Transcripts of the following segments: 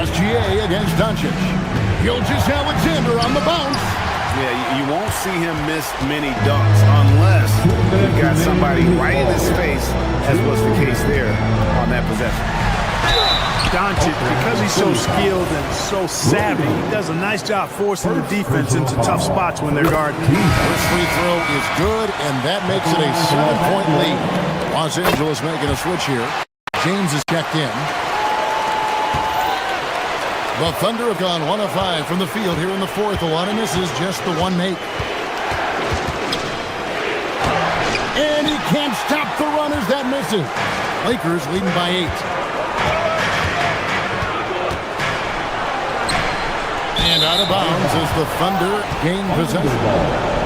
SGA against Doncic. Gilgeous-Alexander on the bounce. Yeah, you won't see him miss many dunks unless you've got somebody right in his face, as was the case there on that possession. Doncic, because he's so skilled and so savvy, he does a nice job forcing the defense into tough spots when they're guarding. First free throw is good, and that makes it a 7-point lead. Los Angeles making a switch here. James is checked in. The Thunder have gone 1 of 5 from the field here in the fourth. The one, and this is just the one make. And he can't stop the run as that misses. Lakers leading by 8. And out of bounds as the Thunder gain possession.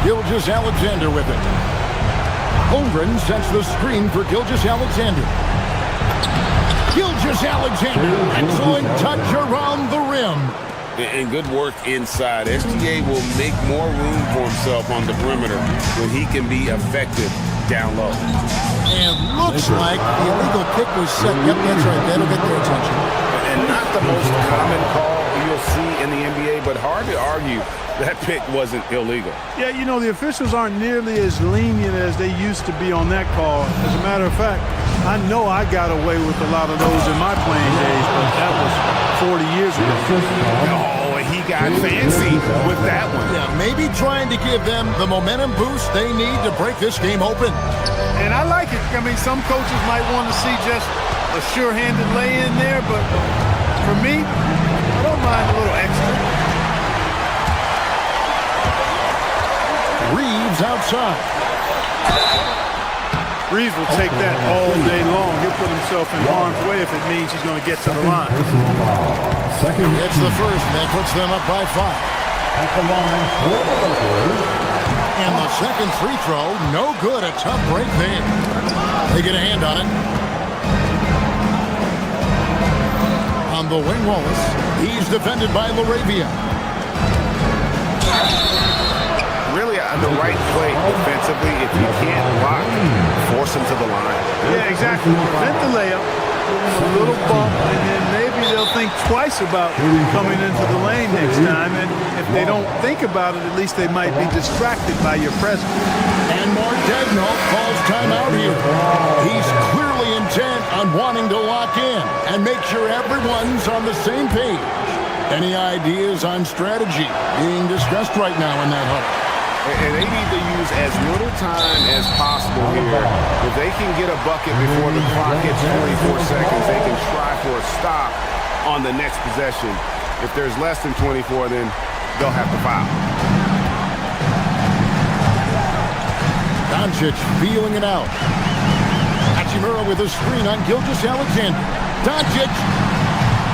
Gilgeous-Alexander with it. Holmgren sets the screen for Gilgeous-Alexander. Gilgeous-Alexander, excellent touch around the rim. And good work inside. SGA will make more room for himself on the perimeter when he can be effective down low. And looks like the illegal kick was set. Yep, that's right. That'll get their attention. And not the most common call you'll see in the NBA, but hard to argue that pick wasn't illegal. Yeah, you know, the officials aren't nearly as lenient as they used to be on that call. As a matter of fact, I know I got away with a lot of those in my playing days, but that was 40 years ago. Oh, he got fancy with that one. Yeah, maybe trying to give them the momentum boost they need to break this game open. And I like it. I mean, some coaches might want to see just a sure-handed lay-in there, but for me, I don't mind a little extra. Reeves outside. Reeves will take that all day long. He'll put himself in harm's way if it means he's going to get to the line. It's the first, and that puts them up by 5. At the line, and the second free throw, no good. A tough break there. They get a hand on it. On the wing, Wallace. He's defended by LaRavia. Really the right play defensively. If you can't block, force him to the line. Yeah, exactly. Prevent the layup, a little bump, and then maybe they'll think twice about coming into the lane next time. And if they don't think about it, at least they might be distracted by your presence. And Mardegno calls timeout here. He's clearly intent on wanting to lock in and make sure everyone's on the same page. Any ideas on strategy being discussed right now in that huddle? And they need to use as little time as possible here. If they can get a bucket before the clock hits 24 seconds, they can try for a stop on the next possession. If there's less than 24, then they'll have to foul. Doncic feeling it out. Hachimura with a screen on Gilgeous-Alexander. Doncic.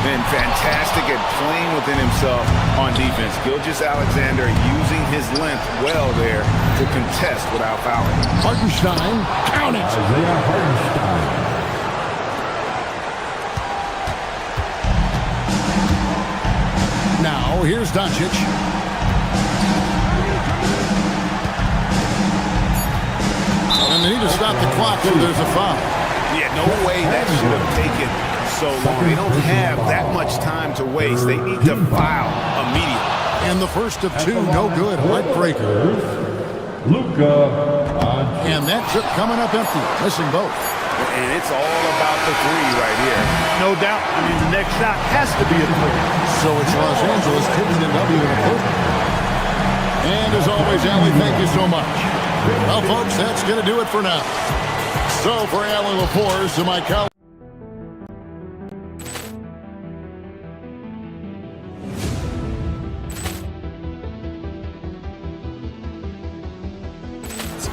Been fantastic at playing within himself on defense. Gilgeous-Alexander using his length well there to contest without fouling. Hartenstein, count it. Isaiah Hartenstein. Now, here's Doncic. And they need to stop the clock, so there's a foul. Yeah, no way that should have taken so long. They don't have that much time to waste. They need to foul immediately. And the first of 2, no good. Leg breaker. Luka. And that trip coming up empty, missing both. And it's all about the 3 right here. No doubt. I mean, the next shot has to be a 3. So it's Los Angeles taking the W in the fourth. And as always, Allie, thank you so much. Well, folks, that's going to do it for now. So for Allie Laporte, to my colleague.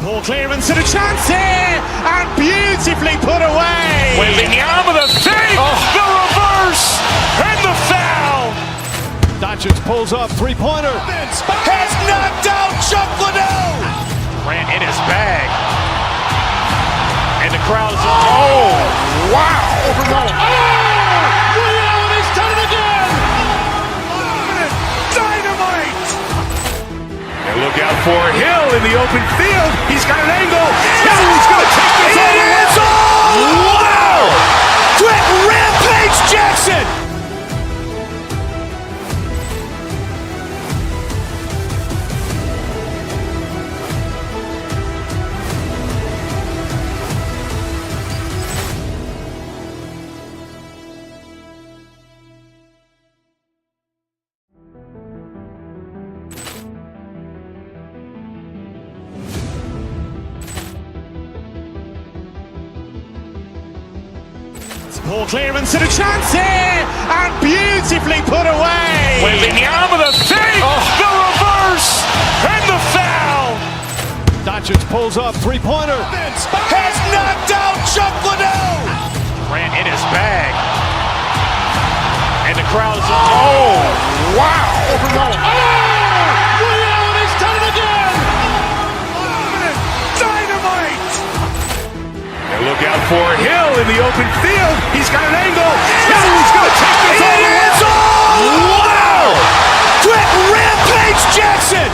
Ball clearance and a chance here, and beautifully put away. Wembanyama the save, the reverse, and the foul. Doncic pulls up, three-pointer. Has knocked out Chuck Liddell. Ran in his bag, and the crowd is. Oh, wow! Overrun. Oh, Liddell, and he's done it again. Dynamite. for Hill in the open field. He's got an angle. Now he's going to take this all the way. Wow! Quick rampage Jackson! Poor clearance and a chance here, and beautifully put away. Wembanyama the save, the reverse, and the foul. Doncic pulls up, three-pointer. Has knocked out Chuck Liddell. Grant in his bag, and the crowd's oh wow! He's done it again. Dynamite! And look out for Hill in the open field. He's got an angle. Now he's going to take this all the way. Wow! Quick rampage Jackson!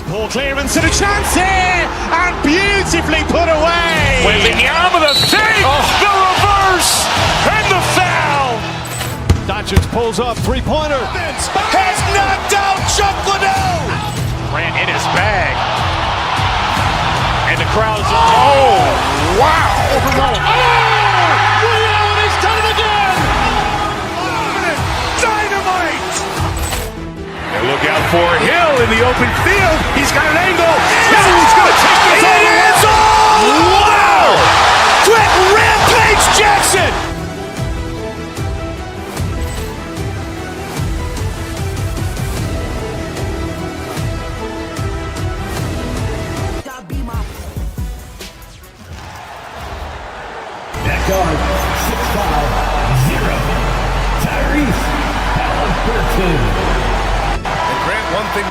Poor clearance and a chance here, and beautifully put away. Wembanyama the save, the reverse, and the foul. Doncic pulls up, three-pointer. Has knocked out Chuck Liddell. Grant in his bag, and the crowd's oh wow! He's done it again. Dynamite! And look out for Hill in the open field. He's got an angle. Now he's going to take this all the way. Wow! Quick rampage Jackson! That guard, 6'5", 0, Tyrese Halliburton. And Grant, one thing.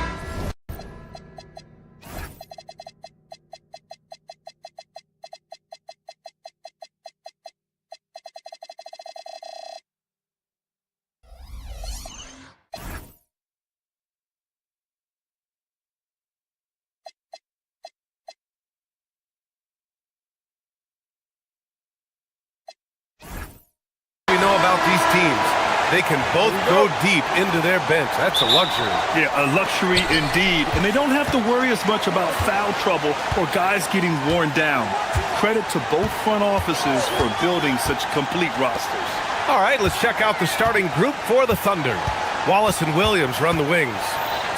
We know about these teams. They can both go deep into their bench. That's a luxury. Yeah, a luxury indeed. And they don't have to worry as much about foul trouble or guys getting worn down. Credit to both front offices for building such complete rosters. All right, let's check out the starting group for the Thunder. Wallace and Williams run the wings.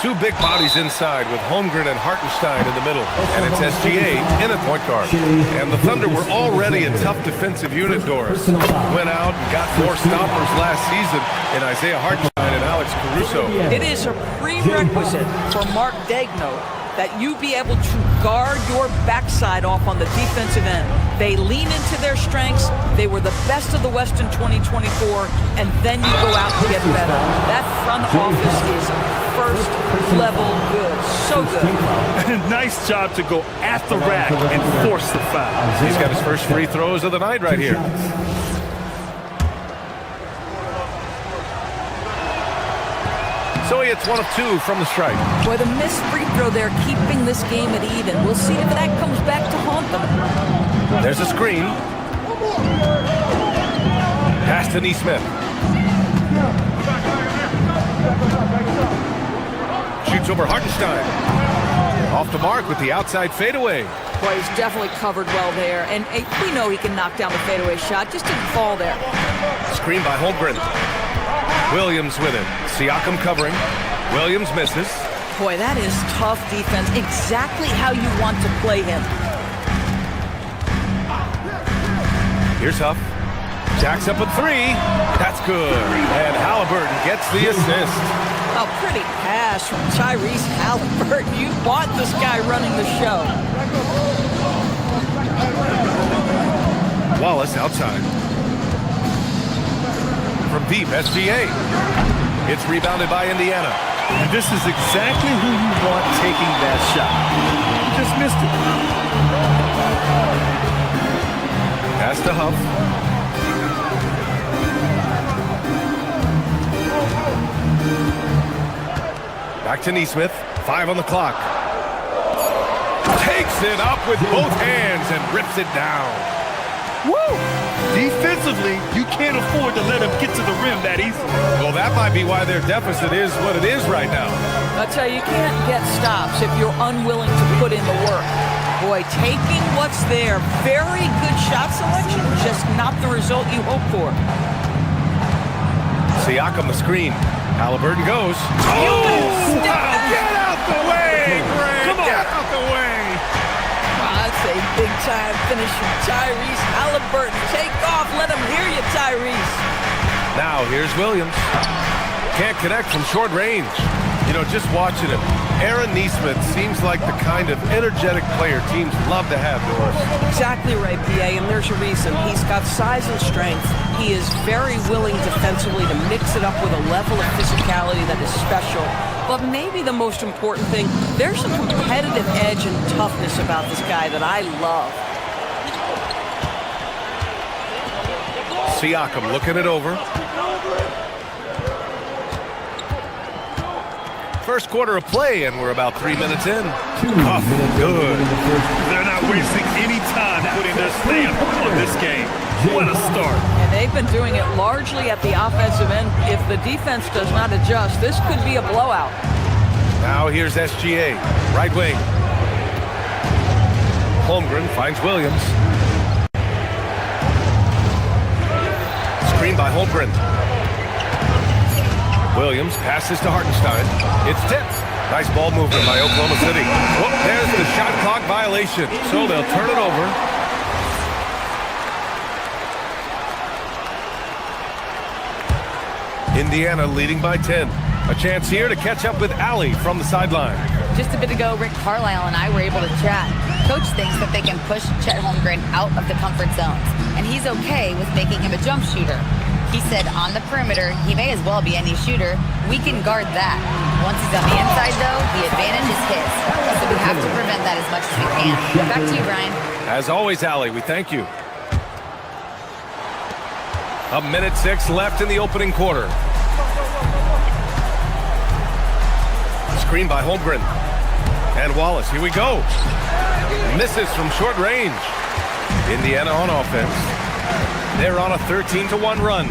Two big bodies inside with Holmgren and Hartenstein in the middle. And it's SGA in at point guard. And the Thunder were already a tough defensive unit, Doris. Went out and got more stoppers last season in Isaiah Hartenstein and Alex Caruso. It is a prerequisite for Mark Daigneault that you be able to guard your backside off on the defensive end. They lean into their strengths. They were the best of the West in 2024, and then you go out and get better. That front office is first level good. So good. Nice job to go at the rack and force the foul. He's got his first free throws of the night right here. So he hits one of two from the stripe. Boy, the missed free throw there, keeping this game at even. We'll see if that comes back to haunt them. There's a screen. Pass to Neesmith. Shoots over Hartenstein. Off the mark with the outside fadeaway. Boy, he's definitely covered well there. And we know he can knock down the fadeaway shot. Just didn't fall there. Screen by Holmgren. Williams with it. Siakam covering. Williams misses. Boy, that is tough defense. Exactly how you want to play him. Here's Huff. Jacks up a three. That's good. And Halliburton gets the assist. A pretty pass from Tyrese Halliburton. You want this guy running the show. Wallace outside. From deep, SGA. It's rebounded by Indiana. And this is exactly who you want taking that shot. Just missed it. Pass to Huff. Back to Neesmith. 5 on the clock. Takes it up with both hands and rips it down. Woo! Defensively, you can't afford to let him get to the rim that easily. Well, that might be why their deficit is what it is right now. I tell you, you can't get stops if you're unwilling to put in the work. Boy, taking what's there, very good shot selection, just not the result you hope for. Siakam the screen. Halliburton goes. Oh! Get out the way, Greg! Come on. Get out the way! That's a big-time finish from Tyrese Halliburton. Take off. Let him hear you, Tyrese. Now, here's Williams. Can't connect from short range. You know, just watching him, Aaron Neesmith seems like the kind of energetic player teams love to have, Doris. Exactly right, PA, and there's a reason. He's got size and strength. He is very willing defensively to mix it up with a level of physicality that is special. But maybe the most important thing, there's a competitive edge and toughness about this guy that I love. Siakam looking it over. First quarter of play, and we're about 3 minutes in. Tough, good. They're not wasting any time putting their stamp on this game. What a start. And they've been doing it largely at the offensive end. If the defense does not adjust, this could be a blowout. Now here's SGA, right wing. Holmgren finds Williams. Screen by Holmgren. Williams passes to Hartenstein. It's tipped. Nice ball movement by Oklahoma City. Whoop, there's the shot clock violation. So they'll turn it over. Indiana leading by 10. A chance here to catch up with Allie from the sideline. Just a bit ago, Rick Carlisle and I were able to chat. Coach thinks that they can push Chet Holmgren out of the comfort zones, and he's okay with making him a jump shooter. He said on the perimeter, he may as well be any shooter. We can guard that. Once he's on the inside, though, the advantage is his. So we have to prevent that as much as we can. Back to you, Brian. As always, Allie, we thank you. 1:06 left in the opening quarter. Screen by Holmgren. And Wallace, here we go. Misses from short range. Indiana on offense. They're on a 13-1 run.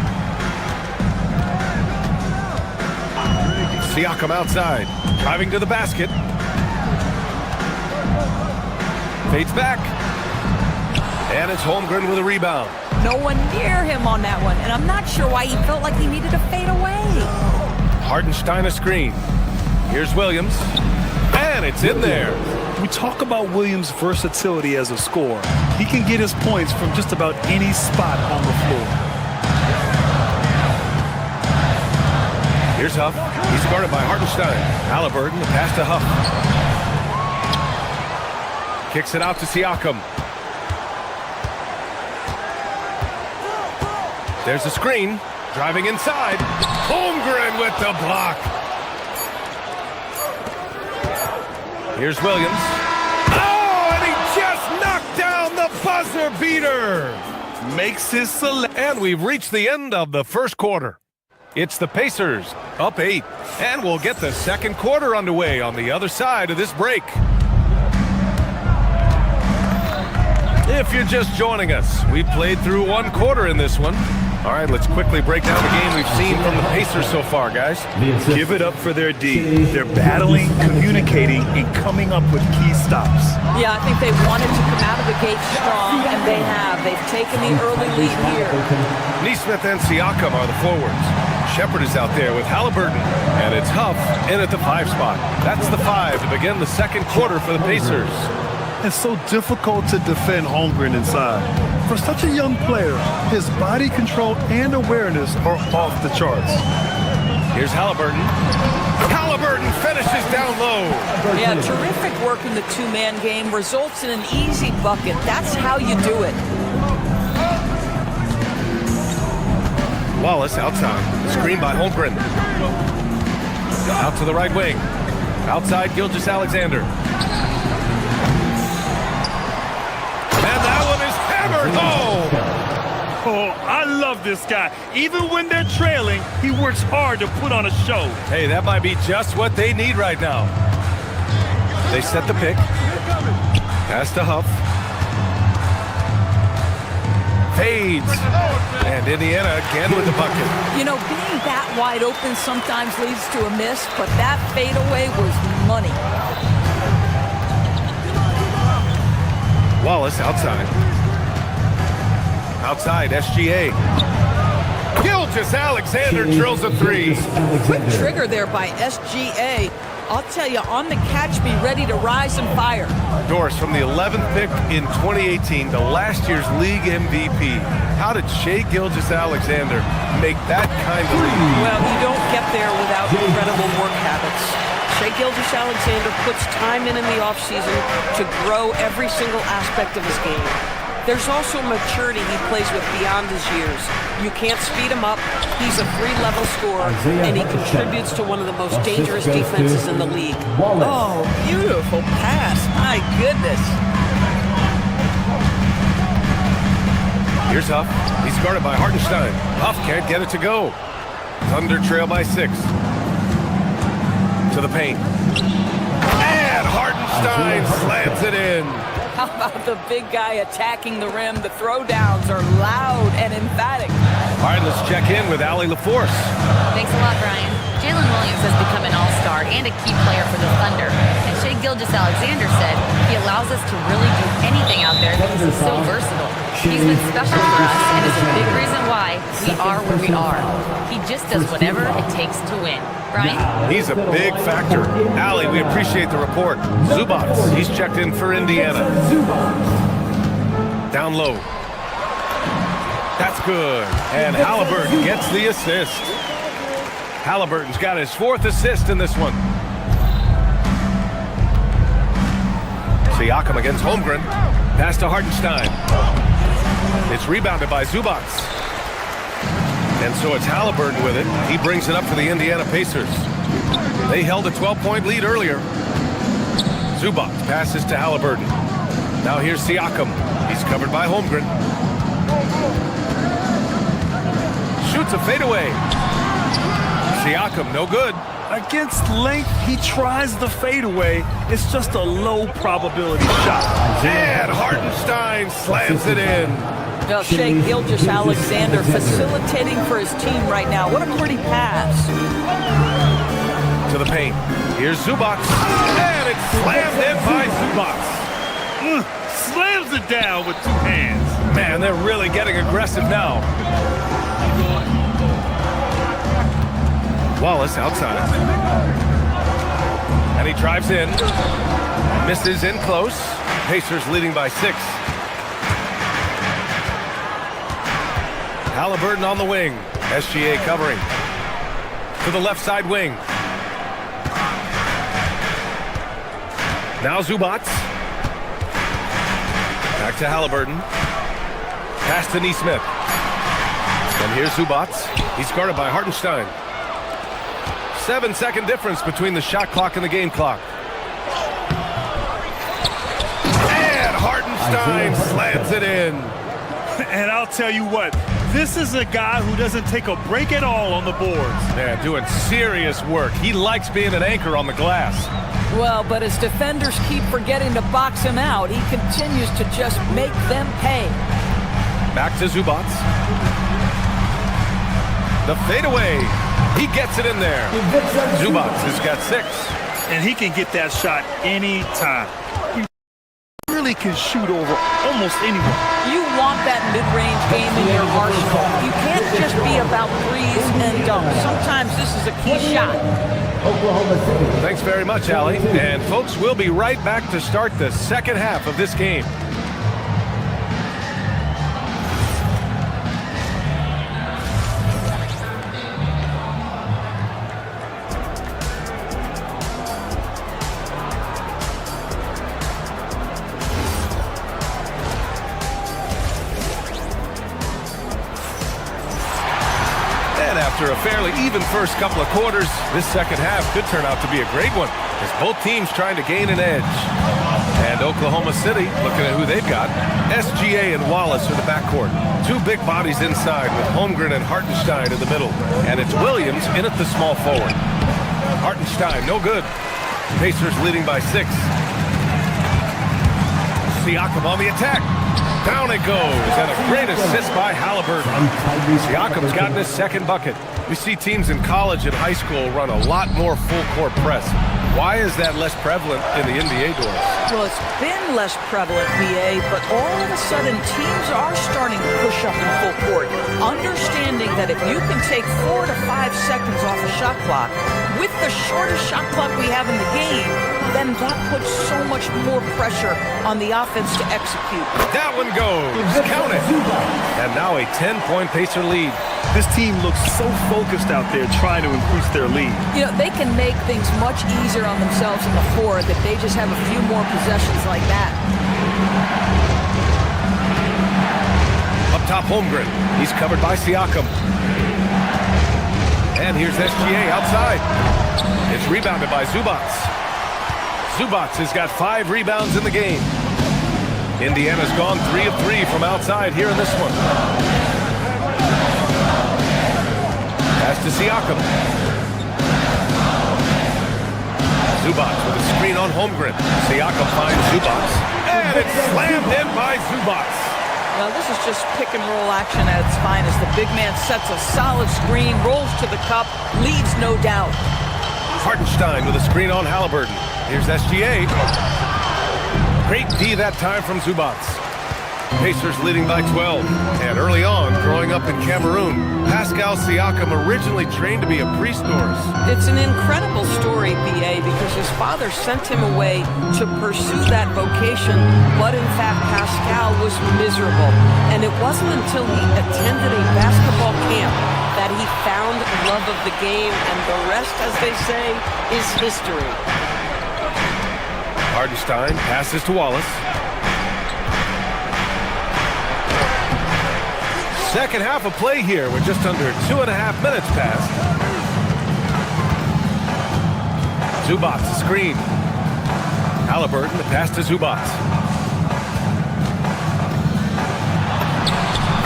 Siakam outside, driving to the basket. Fades back. And it's Holmgren with a rebound. No one near him on that one, and I'm not sure why he felt like he needed to fade away. Hartenstein a screen. Here's Williams. And it's in there. We talk about Williams' versatility as a scorer. He can get his points from just about any spot on the floor. Here's Huff. He's guarded by Hartenstein. Halliburton, the pass to Huff. Kicks it out to Siakam. There's a screen. Driving inside. Holmgren with the block. Here's Williams. Oh, and he just knocked down the buzzer beater. Makes his select. And we've reached the end of the first quarter. It's the Pacers up 8. And we'll get the second quarter underway on the other side of this break. If you're just joining us, we've played through one quarter in this one. All right, let's quickly break down the game we've seen from the Pacers so far, guys. Give it up for their D. They're battling, communicating, and coming up with key stops. Yeah, I think they wanted to come out of the gate strong, and they have. They've taken the early lead here. Neesmith and Siakam are the forwards. Shepard is out there with Halliburton, and it's Huff in at the 5 spot. That's the 5 to begin the second quarter for the Pacers. It's so difficult to defend Holmgren inside. For such a young player, his body control and awareness are off the charts. Here's Halliburton. Halliburton finishes down low. Yeah, terrific work in the two-man game results in an easy bucket. That's how you do it. Wallace outside. Screen by Holmgren. Out to the right wing. Outside Gilgeous-Alexander. And that one is hammered home. Oh, I love this guy. Even when they're trailing, he works hard to put on a show. Hey, that might be just what they need right now. They set the pick. Pass to Huff. Fades. And Indiana again with the bucket. You know, being that wide open sometimes leads to a miss, but that fadeaway was money. Wallace outside. Outside, SGA. Gilgeous-Alexander drills a three. Quick trigger there by SGA. I'll tell you, on the catch, be ready to rise and fire. Doris, from the 11th pick in 2018 to last year's league MVP, how did Shai Gilgeous-Alexander make that kind of lead? Well, you don't get there without incredible work habits. Shai Gilgeous-Alexander puts time in the offseason to grow every single aspect of his game. There's also maturity he plays with beyond his years. You can't speed him up. He's a 3-level scorer, and he contributes to one of the most dangerous defenses in the league. Oh, beautiful pass. My goodness. Here's Huff. He's guarded by Hartenstein. Huff can't get it to go. Thunder trail by 6. To the paint. And Hartenstein slams it in. How about the big guy attacking the rim? The throwdowns are loud and emphatic. All right, let's check in with Allie LaForce. Thanks a lot, Brian. Jalen Williams has become an all-star and a key player for the Thunder. And Shai Gilgeous-Alexander said he allows us to really do anything out there because he's so versatile. He's been special for us and is a big reason why we are where we are. He just does whatever it takes to win. Brian? He's a big factor. Allie, we appreciate the report. Zubats, he's checked in for Indiana. Down low. That's good. And Halliburton gets the assist. Halliburton's got his 4th assist in this one. Siakam against Holmgren. Pass to Hartenstein. It's rebounded by Zubats. And so it's Halliburton with it. He brings it up for the Indiana Pacers. They held a 12-point lead earlier. Zubats passes to Halliburton. Now here's Siakam. He's covered by Holmgren. Shoots a fadeaway. Siakam, no good. Against length, he tries the fadeaway. It's just a low probability shot. And Hartenstein slams it in. Well, Shai Gilgeous-Alexander facilitating for his team right now. What a pretty pass. To the paint. Here's Zubats. And it's slammed in by Zubats. Slams it down with 2 hands. Man, they're really getting aggressive now. Wallace outside. And he drives in. Misses in close. Pacers leading by 6. Halliburton on the wing. SGA covering. To the left side wing. Now Zubats. Back to Halliburton. Pass to Nesmith. And here's Zubats. He's guarded by Hartenstein. 7-second difference between the shot clock and the game clock. And Hartenstein slams it in. And I'll tell you what, this is a guy who doesn't take a break at all on the boards. Yeah, doing serious work. He likes being an anchor on the glass. Well, but as defenders keep forgetting to box him out, he continues to just make them pay. Back to Zubats. The fadeaway. He gets it in there. Zubats has got 6. And he can get that shot anytime. He really can shoot over almost anyone. You want that mid-range game in your arsenal. You can't just be about threes and dunks. Sometimes this is a key shot. Thanks very much, Allie. And folks, we'll be right back to start the second half of this game. After a fairly even first couple of quarters, this second half could turn out to be a great one as both teams trying to gain an edge. And Oklahoma City, looking at who they've got, SGA and Wallace are the backcourt. Two big bodies inside with Holmgren and Hartenstein in the middle. And it's Williams in at the small forward. Hartenstein, no good. Pacers leading by 6. Siakam on the attack. Down it goes, and a great assist by Halliburton. Siakam's gotten his second bucket. We see teams in college and high school run a lot more full-court press. Why is that less prevalent in the NBA doors? Well, it's been less prevalent, BA, but all of a sudden teams are starting to push up in full court, understanding that if you can take 4 to 5 seconds off a shot clock, with the shortest shot clock we have in the game, then that puts so much more pressure on the offense to execute. That one goes. Count it. And now a 10-point Pacer lead. This team looks so focused out there trying to increase their lead. You know, they can make things much easier on themselves in the floor if they just have a few more possessions like that. Up top, Holmgren. He's covered by Siakam. And here's SGA outside. It's rebounded by Zubac. Zubac has got 5 rebounds in the game. Indiana's gone 3 of 3 from outside here in this one. Pass to Siakam. Zubac with a screen on Holmgren. Siakam finds Zubac. And it's slammed in by Zubac. Now this is just pick and roll action at its finest. The big man sets a solid screen, rolls to the cup, leads no doubt. Hartenstein with a screen on Halliburton. Here's SGA. Great D that time from Zubac. Pacers leading by 12. And early on, growing up in Cameroon, Pascal Siakam originally trained to be a priest nurse. It's an incredible story, BA, because his father sent him away to pursue that vocation, but in fact Pascal was miserable. And it wasn't until he attended a basketball camp that he found love of the game, and the rest, as they say, is history. Hartenstein passes to Wallace. Second half of play here with just under 2.5 minutes passed. Zubac screen. Halliburton, the pass to Zubac.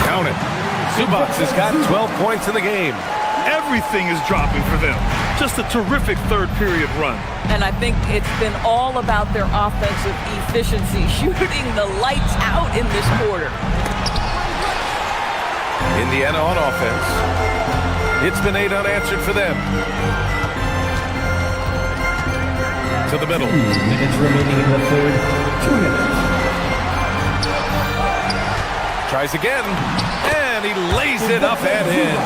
Count it. Zubac has got 12 points in the game. Everything is dropping for them. Just a terrific third period run. And I think it's been all about their offensive efficiency, shooting the lights out in this quarter. Indiana on offense. It's been 8 unanswered for them. To the middle. 2 minutes remaining in the third. 2 minutes. Tries again. And he lays it up and in.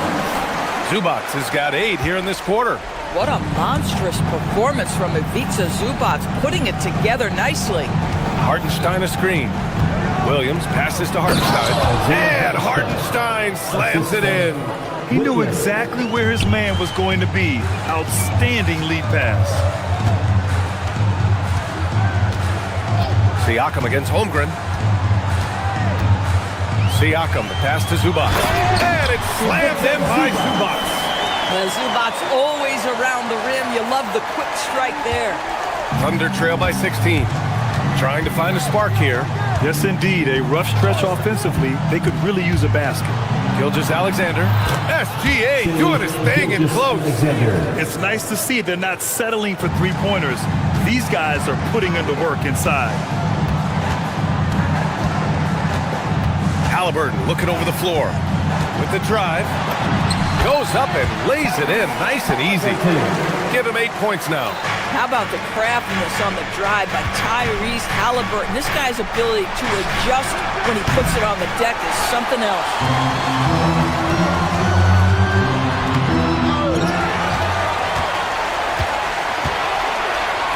Zubac has got 8 here in this quarter. What a monstrous performance from Ivica Zubac, putting it together nicely. Hartenstein a screen. Williams passes to Hartenstein. And Hartenstein slams it in. He knew exactly where his man was going to be. Outstanding lead pass. Siakam against Holmgren. Siakam, the pass to Zubac. And it's slammed in by Zubac. Well, Zubac's always around the rim. You love the quick strike there. Thunder trail by 16. Trying to find a spark here. Yes, indeed. A rough stretch offensively. They could really use a basket. Gilgeous-Alexander. SGA doing his thing in close. It's nice to see they're not settling for three-pointers. These guys are putting in the work inside. Halliburton looking over the floor. With the drive. Goes up and lays it in nice and easy. Give him 8 points now. How about the craftiness on the drive by Tyrese Halliburton? This guy's ability to adjust when he puts it on the deck is something else.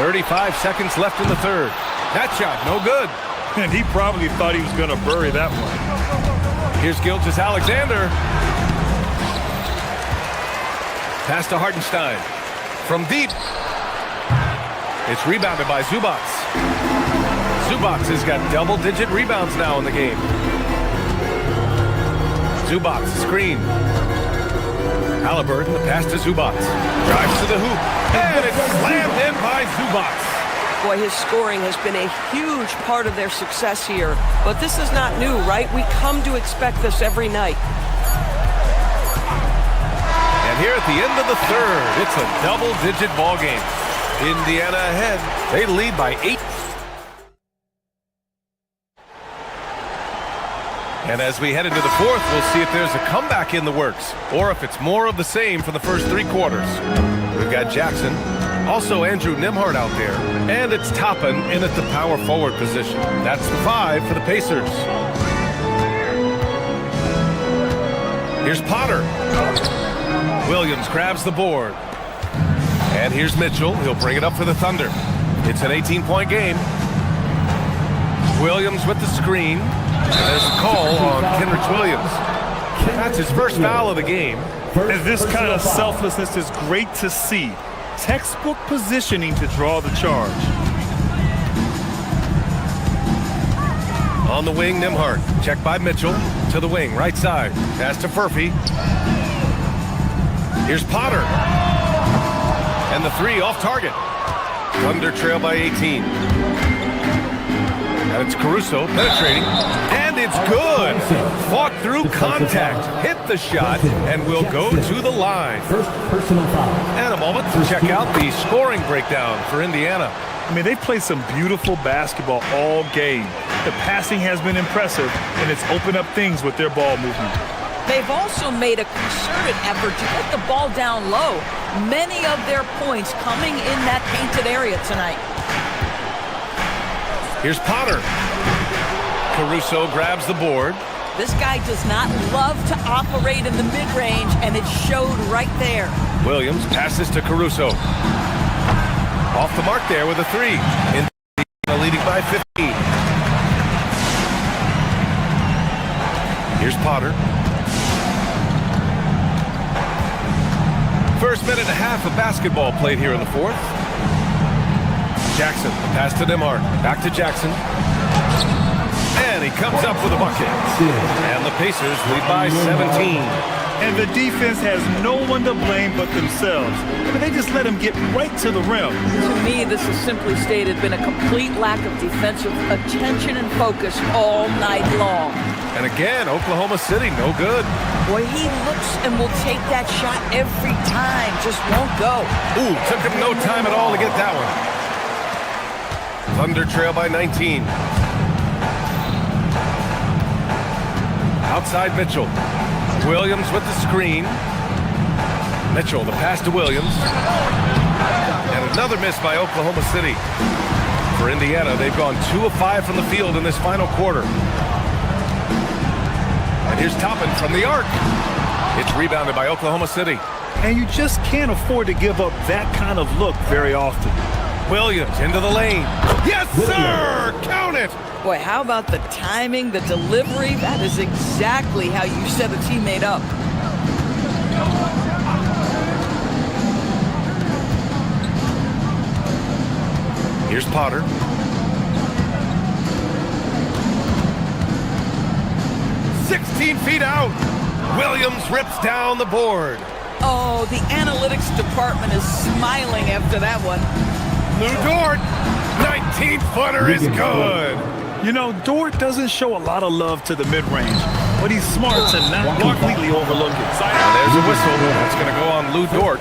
35 seconds left in the third. That shot, no good. And he probably thought he was going to bury that one. Here's Gilgeous-Alexander. Pass to Hartenstein. From deep. It's rebounded by Zubac. Zubac has got double-digit rebounds now in the game. Zubac, screen. Halliburton, the pass to Zubac. Drives to the hoop, and it's slammed in by Zubac. Boy, his scoring has been a huge part of their success here. But this is not new, right? We come to expect this every night. And here at the end of the third, it's a double-digit ball game. Indiana ahead. They lead by 8. And as we head into the fourth, we'll see if there's a comeback in the works or if it's more of the same for the first 3 quarters. We've got Jackson, also Andrew Nembhard out there, and it's Toppin in at the power forward position. That's the 5 for the Pacers. Here's Potter. Williams grabs the board. And here's Mitchell. He'll bring it up for the Thunder. It's an 18-point game. Williams with the screen. There's a call on Kenrich Williams. That's his first foul of the game. And this kind of selflessness is great to see. Textbook positioning to draw the charge. On the wing, Nembhard. Check by Mitchell. To the wing, right side. Pass to Furphy. Here's Potter. And the 3 off target. Thunder trail by 18. And it's Caruso penetrating. And it's good. Fought through contact. Hit the shot and will go to the line. First personal foul. And a moment to check out the scoring breakdown for Indiana. I mean, they've played some beautiful basketball all game. The passing has been impressive, and it's opened up things with their ball movement. They've also made a concerted effort to get the ball down low. Many of their points coming in that painted area tonight. Here's Potter. Caruso grabs the board. This guy does not love to operate in the mid-range, and it showed right there. Williams passes to Caruso. Off the mark there with a 3. Indiana leading by 15. Here's Potter. First minute and a half of basketball played here in the fourth. Jackson, pass to Nembhard. Back to Jackson. And he comes up with a bucket. And the Pacers lead by 17. And the defense has no one to blame but themselves. I mean, they just let him get right to the rim. To me, this has simply stated been a complete lack of defensive attention and focus all night long. And again, Oklahoma City, no good. Boy, he looks and will take that shot every time, just won't go. Ooh, took him no time at all to get that one. Thunder trail by 19. Outside Mitchell. Williams with the screen. Mitchell, the pass to Williams. And another miss by Oklahoma City. For Indiana, they've gone 2 of 5 from the field in this final quarter. And here's Toppin from the arc. It's rebounded by Oklahoma City. And you just can't afford to give up that kind of look very often. Williams into the lane. Yes, sir! Count it! Boy, how about the timing, the delivery? That is exactly how you set a teammate up. Here's Potter. "16 feet out. Williams rips down the board. Oh, the analytics department is smiling after that one. Lou Dort, 19-footer is good. You know, Dort doesn't show a lot of love to the mid-range, but he's smart to not completely overlook it. And there's a whistle. That's going to go on Lou Dort.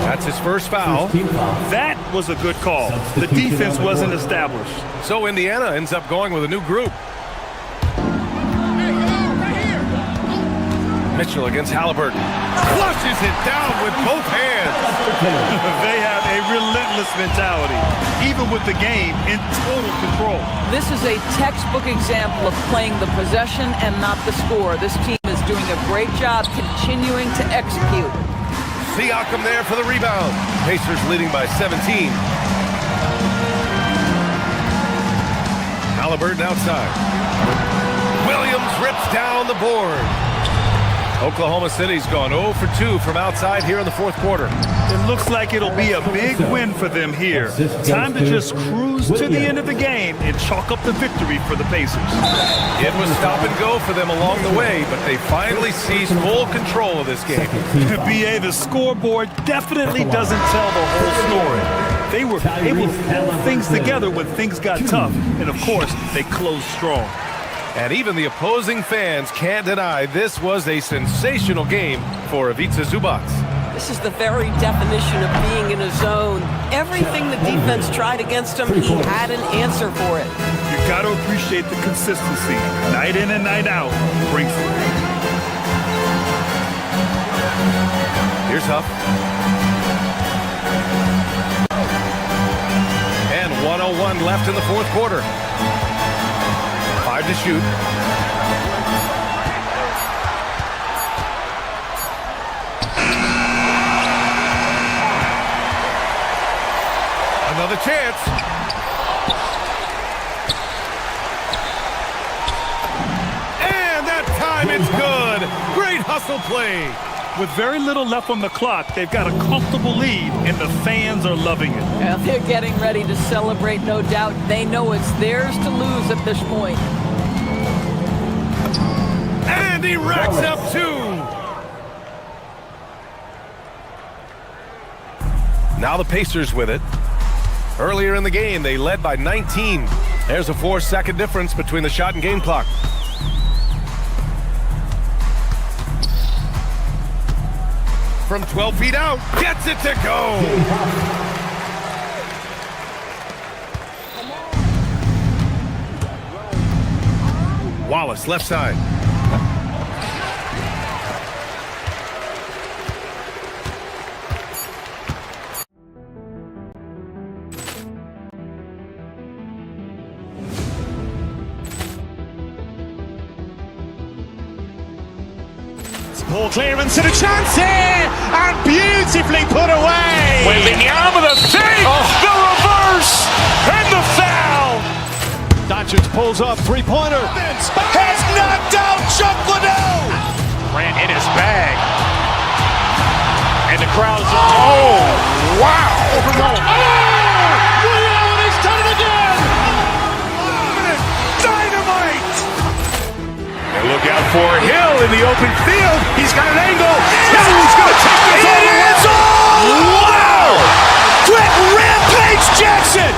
That's his first foul. That was a good call. The defense wasn't established. So Indiana ends up going with a new group. Mitchell against Halliburton. Flushes it down with both hands. They have a relentless mentality, even with the game in total control. This is a textbook example of playing the possession and not the score. This team is doing a great job continuing to execute. Siakam there for the rebound. Pacers leading by 17. Halliburton outside. Williams rips down the board. Oklahoma City's gone 0 for 2 from outside here in the fourth quarter. It looks like it'll be a big win for them here. Time to just cruise to the end of the game and chalk up the victory for the Pacers. It was stop and go for them along the way, but they finally seized full control of this game. BA, the scoreboard definitely doesn't tell the whole story. They were able to pull things together when things got tough, and of course, they closed strong. And even the opposing fans can't deny this was a sensational game for Ivica Zubac. This is the very definition of being in a zone. Everything the defense tried against him, he had an answer for it. You got to appreciate the consistency. Night in and night out brings it. Here's Huff. And 1:01 left in the fourth quarter. 5 to shoot. Another chance. And that time it's good. Great hustle play. With very little left on the clock, they've got a comfortable lead, and the fans are loving it. Well, they're getting ready to celebrate, no doubt. They know it's theirs to lose at this point. And he racks up 2. Now the Pacers with it. Earlier in the game, they led by 19. There's a 4-second difference between the shot and game clock. From 12 feet out, gets it to go. Wallace, left side. Ball clearance and a chance here, and beautifully put away. Wembanyama the save, the reverse, and the foul. Doncic pulls up, three-pointer. Has knocked out Chuck Liddell. Ran in his bag. And the crowd is... Oh, wow. He's done it again. Dynamite. And look out for Hill in the open field. He's got an angle. He's going to take this all the way. Wow. Quick rampage Jackson.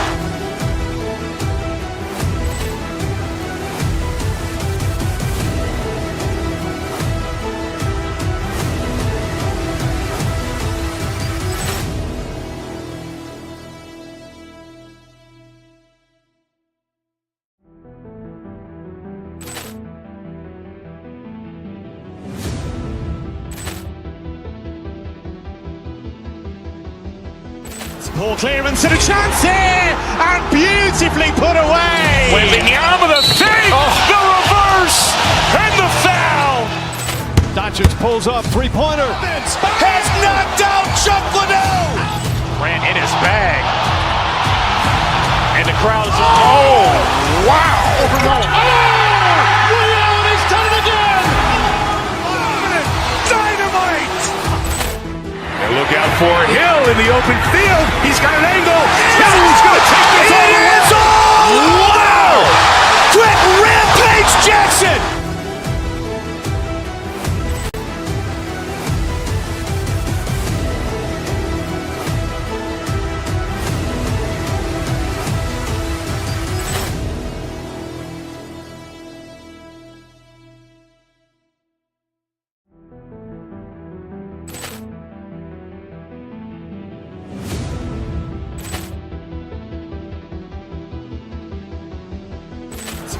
Ball clearance and a chance here, and beautifully put away. Wembanyama the save, the reverse, and the foul. Doncic pulls up, three-pointer. Has knocked out Chuck Liddell. Ran in his bag. And the crowd is... Oh, wow. He's done it again. Dynamite. And look out for Hill in the open field. He's got an angle. He's going to take this all the way. Wow. Quick rampage Jackson.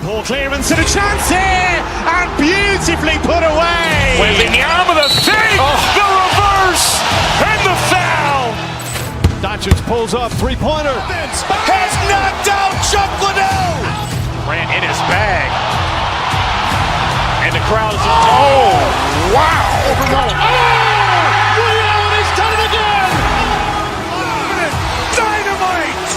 Ball clearance and a chance here, and beautifully put away. Wembanyama the save, the reverse, and the foul. Doncic pulls up, three-pointer. Has knocked out Chuck Liddell. Ran in his bag. And the crowd is... Oh, wow. He's done it again. Dynamite.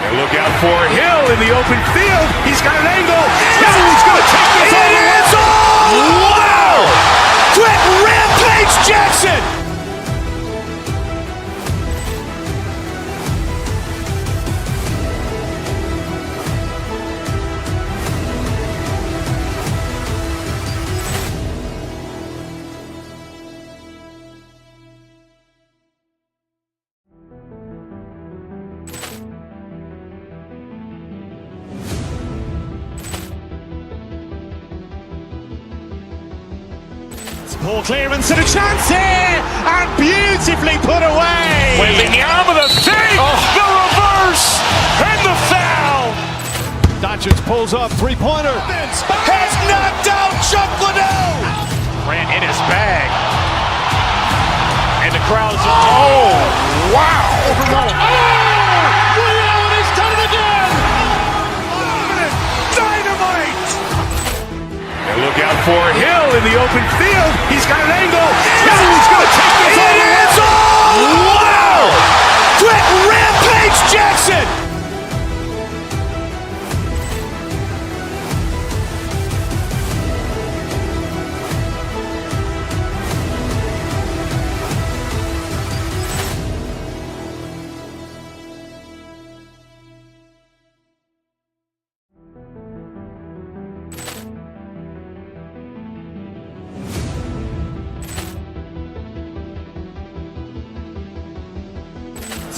And look out for Hill in the open field. He's got an angle. He's going to take this all the way. Wow. Ball clearance and a chance here, and beautifully put away. Wembanyama the fake, the reverse, and the foul. Doncic pulls up, three-pointer. Has knocked out Chuck Liddell. Grant in his bag. And the crowd's, oh, wow. He's done it again. Dynamite. And look out for Hill in the open field. He's got an angle. Hill's going to take this all the way. Wow! Brett Rampage Jackson.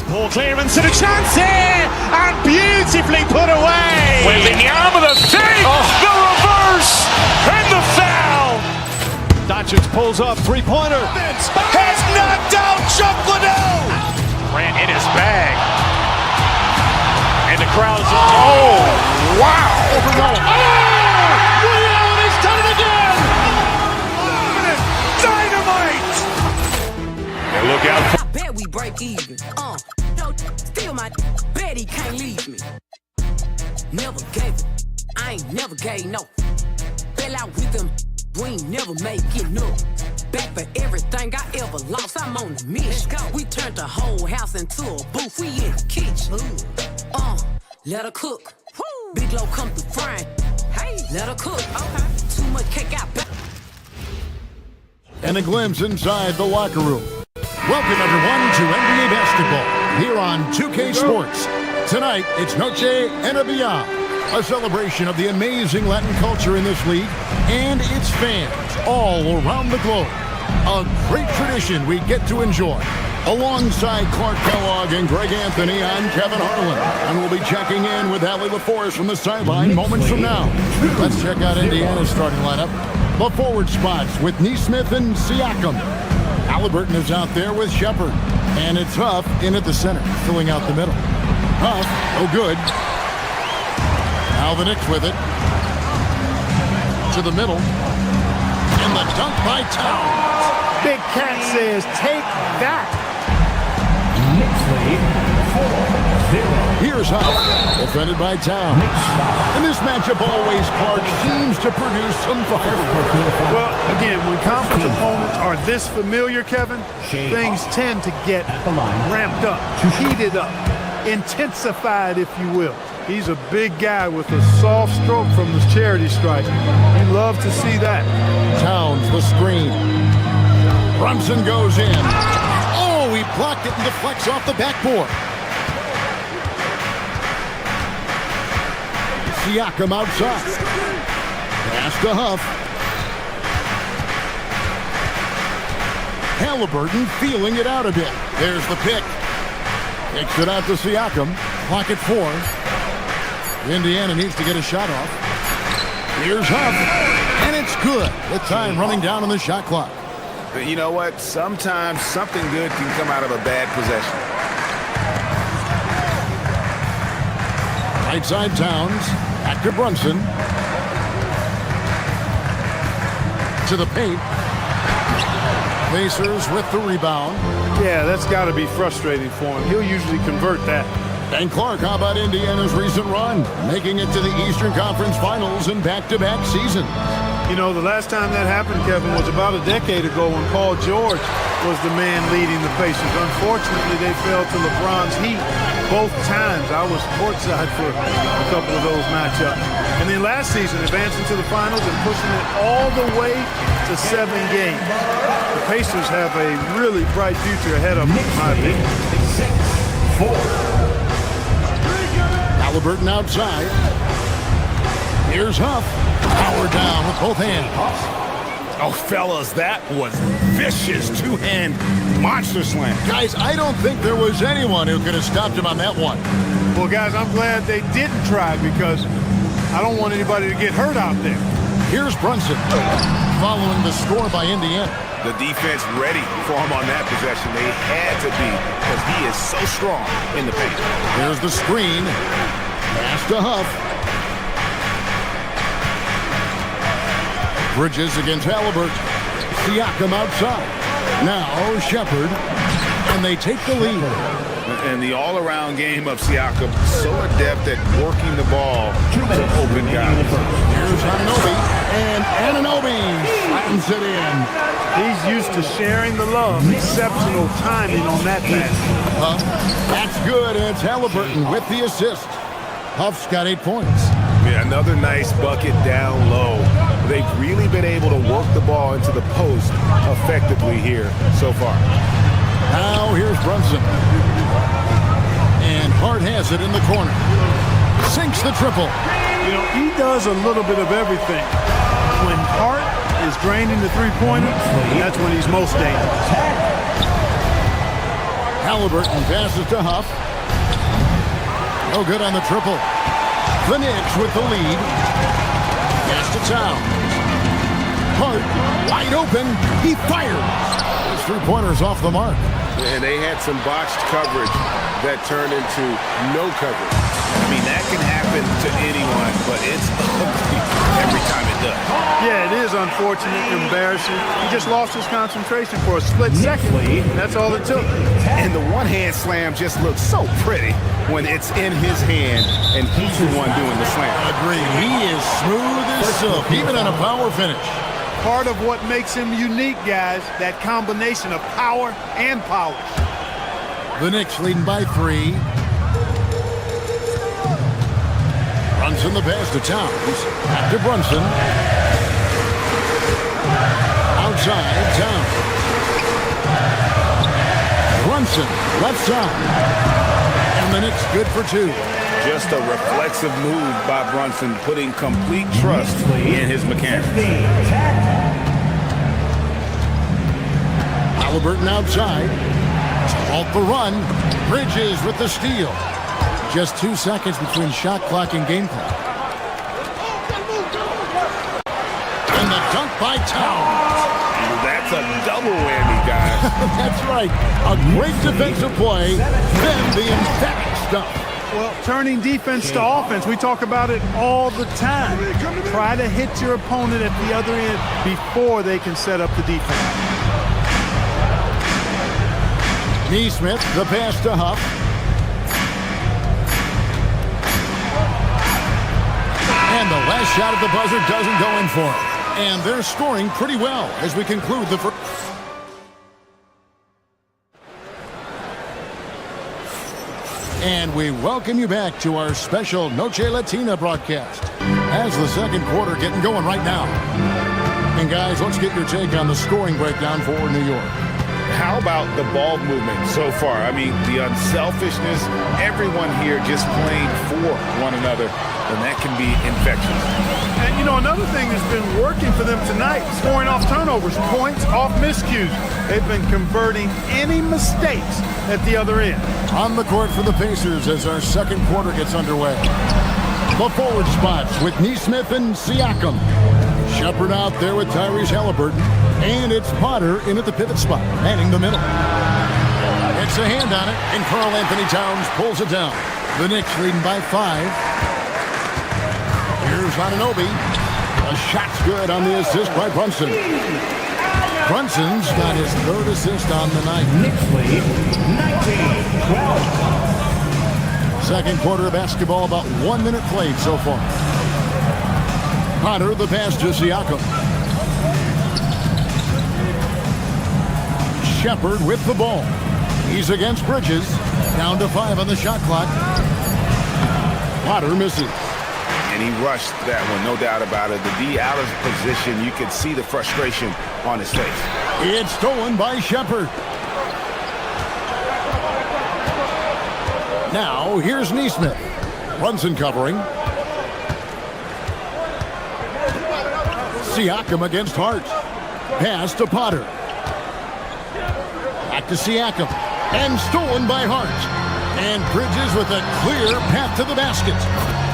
Ball clearance and a chance here, and beautifully put away. Wembanyama the fake, the reverse, and the foul. Doncic pulls up, three-pointer. Has knocked out Chuck Liddell. Grant in his bag. And the crowd's, oh, wow. He's done it again. Dynamite. And look out for Bet we break even. Don't steal my bet he can't leave me. Never gave it. I ain't never gave no. Fell out with them. We ain't never make it no. Back for everything I ever lost. I'm on a mission. We turned the whole house into a booth. We in the kitchen. Let her cook. Big low come through frying. Hey, let her cook. Okay. Too much cake out back. And a glimpse inside the locker room. Welcome, everyone, to NBA basketball here on 2K Sports. Tonight, it's Noche and a Beyond, a celebration of the amazing Latin culture in this league and its fans all around the globe. A great tradition we get to enjoy. Alongside Clark Kellogg and Greg Anthony, I'm Kevin Harlan, and we'll be checking in with Allie LaForest from the sideline moments from now. Let's check out Indiana's starting lineup. The forward spots with Neesmith and Siakam. Halliburton is out there with Shepard, and it's Huff in at the center, filling out the middle. Huff, no good. Now the Knicks with it. To the middle. And the dunk by Towns. Big Cat says, take that. Here's Huff, defended by Towns. And this matchup always, Clark, seems to produce some fire. Well, again, when conference opponents are this familiar, Kevin, things tend to get ramped up, heated up, intensified, if you will. He's a big guy with a soft stroke from his charity stripe. You love to see that. Towns, the screen. Brunson goes in. Oh, he blocked it and deflects off the backboard. Siakam outside. Pass to Huff. Halliburton feeling it out a bit. There's the pick. Kicks it out to Siakam. Clock at 4. Indiana needs to get a shot off. Here's Huff. And it's good. The time running down on the shot clock. You know what? Sometimes something good can come out of a bad possession. Right side Towns. Back to Brunson. To the paint. Pacers with the rebound. Yeah, that's got to be frustrating for him. He'll usually convert that. And Clark, how about Indiana's recent run? Making it to the Eastern Conference Finals in back-to-back seasons. You know, the last time that happened, Kevin, was about a decade ago when Paul George was the man leading the Pacers. Unfortunately, they fell to LeBron's Heat both times. I was courtside for a couple of those matchups. And then last season, advancing to the finals and pushing it all the way to 7 games. The Pacers have a really bright future ahead of them, in my opinion. 6-4. Halliburton outside. Here's Huff. Power down with both hands. Oh, fellas, that was vicious two-hand monster slam. Guys, I don't think there was anyone who could have stopped him on that one. Well, guys, I'm glad they didn't try because I don't want anybody to get hurt out there. Here's Brunson, following the score by Indiana. The defense ready for him on that possession. They had to be because he is so strong in the paint. Here's the screen. Pass to Huff. Bridges against Halliburton. Siakam outside. Now Shepard. And they take the lead. And the all-around game of Siakam, so adept at working the ball to open guys. Here's Anunoby, and Anunoby slams it in. He's used to sharing the love. Exceptional timing on that pass. That's good, and it's Halliburton with the assist. Huff's got 8 points. Yeah, another nice bucket down low. They've really been able to work the ball into the post effectively here so far. Now here's Brunson. And Hart has it in the corner. Sinks the triple. You know, he does a little bit of everything. When Hart is draining the three-pointer, that's when he's most dangerous. Halliburton passes to Huff. No good on the triple. The Knicks with the lead. Pass to Towns. Hart wide open. He fires. His three-pointer's off the mark. And they had some botched coverage that turned into no coverage. I mean, that can happen to anyone, but it's ugly every time it does. Yeah, it is unfortunate, embarrassing. He just lost his concentration for a split second. That's all it took. And the one-hand slam just looks so pretty when it's in his hand and he's the one doing the slam. Agreed. He is smooth as silk, even on a power finish. Part of what makes him unique, guys, that combination of power and polish. The Knicks leading by 3. Brunson the pass to Towns. Back to Brunson. Outside, Towns. Brunson, left side. And the Knicks good for 2. Just a reflexive move by Brunson, putting complete trust in his mechanics. Halliburton outside. To halt the run. Bridges with the steal. Just 2 seconds between shot clock and game clock. And the dunk by Towns. That's a double whammy, guys. That's right. A great defensive play, then the emphatic stuff. Well, turning defense to offense, we talk about it all the time. Try to hit your opponent at the other end before they can set up the defense. Neesmith, the pass to Huff. And the last shot at the buzzer doesn't go in for him. And they're scoring pretty well as we conclude the first. And we welcome you back to our special Noche Latina broadcast as the second quarter getting going right now. And guys, let's get your take on the scoring breakdown for New York. How about the ball movement so far? I mean, the unselfishness, everyone here just playing for one another, and that can be infectious. And, you know, another thing that's been working for them tonight, scoring off turnovers, points off miscues. They've been converting any mistakes at the other end. On the court for the Pacers as our second quarter gets underway. The forward spots with Neesmith and Siakam. Shepard out there with Tyrese Halliburton. And it's Potter in at the pivot spot, manning the middle. It's a hand on it, and Karl Anthony Towns pulls it down. The Knicks leading by 5. Here's Anunoby. A shot's good on the assist by Brunson. Brunson's got his 3rd assist on the night. Knicks lead 19-12. Second quarter of basketball, about 1 minute played so far. Potter, the pass to Siakam. Shepard with the ball. He's against Bridges. Down to 5 on the shot clock. Potter misses. And he rushed that one, no doubt about it. The D out of position, you could see the frustration on his face. It's stolen by Shepard. Now, here's Neesmith. Brunson covering. Siakam against Hart. Pass to Potter. Back to Siakam. And stolen by Hart. And Bridges with a clear path to the basket.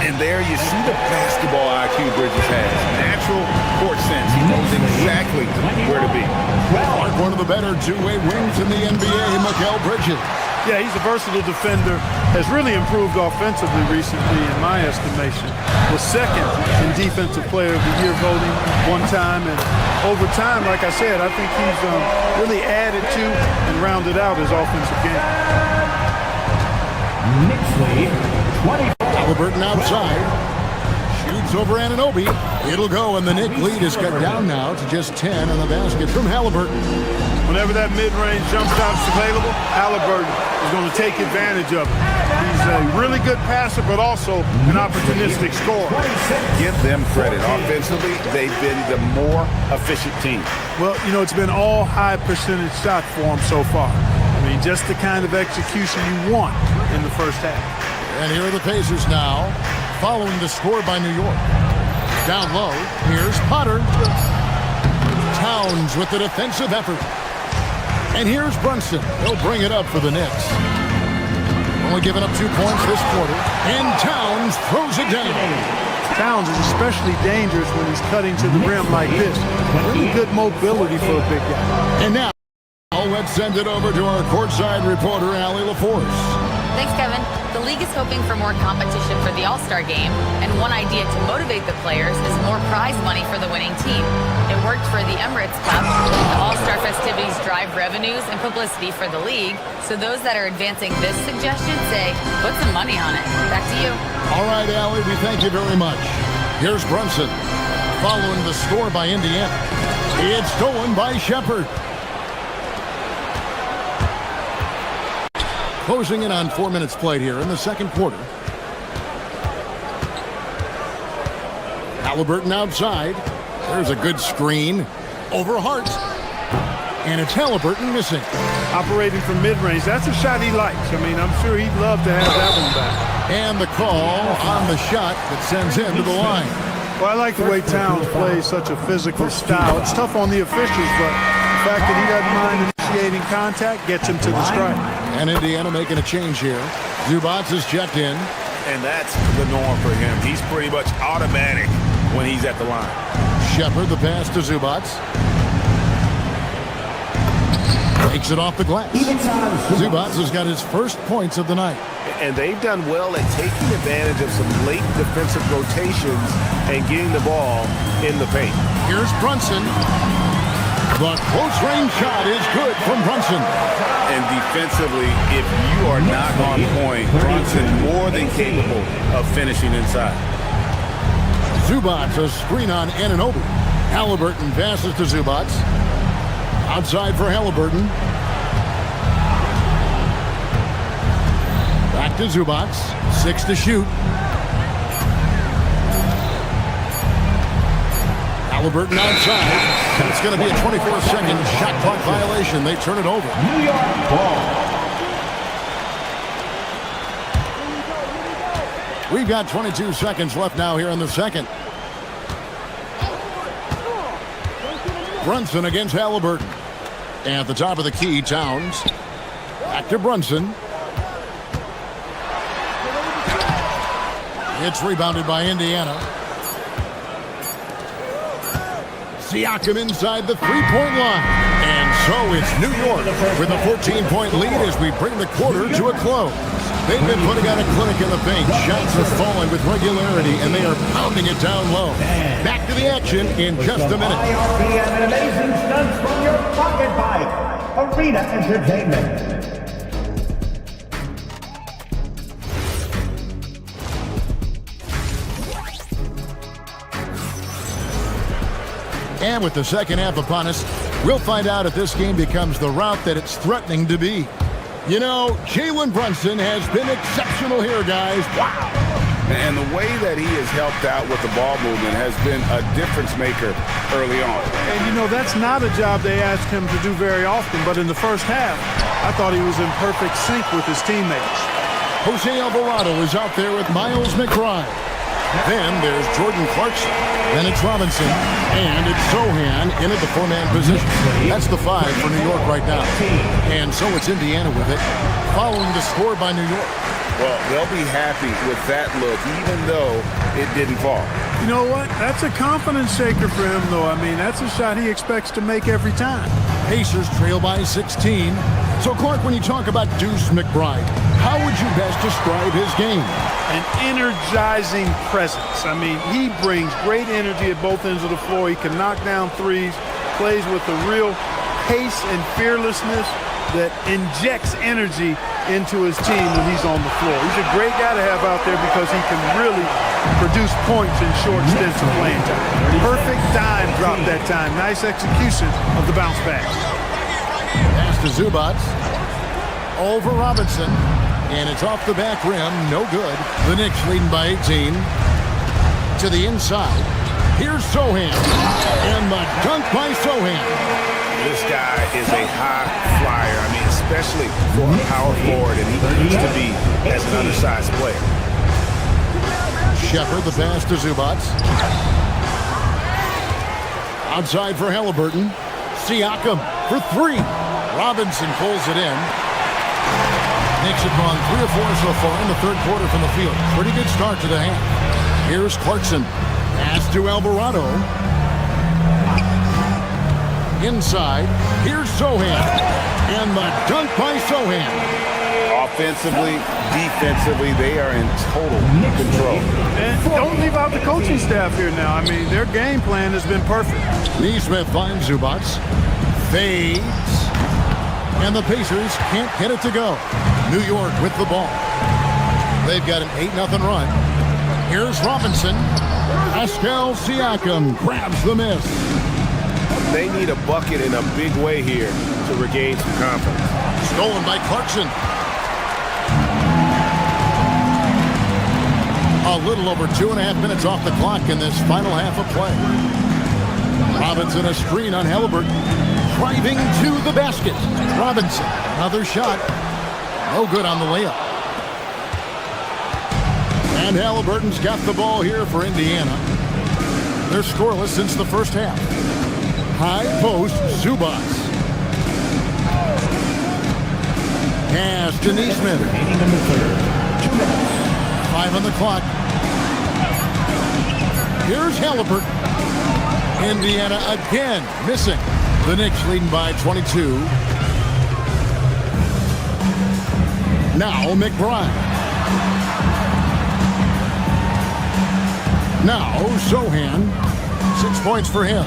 And there you see the basketball IQ Bridges has. Natural exactly where to be. Like one of the better two-way wings in the NBA, Mikal Bridges. Yeah, he's a versatile defender, has really improved offensively recently in my estimation. Was second in Defensive Player of the Year voting one time, and over time, like I said, I think he's really added to and rounded out his offensive game. Knicks lead, 24. Halliburton outside. Shoots over Anunoby. It'll go, and the Knicks lead is cut down now to just 10 on the basket from Halliburton. Whenever that mid-range jump shot's available, Halliburton is going to take advantage of it. He's a really good passer, but also an opportunistic scorer. Give them credit. Offensively, they've been the more efficient team. Well, you know, it's been all high percentage shots for them so far. I mean, just the kind of execution you want in the first half. And here are the Pacers now, following the score by New York. Down low, here's Potter. Towns with the defensive effort. And here's Brunson. He'll bring it up for the Knicks. Only giving up 2 points this quarter. And Towns throws it down. Towns is especially dangerous when he's cutting to the rim like this. Really good mobility for a big guy. And now, let's send it over to our courtside reporter, Allie LaForce. Thanks, Kevin. The league is hoping for more competition for the All-Star game, and one idea to motivate the players is more prize money for the winning team. It worked for the Emirates Cup. The All-Star festivities drive revenues and publicity for the league, so those that are advancing this suggestion say, put some money on it. Back to you. All right, Allie, we thank you very much. Here's Brunson, following the score by Indiana. It's stolen by Shepard. Closing in on 4 minutes played here in the second quarter. Halliburton outside. There's a good screen. Over Hart. And it's Halliburton missing. Operating from mid-range, that's a shot he likes. I mean, I'm sure he'd love to have that one back. And the call on the shot that sends him to the line. Well, I like the way Towns plays such a physical style. It's tough on the officials, but the fact that he doesn't mind initiating contact gets him to the strike. And Indiana making a change here. Zubac is checked in. And that's the norm for him. He's pretty much automatic when he's at the line. Shepard, the pass to Zubac. Takes it off the glass. Zubac has got his first points of the night. And they've done well at taking advantage of some late defensive rotations and getting the ball in the paint. Here's Brunson. The close-range shot is good from Brunson. And defensively, if you are not on point, Brunson more than capable of finishing inside. Zubac, a screen on Anunoby. Halliburton passes to Zubac. Outside for Halliburton. Back to Zubac. 6 to shoot. Halliburton outside. And it's going to be a 24-second shot clock violation. They turn it over. New York ball. We've got 22 seconds left now here in the second. Brunson against Halliburton. And at the top of the key, Towns. Back to Brunson. It's rebounded by Indiana. Siakam inside the three-point line. And so it's New York with a 14-point lead as we bring the quarter to a close. They've been putting out a clinic in the paint. Shots are falling with regularity, and they are pounding it down low. Back to the action in just a minute. IRB and amazing stunts from your pocket bike. Arena Entertainment. And with the second half upon us, we'll find out if this game becomes the route that it's threatening to be. You know, Jalen Brunson has been exceptional here, guys. Wow. And the way that he has helped out with the ball movement has been a difference maker early on. And, you know, that's not a job they asked him to do very often, but in the first half, I thought he was in perfect sync with his teammates. Jose Alvarado is out there with Miles McBride. Then there's Jordan Clarkson. Then it's Robinson. And it's Sohan in at the four-man position. That's the 5 for New York right now. And so it's Indiana with it, following the score by New York. Well, they'll be happy with that look, even though it didn't fall. You know what? That's a confidence shaker for him, though. I mean, that's a shot he expects to make every time. Pacers trail by 16. So, Clark, when you talk about Deuce McBride, how would you best describe his game? An energizing presence. I mean, he brings great energy at both ends of the floor. He can knock down threes, plays with a real pace and fearlessness that injects energy into his team when he's on the floor. He's a great guy to have out there because he can really produce points in short stints of playing time. Perfect dime drop that time. Nice execution of the bounce pass. Pass to Zubac. Over Robinson. And it's off the back rim. No good. The Knicks leading by 18. To the inside. Here's Sohan. And the dunk by Sohan. This guy is a high flyer. I mean, especially for a power forward, and he used to be as an undersized player. Shepard, the pass to Zubac. Outside for Halliburton. Siakam for three. Robinson pulls it in. Knicks have gone 3 of 4 so far in the third quarter from the field. Pretty good start to the half. Here's Clarkson. Pass to Alvarado. Inside, here's Sohan. And the dunk by Sohan. Offensively, defensively, they are in total control. And don't leave out the coaching staff here now. I mean, their game plan has been perfect. Neesmith finds Zubac. Fades. And the Pacers can't get it to go. New York with the ball. They've got an 8-0 run. Here's Robinson. Pascal Siakam grabs the miss. They need a bucket in a big way here to regain some confidence. Stolen by Clarkson. A little over 2.5 minutes off the clock in this final half of play. Robinson a screen on Halliburton. Driving to the basket. Robinson, another shot. No good on the layup. And Halliburton's got the ball here for Indiana. They're scoreless since the first half. High post, Zubac. Pass to Neesmith. 5 on the clock. Here's Halliburton. Indiana again missing. The Knicks leading by 22. Now McBride. Now Sohan. 6 points for him.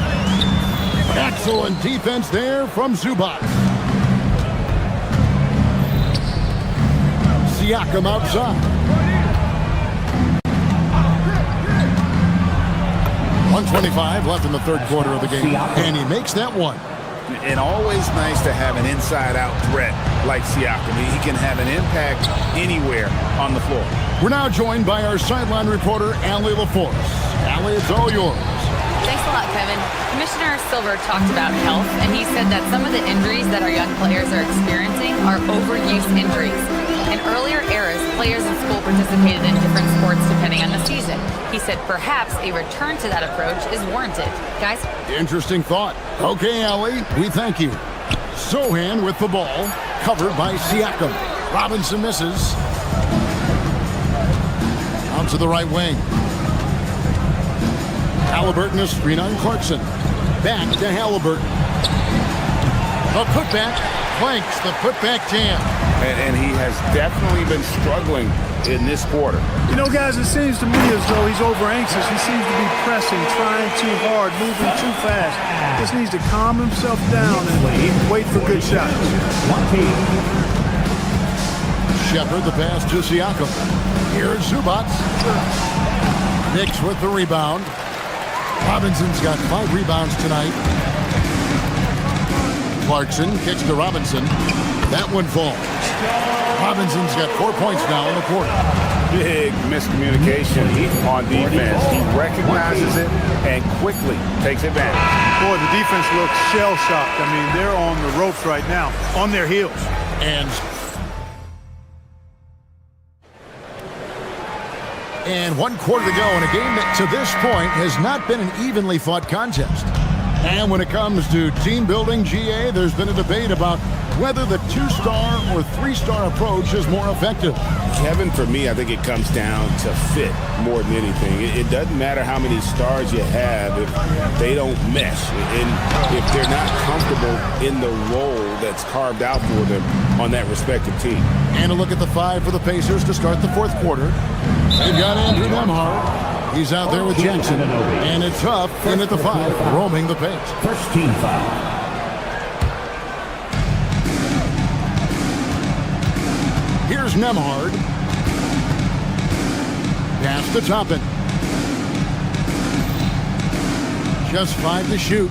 Excellent defense there from Zubac. Siakam outside. 1:25 left in the third quarter of the game. And he makes that one. And always nice to have an inside-out threat like Siakam. He can have an impact anywhere on the floor. We're now joined by our sideline reporter, Allie LaForce. Allie, it's all yours. Thanks a lot, Kevin. Commissioner Silver talked about health, and he said that some of the injuries that our young players are experiencing are overuse injuries. In earlier eras, players in school participated in different sports depending on the season. He said perhaps a return to that approach is warranted. Guys? Interesting thought. Okay, Allie, we thank you. Sohan with the ball, covered by Siakam. Robinson misses. Out to the right wing. Halliburton a screen on Clarkson. Back to Halliburton. The putback flanks the putback jam. And he has definitely been struggling in this quarter. You know, guys, it seems to me as though he's over anxious. He seems to be pressing, trying too hard, moving too fast. Just needs to calm himself down and wait for good shots. Shepard the pass to Siakam. Here's Zubac. Knicks with the rebound. Robinson's got 5 rebounds tonight. Clarkson kicks to Robinson. That one falls. Robinson's got 4 points now in the quarter. Big miscommunication on defense. He recognizes it and quickly takes advantage. Boy, the defense looks shell-shocked. I mean, they're on the ropes right now, on their heels. And 1 quarter to go in a game that to this point has not been an evenly fought contest. And when it comes to team building, GA, there's been a debate about whether the 2-star or 3-star approach is more effective. Kevin, for me, I think it comes down to fit more than anything. It doesn't matter how many stars you have if they don't mesh, and if they're not comfortable in the role that's carved out for them on that respective team. And a look at the 5 for the Pacers to start the 4th quarter. They've got Andrew Nemhard. He's out there with Jackson. And it's Huff in at the 5, roaming the paint. First team foul. Here's Nemhard. Pass to Toppin. Just 5 to shoot.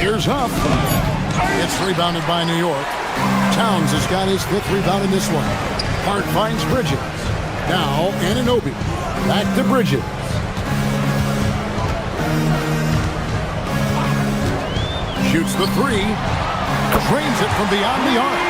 Here's Huff. It's rebounded by New York. Towns has got his 5th rebound in this one. Hart finds Bridges. Now Anunoby. Back to Bridges. Shoots the 3. Drains it from beyond the arc.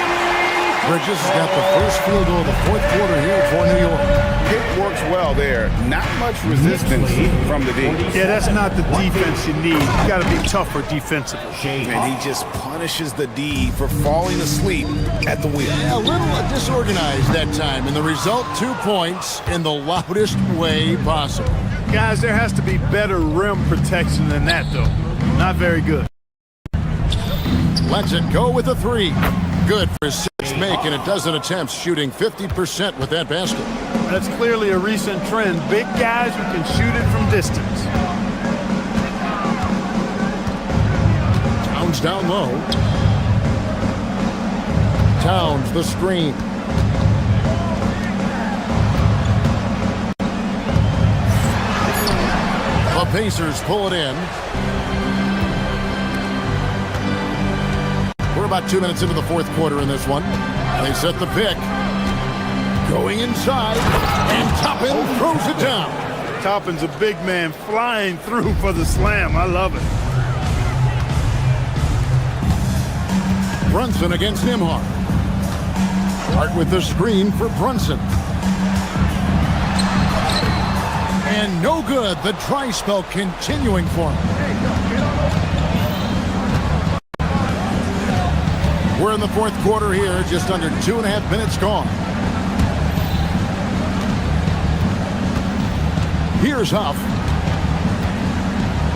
Bridges has got the first field goal of the 4th quarter here for New York. It works well there. Not much resistance from the D. Yeah, that's not the defense you need. You got to be tougher defensively. And he just punishes the D for falling asleep at the wheel. A little disorganized that time, and the result 2 points in the loudest way possible. Guys, there has to be better rim protection than that, though. Not very good. Lets it go with a 3. Good for his 6th make, and a dozen attempts, shooting 50% with that basket. That's clearly a recent trend. Big guys who can shoot it from distance. Towns down low. Towns, the screen. The Pacers pull it in. We're about 2 minutes into the 4th quarter in this one. They set the pick. Going inside, and Toppin throws it down. Toppin's a big man flying through for the slam. I love it. Brunson against Nemhard. Hart with the screen for Brunson. And no good. The dry spell continuing for him. We're in the 4th quarter here, just under 2.5 minutes gone. Here's Huff.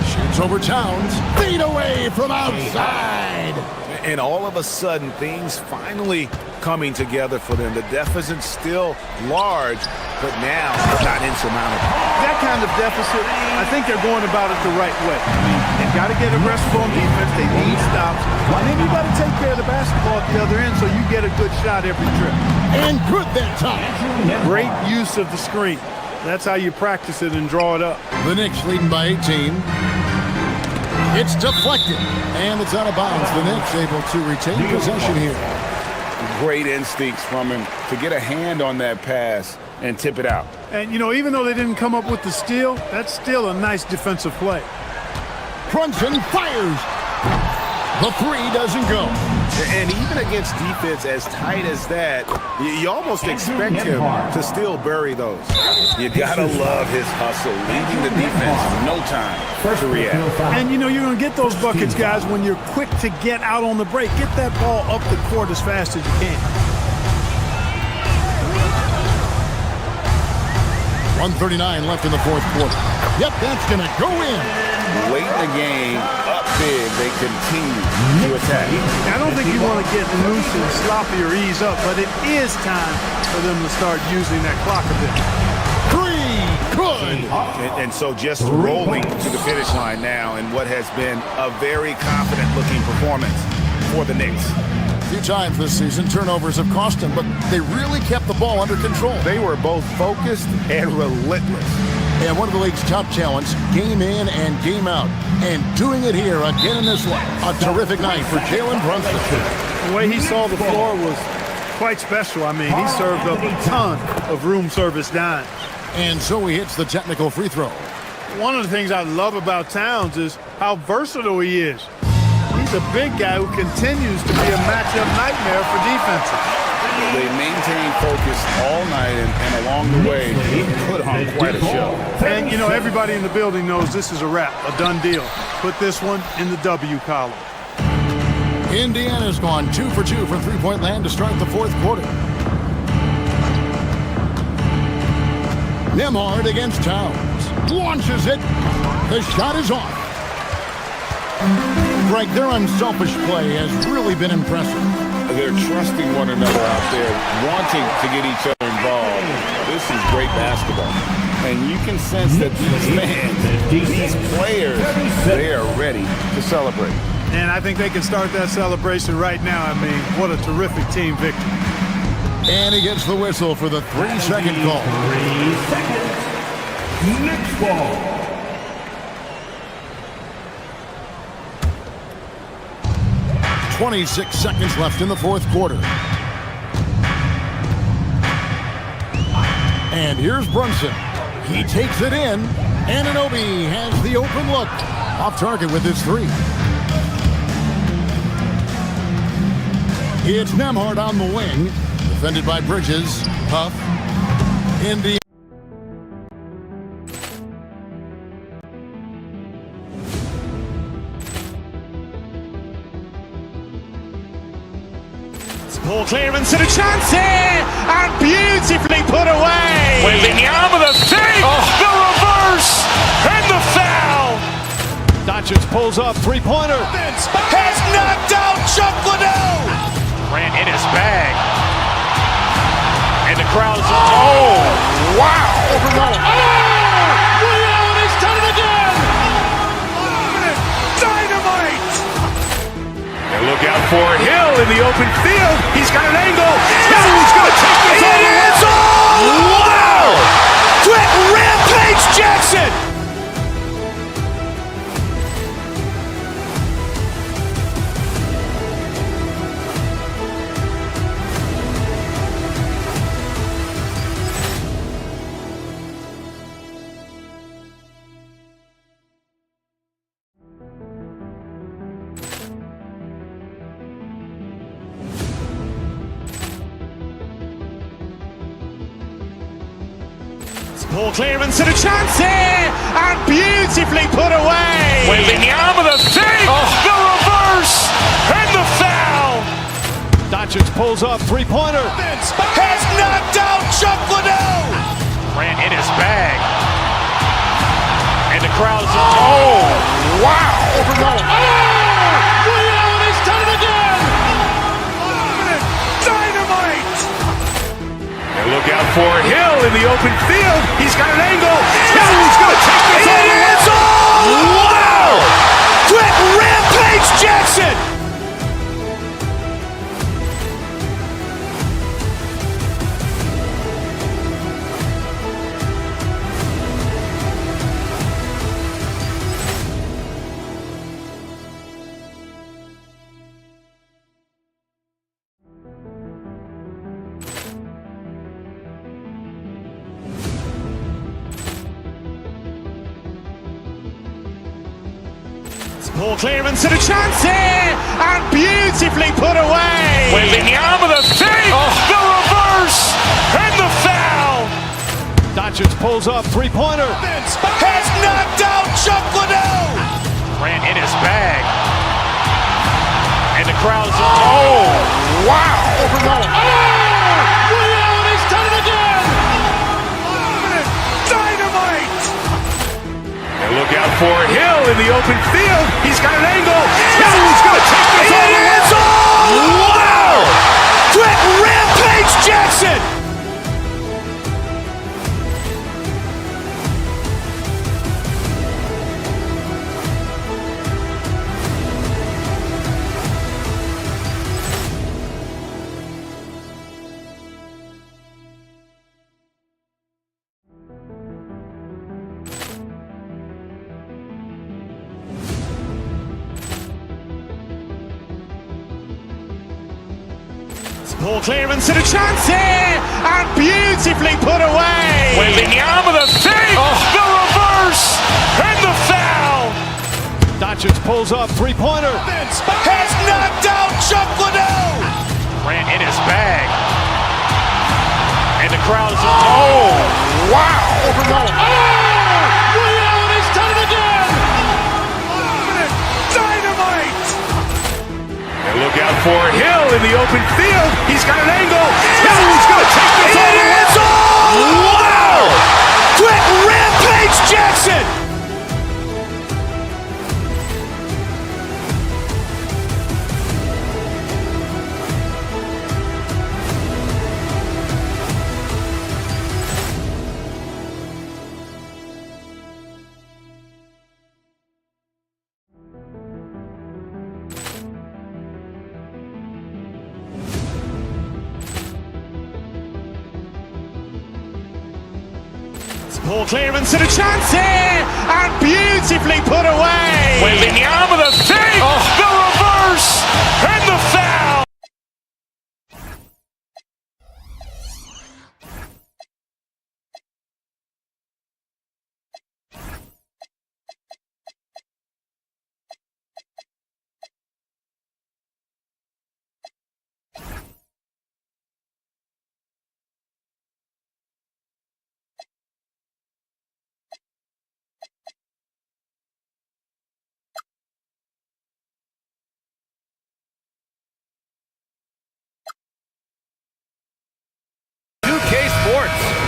Shoots over Towns. Feed away from outside. And all of a sudden, things finally coming together for them. The deficit's still large, but now not insurmountable. That kind of deficit, I think they're going about it the right way. They've got to get aggressive on defense. They need stops. And then you got to take care of the basketball at the other end so you get a good shot every trip. And good that time. Great use of the screen. That's how you practice it and draw it up. The Knicks leading by 18. It's deflected, and it's out of bounds. The Knicks able to retain possession here. Great instincts from him to get a hand on that pass and tip it out. And, you know, even though they didn't come up with the steal, that's still a nice defensive play. Brunson fires. The 3 doesn't go. And even against defense as tight as that, you almost expect him to still bury those. You gotta love his hustle, leaving the defense no time to react. And you know you're gonna get those buckets, guys, when you're quick to get out on the break. Get that ball up the court as fast as you can. 1:39 left in the 4th quarter. Yep, that's gonna go in. Late in the game, up big, they continue to attack. I don't think you want to get loose and sloppy or ease up, but it is time for them to start using that clock a bit. 3, good. And so just rolling to the finish line now in what has been a very confident-looking performance for the Knicks. A few times this season, turnovers have cost them, but they really kept the ball under control. They were both focused and relentless. And one of the league's top talents, game in and game out. And doing it here again in this one. A terrific night for Jalen Brunson. The way he saw the floor was quite special. I mean, he served up a ton of room service dimes. And so he hits the technical free throw. One of the things I love about Towns is how versatile he is. He's a big guy who continues to be a matchup nightmare for defenses. They maintained focus all night, and along the way, he put on quite a show. And, you know, everybody in the building knows this is a wrap, a done deal. Put this one in the W column. Indiana's gone 2 for 2 from three-point land to start the fourth quarter. Nembhard against Towns. Launches it. The shot is off. Greg, their unselfish play has really been impressive. They're trusting one another out there, wanting to get each other involved. This is great basketball. And you can sense that these fans, these players, they are ready to celebrate. And I think they can start that celebration right now. I mean, what a terrific team victory. And he gets the whistle for the 3-second call. 3 seconds. Next ball. .26 seconds left in the fourth quarter. And here's Brunson. He takes it in. Anunoby has the open look. Off target with his three. It's Nembhard on the wing. Defended by Bridges. Huff. Indiana. Ball clearance and a chance here, and beautifully put away. Wembanyama the fake, the reverse, and the foul. Doncic pulls up, three-pointer. Has knocked out Chuck Liddell. Ran in his bag. And the crowd's Oh, wow. Liddell has done it again. Dynamite. And look out for Hill in the open field. He's got an angle. Hill's going to take this all the way. Wow! Quick Rampage Jackson. Ball clearance and a chance here, and beautifully put away. Wembanyama the fake, the reverse, and the foul. Doncic pulls up, three-pointer. Has knocked out Chuck Liddell. Ran in his bag. And the crowd's wow. Liddell has done it again. Dynamite. And look out for Hill in the open field. He's got an angle. Hill's going to take this all the way. Wow! Quick Rampage Jackson. Ball clearance and a chance here, and beautifully put away. Wembanyama the fake, the reverse, and the foul. Doncic pulls up, three-pointer. Has knocked out Chuck Liddell. Ran in his bag. And the crowd's wow. Liddell has done it again. Dynamite. And look out for Hill in the open field. He's got an angle. Hill's going to take this all the way. Wow! Quick Rampage Jackson. Ball clearance and a chance here, and beautifully put away. Wembanyama the fake, the reverse, and the foul. Doncic pulls up, three-pointer. Has knocked out Chuck Liddell. Ran in his bag. And the crowd's wow. Liddell has done it again. Dynamite. And look for Hill in the open field. He's got an angle. Hill is going to take this all the way. Wow! Quick rampage Jackson! Poor clearance and a chance here, and beautifully put away. Wembanyama the save, the reverse, and the foul.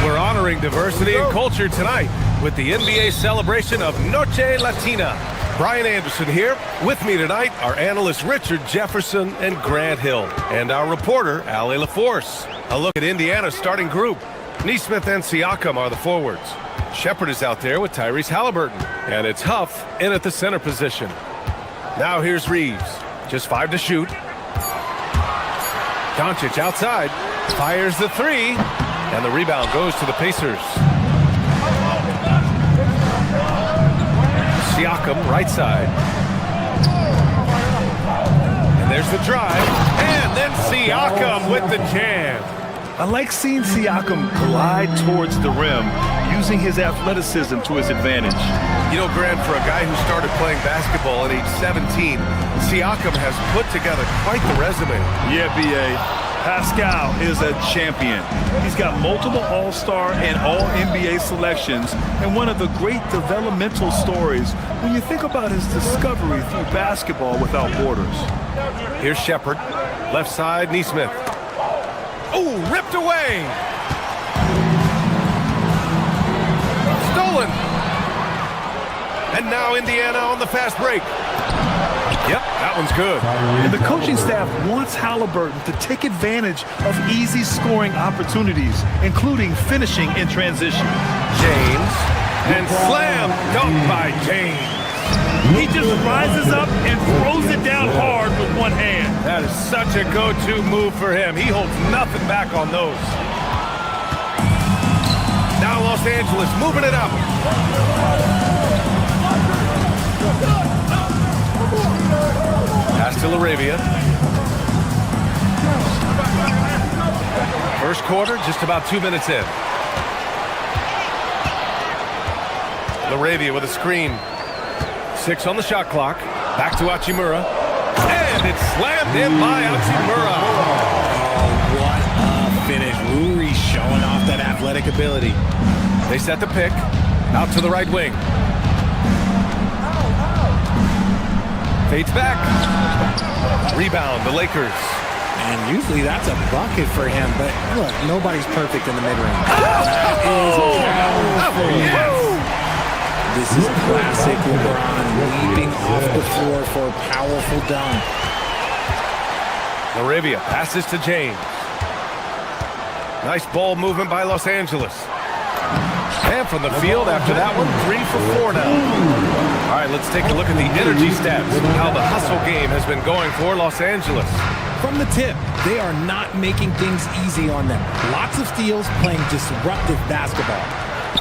We're honoring diversity and culture tonight with the NBA celebration of Noche Latina. Brian Anderson here. With me tonight are analysts Richard Jefferson and Grant Hill, and our reporter, Ali LaForce. A look at Indiana's starting group. Nesmith and Siakam are the forwards. Shepard is out there with Tyrese Halliburton, and it's Huff in at the center position. Now here's Reeves. Just 5 to shoot. Doncic outside. Fires the three. And the rebound goes to the Pacers. Siakam, right side. And there's the drive. And then Siakam with the jam. I like seeing Siakam glide towards the rim, using his athleticism to his advantage. You know, Grant, for a guy who started playing basketball at age 17, Siakam has put together quite the resume. Yeah, B.A. Pascal is a champion. He's got multiple All-Star and All-NBA selections, and one of the great developmental stories when you think about his discovery through basketball without borders. Here's Shepard, left side, Nesmith. Oh, ripped away! Stolen! And now Indiana on the fast break. Yep, that one's good. And the coaching staff wants Halliburton to take advantage of easy scoring opportunities, including finishing in transition. James, and slam, dunk by James. He just rises up and throws it down hard with one hand. That is such a go-to move for him. He holds nothing back on those. Now Los Angeles moving it up. Pass to LaRavia. First quarter, just about 2 minutes in. LaRavia with a screen. 6 on the shot clock. Back to Hachimura. And it's slammed in by Hachimura. Oh, what a finish. Uri showing off that athletic ability. They set the pick. Out to the right wing. Fades back. Rebound, the Lakers. And usually that's a bucket for him, but look, nobody's perfect in the mid-range. This is classic LeBron leaping off the floor for a powerful dunk. LaRavia passes to James. Nice ball movement by Los Angeles. And from the field after that one, 3 for 4 now. All right, let's take a look at the energy stats, how the hustle game has been going for Los Angeles. From the tip, they are not making things easy on them. Lots of steals, playing disruptive basketball.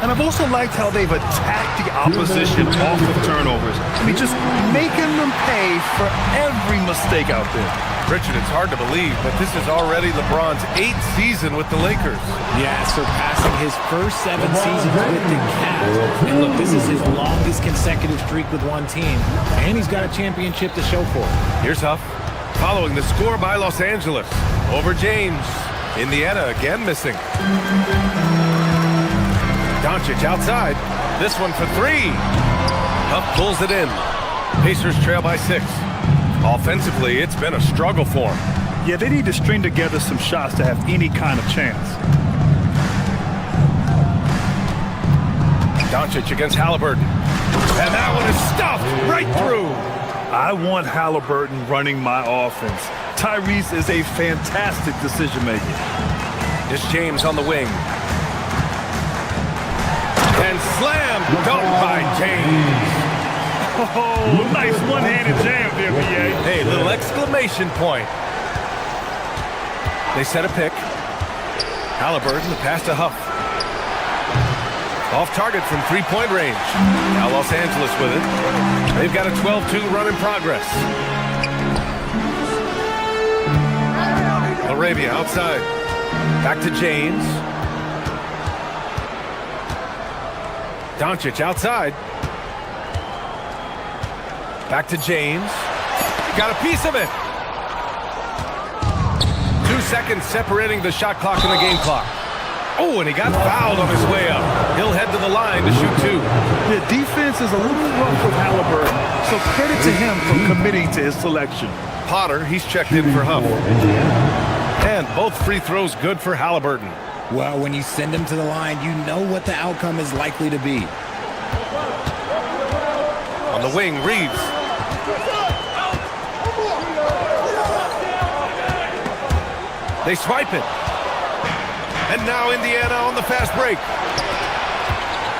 And I've also liked how they've attacked the opposition off of turnovers. I mean, just making them pay for every mistake out there. Richard, it's hard to believe, but this is already LeBron's 8th season with the Lakers. Yeah, surpassing his first 7 seasons with the Cavs. And look, this is his longest consecutive streak with one team. And he's got a championship to show for it. Here's Huff, following the score by Los Angeles. Over James. Indiana again missing. Doncic outside. This one for 3. Huff pulls it in. Pacers trail by 6. Offensively, it's been a struggle for him. Yeah, they need to string together some shots to have any kind of chance. Doncic against Halliburton. And that one is stuffed right through. I want Halliburton running my offense. Tyrese is a fantastic decision maker. Here's James on the wing. And slam dunk by James. Oh, nice one-handed jam there, B.A. Hey, little exclamation point. They set a pick. Halliburton, the pass to Huff. Off target from three-point range. Now Los Angeles with it. They've got a 12-2 run in progress. Arabia outside. Back to James. Doncic outside. Back to James. Got a piece of it. 2 seconds separating the shot clock and the game clock. Oh, and he got fouled on his way up. He'll head to the line to shoot 2. The defense is a little rough with Halliburton, so credit to him for committing to his selection. Potter, he's checked in for Huff. And both free throws good for Halliburton. Well, when you send him to the line, you know what the outcome is likely to be. On the wing, Reeves. They swipe it. And now Indiana on the fast break.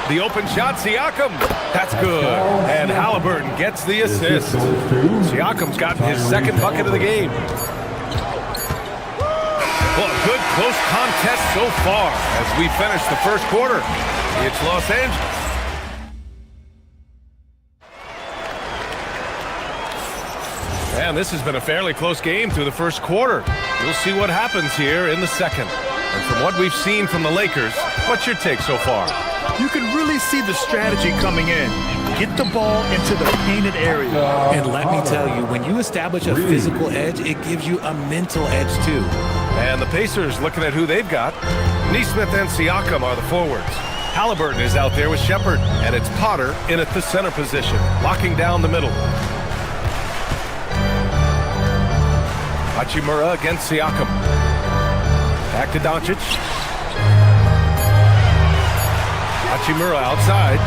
The open shot, Siakam. That's good. And Halliburton gets the assist. Siakam's gotten his second bucket of the game. Well, a good close contest so far as we finish the first quarter. It's Los Angeles. And this has been a fairly close game through the first quarter. We'll see what happens here in the second. And from what we've seen from the Lakers, what's your take so far? You can really see the strategy coming in. Get the ball into the painted area. And let me tell you, when you establish a physical edge, it gives you a mental edge too. And the Pacers looking at who they've got. Nesmith and Siakam are the forwards. Halliburton is out there with Shepherd. And it's Potter in at the center position, locking down the middle. Hachimura against Siakam. Back to Doncic. Hachimura outside.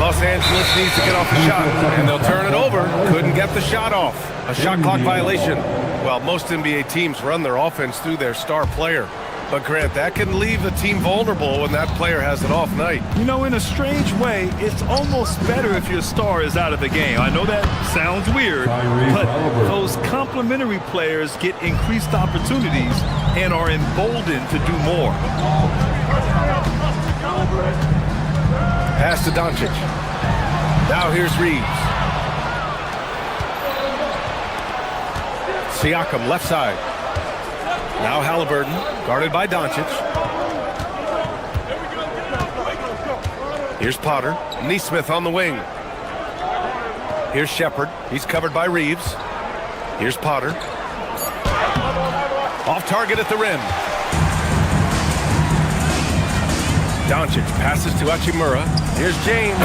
Los Angeles needs to get off the shot, and they'll turn it over. Couldn't get the shot off. A shot clock violation. Well, most NBA teams run their offense through their star player. But, Grant, that can leave the team vulnerable when that player has an off night. You know, in a strange way, it's almost better if your star is out of the game. I know that sounds weird, but those complementary players get increased opportunities and are emboldened to do more. Pass to Doncic. Now here's Reeves. Siakam left side. Now Halliburton, guarded by Doncic. Here's Potter. Nesmith on the wing. Here's Shepherd. He's covered by Reeves. Here's Potter. Off target at the rim. Doncic passes to Hachimura. Here's James.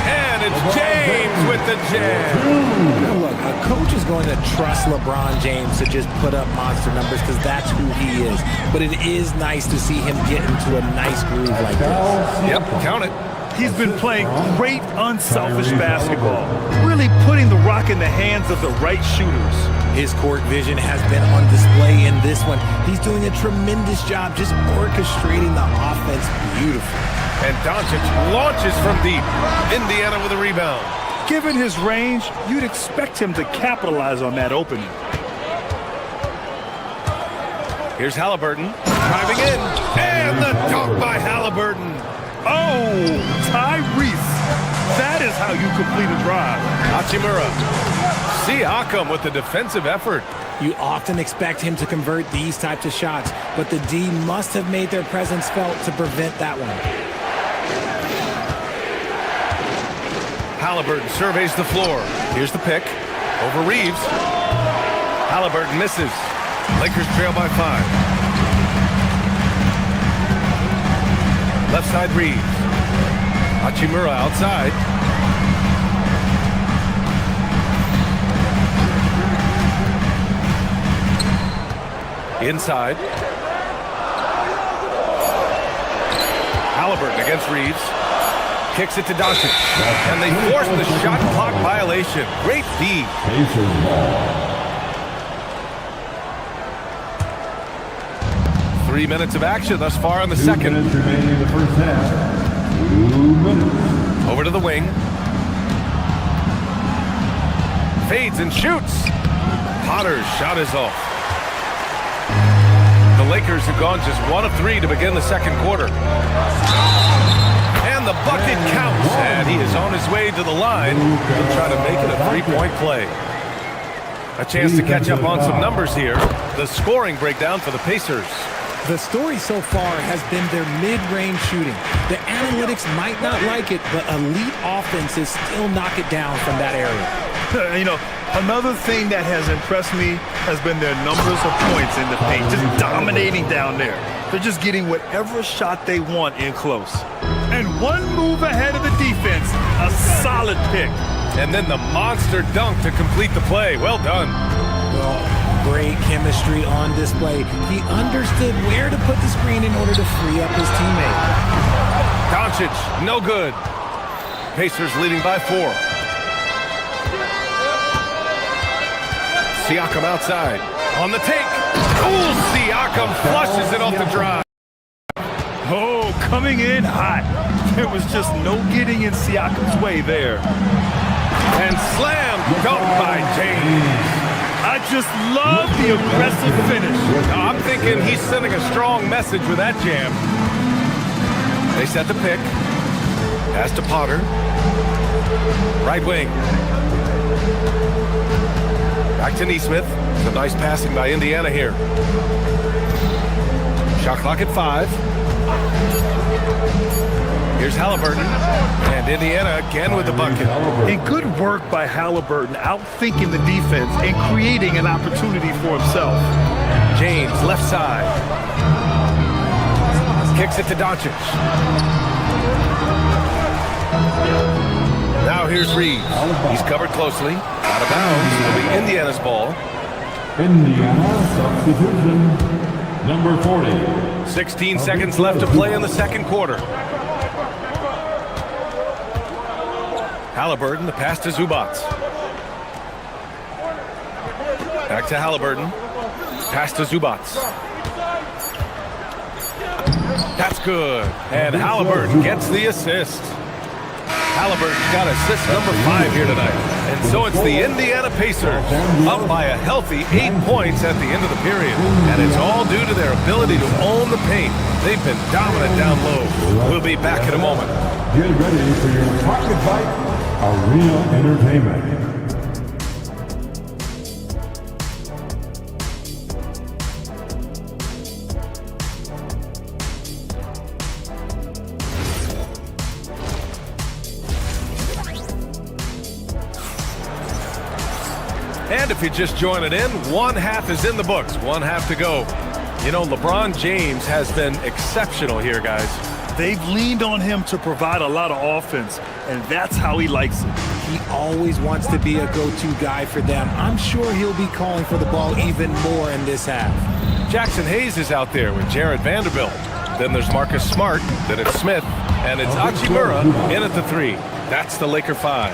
And it's James with the jam. Now look, a coach is going to trust LeBron James to just put up monster numbers because that's who he is. But it is nice to see him get into a nice groove like this. Yep, count it. He's been playing great, unselfish basketball, really putting the rock in the hands of the right shooters. His court vision has been on display in this one. He's doing a tremendous job just orchestrating the offense beautifully. And Doncic launches from deep. Indiana with a rebound. Given his range, you'd expect him to capitalize on that opening. Here's Halliburton driving in. And the dunk by Halliburton. Oh, Tyrese. That is how you complete a drive. Hachimura. Siakam with the defensive effort. You often expect him to convert these types of shots, but the D must have made their presence felt to prevent that one. Halliburton surveys the floor. Here's the pick. Over Reeves. Halliburton misses. Lakers trail by 5. Left side Reeves. Hachimura outside. Inside. Halliburton against Reeves. Kicks it to Doncic. And they force the shot clock violation. Great D. 3 minutes of action thus far in the second. Remaining in the first half. 2 minutes. Over to the wing. Fades and shoots. Potter's shot is off. The Lakers have gone just 1 of 3 to begin the second quarter. And the bucket counts. And he is on his way to the line. He'll try to make it a 3-point play. A chance to catch up on some numbers here. The scoring breakdown for the Pacers. The story so far has been their mid-range shooting. The analytics might not like it, but elite offenses still knock it down from that area. You know, another thing that has impressed me has been their numbers of points in the paint, just dominating down there. They're just getting whatever shot they want in close. And one move ahead of the defense, a solid pick. And then the monster dunk to complete the play. Well done. Well, great chemistry on display. He understood where to put the screen in order to free up his teammate. Doncic, no good. Pacers leading by 4. Siakam outside. On the take. Ooh, Siakam flushes it off the drive. Oh, coming in hot. There was just no getting in Siakam's way there. And slam dunk by James. I just love the aggressive finish. Now, I'm thinking he's sending a strong message with that jam. They set the pick. Pass to Potter. Right wing. Back to Nesmith. Some nice passing by Indiana here. Shot clock at 5. Here's Halliburton. And Indiana again with the bucket. And good work by Halliburton, outthinking the defense and creating an opportunity for himself. James, left side. Kicks it to Doncic. Now here's Reeves. He's covered closely. Out of bounds. It'll be Indiana's ball. Indiana substitution number 40. 16 seconds left to play in the second quarter. Halliburton, the pass to Zubac. Back to Halliburton. Pass to Zubac. That's good. And Halliburton gets the assist. Halliburton's got assist number 5 here tonight. And so it's the Indiana Pacers up by a healthy 8 points at the end of the period. And it's all due to their ability to own the paint. They've been dominant down low. We'll be back in a moment. Get ready for your Pocket Bite Arena Entertainment. And if you're just joining in, 1 half is in the books, 1 half to go. You know, LeBron James has been exceptional here, guys. They've leaned on him to provide a lot of offense, and that's how he likes it. He always wants to be a go-to guy for them. I'm sure he'll be calling for the ball even more in this half. Jackson Hayes is out there with Jared Vanderbilt. Then there's Marcus Smart, then it's Smith, and it's Hachimura in at the 3. That's the Laker 5.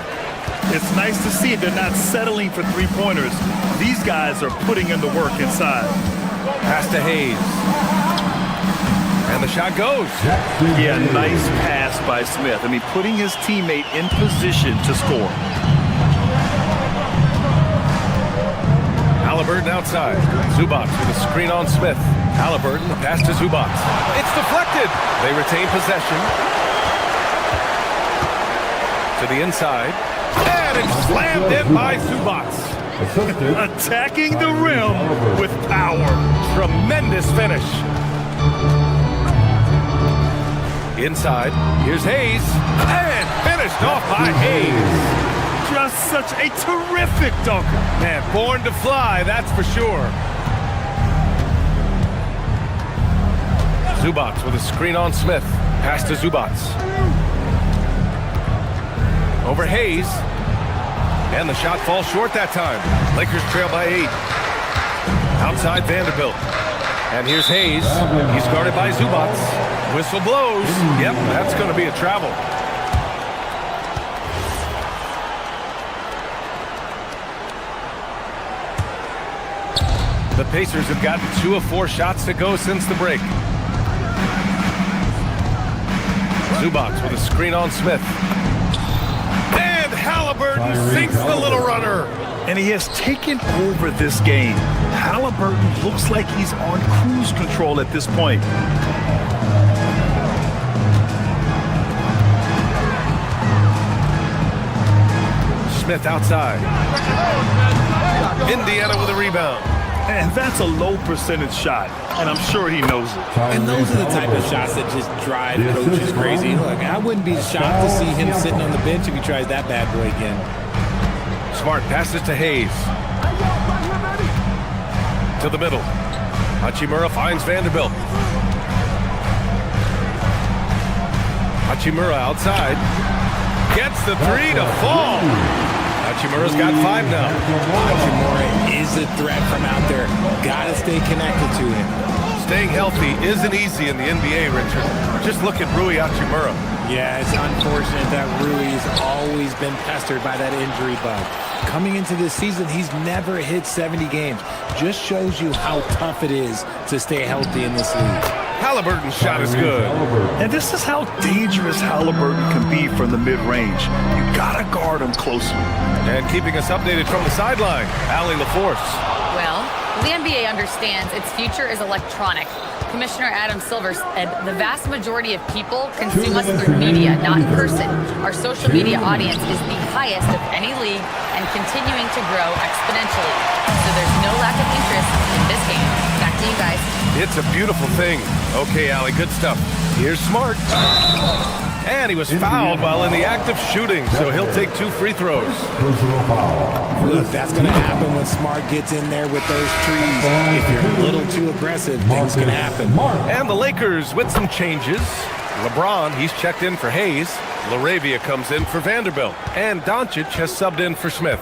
It's nice to see they're not settling for three-pointers. These guys are putting in the work inside. Pass to Hayes. And the shot goes. Yeah, nice pass by Smith. I mean, putting his teammate in position to score. Halliburton outside. Zubac with a screen on Smith. Halliburton, the pass to Zubac. It's deflected. They retain possession. To the inside. And it's slammed in by Zubac. Attacking the rim with power. Tremendous finish. Inside, here's Hayes. And finished off by Hayes. Just such a terrific dunker. Man, born to fly, that's for sure. Zubac with a screen on Smith. Pass to Zubac. Over Hayes. And the shot falls short that time. Lakers trail by 8. Outside Vanderbilt. And here's Hayes. He's guarded by Zubats. Whistle blows. Yep, that's going to be a travel. The Pacers have gotten 2 of 4 shots to go since the break. Zubats with a screen on Smith. And Halliburton sinks the little runner. And he has taken over this game. Halliburton looks like he's on cruise control at this point. Smith outside. Indiana with a rebound. And that's a low percentage shot, and I'm sure he knows it. And those are the type of shots that just drive coaches crazy. Look, I wouldn't be shocked to see him sitting on the bench if he tries that bad boy again. Smart passes to Hayes. To the middle. Hachimura finds Vanderbilt. Hachimura outside. Gets the 3 to fall. Hachimura's got 5 now. Hachimura is a threat from out there. Gotta stay connected to him. Staying healthy isn't easy in the NBA, Richard. Just look at Rui Hachimura. Yeah, it's unfortunate that Rui's always been pestered by that injury bug. Coming into this season, he's never hit 70 games. Just shows you how tough it is to stay healthy in this league. Halliburton's shot is good. And this is how dangerous Halliburton can be from the mid-range. You gotta guard him closely. And keeping us updated from the sideline, Allie LaForce. Well, the NBA understands its future is electronic. Commissioner Adam Silver said the vast majority of people consume us through media, not in person. Our social media audience is the highest of any league and continuing to grow exponentially. So there's no lack of interest in this game. Back to you guys. It's a beautiful thing. Okay, Allie, good stuff. Here's Smart. And he was fouled while in the act of shooting, so he'll take 2 free throws. Look, that's going to happen when Smart gets in there with those trees. If you're a little too aggressive, things can happen. And the Lakers with some changes. LeBron, he's checked in for Hayes. LaRavia comes in for Vanderbilt. And Doncic has subbed in for Smith.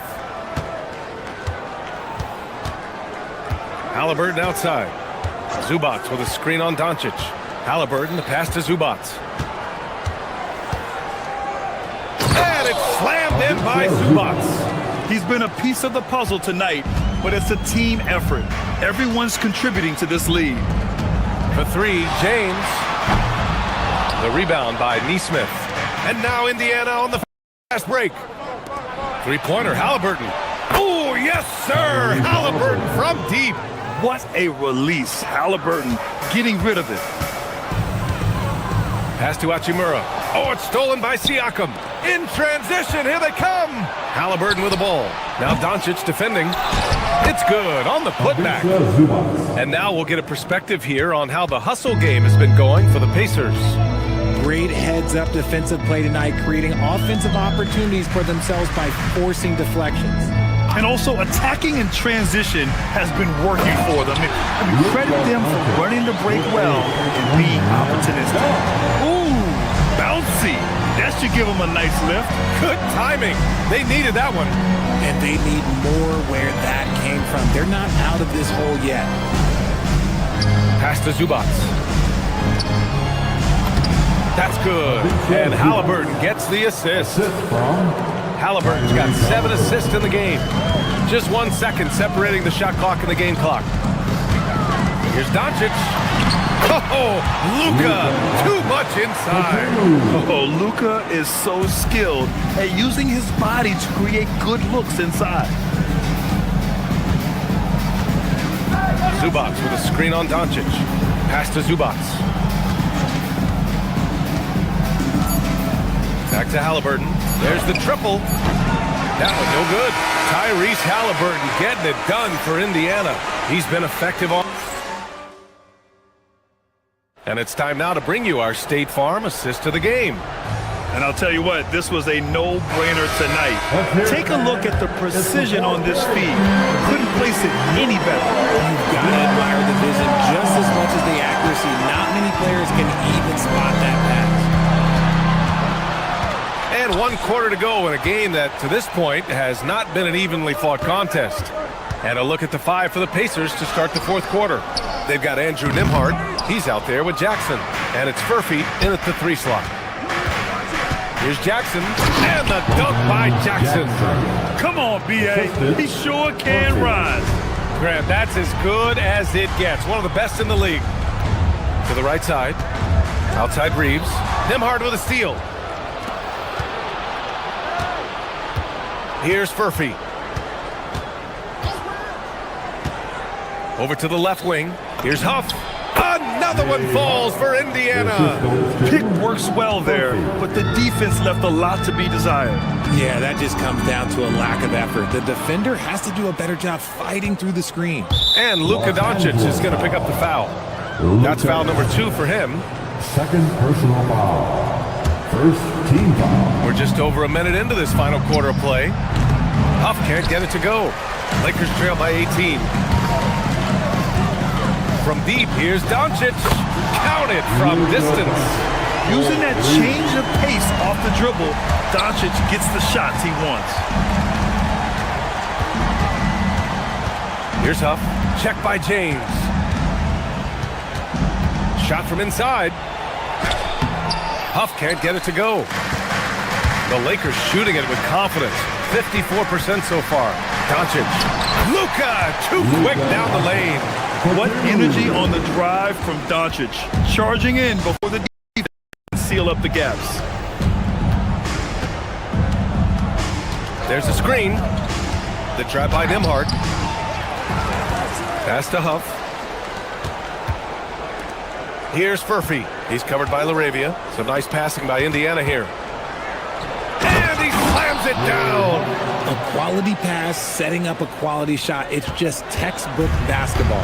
Halliburton outside. Zubats with a screen on Doncic. Halliburton, the pass to Zubats. And it's slammed in by Zubats. He's been a piece of the puzzle tonight, but it's a team effort. Everyone's contributing to this lead. For 3, James. The rebound by Nesmith. And now Indiana on the fast break. 3-pointer, Halliburton. Oh, yes, sir! Halliburton from deep. What a release. Halliburton getting rid of it. Pass to Hachimura. Oh, it's stolen by Siakam. In transition, here they come. Halliburton with the ball. Now Doncic defending. It's good on the putback. And now we'll get a perspective here on how the hustle game has been going for the Pacers. Great heads-up defensive play tonight, creating offensive opportunities for themselves by forcing deflections. And also attacking in transition has been working for them. I mean, credit them for running the break well and being opportunistic. Ooh, bouncy. That should give them a nice lift. Good timing. They needed that one. And they need more where that came from. They're not out of this hole yet. Pass to Zubats. That's good. And Halliburton gets the assist. Halliburton's got 7 assists in the game. Just 1 second separating the shot clock and the game clock. Here's Doncic. Oh, Luka, too much inside. Oh, Luka is so skilled at using his body to create good looks inside. Zubats with a screen on Doncic. Pass to Zubats. Back to Halliburton. There's the triple. That one no good. Tyrese Halliburton getting it done for Indiana. He's been effective on. And it's time now to bring you our State Farm assist of the game. And I'll tell you what, this was a no-brainer tonight. Take a look at the precision on this feed. Couldn't place it any better. You've got to admire the vision just as much as the accuracy. Not many players can even spot that pass. And 1 quarter to go in a game that, to this point, has not been an evenly fought contest. And a look at the 5 for the Pacers to start the 4th quarter. They've got Andrew Nimhart. He's out there with Jackson. And it's Furphy in at the 3 slot. Here's Jackson. And the dunk by Jackson. Come on, B.A. He sure can rise. Grant, that's as good as it gets. One of the best in the league. To the right side. Outside Reeves. Nimhart with a steal. Here's Furphy. Over to the left wing. Here's Huff. Another one falls for Indiana. Pick works well there, but the defense left a lot to be desired. Yeah, that just comes down to a lack of effort. The defender has to do a better job fighting through the screen. And Luka Doncic is going to pick up the foul. That's foul number 2 for him. Second personal foul. First team foul. We're just over a minute into this final quarter of play. Huff can't get it to go. Lakers trail by 18. From deep, here's Doncic. Counted from distance. Using that change of pace off the dribble, Doncic gets the shots he wants. Here's Huff. Check by James. Shot from inside. Huff can't get it to go. The Lakers shooting it with confidence. 54% so far. Doncic. Luka, too quick down the lane. What energy on the drive from Doncic. Charging in before the defense can seal up the gaps. There's a screen. The drive by Nimhart. Pass to Huff. Here's Furphy. He's covered by LaRavia. Some nice passing by Indiana here. And he slams it down. A quality pass, setting up a quality shot. It's just textbook basketball.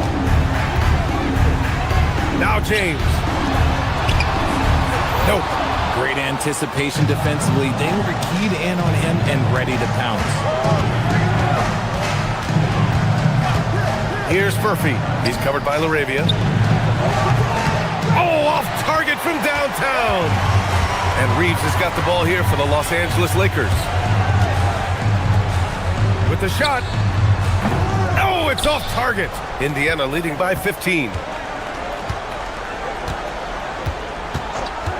Now James. Nope. Great anticipation defensively. They were keyed in on him and ready to pounce. Here's Furphy. He's covered by LaRavia. Oh, off target from downtown. And Reeves has got the ball here for the Los Angeles Lakers. With the shot. Oh, it's off target. Indiana leading by 15.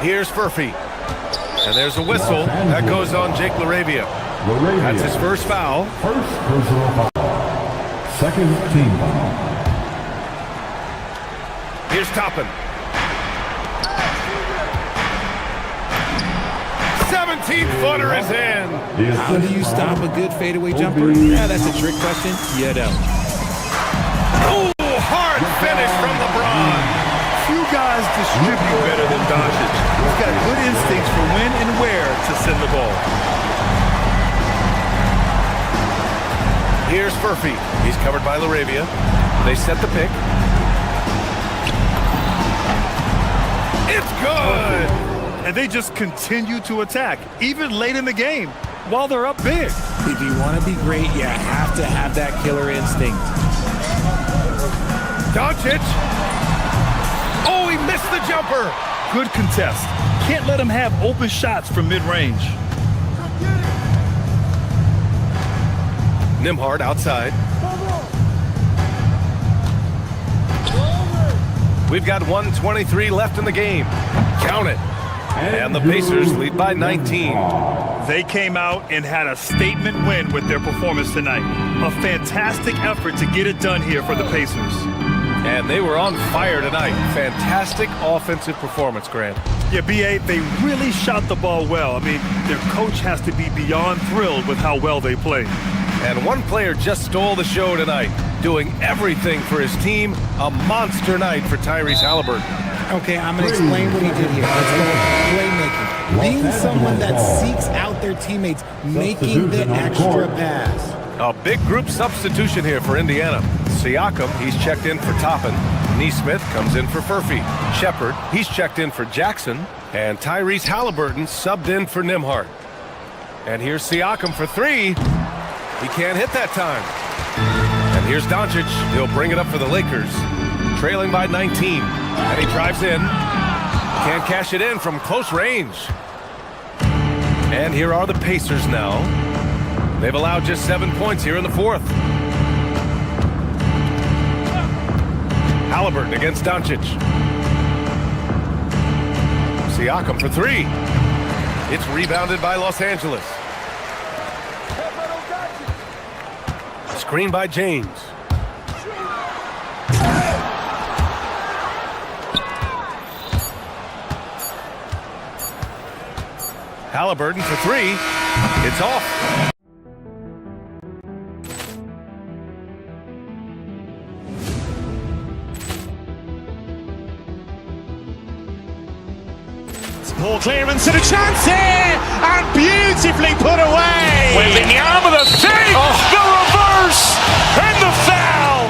Here's Furphy. And there's a whistle. That goes on Jake LaRavia. That's his first foul. First personal foul. Second team foul. Here's Toppin. 17-footer is in. How do you stop a good fadeaway jumper? Yeah, that's a trick question. You don't. Oh, hard finish from LeBron. Few guys distribute better than Doncic. He's got good instincts for when and where to send the ball. Here's Furphy. He's covered by LaRavia. They set the pick. It's good. And they just continue to attack, even late in the game, while they're up big. If you want to be great, you have to have that killer instinct. Doncic. Oh, he missed the jumper. Good contest. Can't let him have open shots from mid-range. Nimhart outside. We've got 1:23 left in the game. Count it. And the Pacers lead by 19. They came out and had a statement win with their performance tonight. A fantastic effort to get it done here for the Pacers. And they were on fire tonight. Fantastic offensive performance, Grant. Yeah, B.A., they really shot the ball well. I mean, their coach has to be beyond thrilled with how well they played. And one player just stole the show tonight, doing everything for his team. A monster night for Tyrese Halliburton. Okay, I'm going to explain what he did here. Let's go playmaking. Being someone that seeks out their teammates, making the extra pass. A big group substitution here for Indiana. Siakam, he's checked in for Toppin. Nesmith comes in for Furphy. Shepard, he's checked in for Jackson. And Tyrese Halliburton subbed in for Nimhart. And here's Siakam for three. He can't hit that time. And here's Doncic. He'll bring it up for the Lakers. Trailing by 19. And he drives in. Can't cash it in from close range. And here are the Pacers now. They've allowed just 7 points here in the fourth. Halliburton against Doncic. Siakam for three. It's rebounded by Los Angeles. Screen by James. Halliburton for three. It's off. Ball clearance and a chance here, and beautifully put away. Wembanyama with a save, the reverse, and the foul.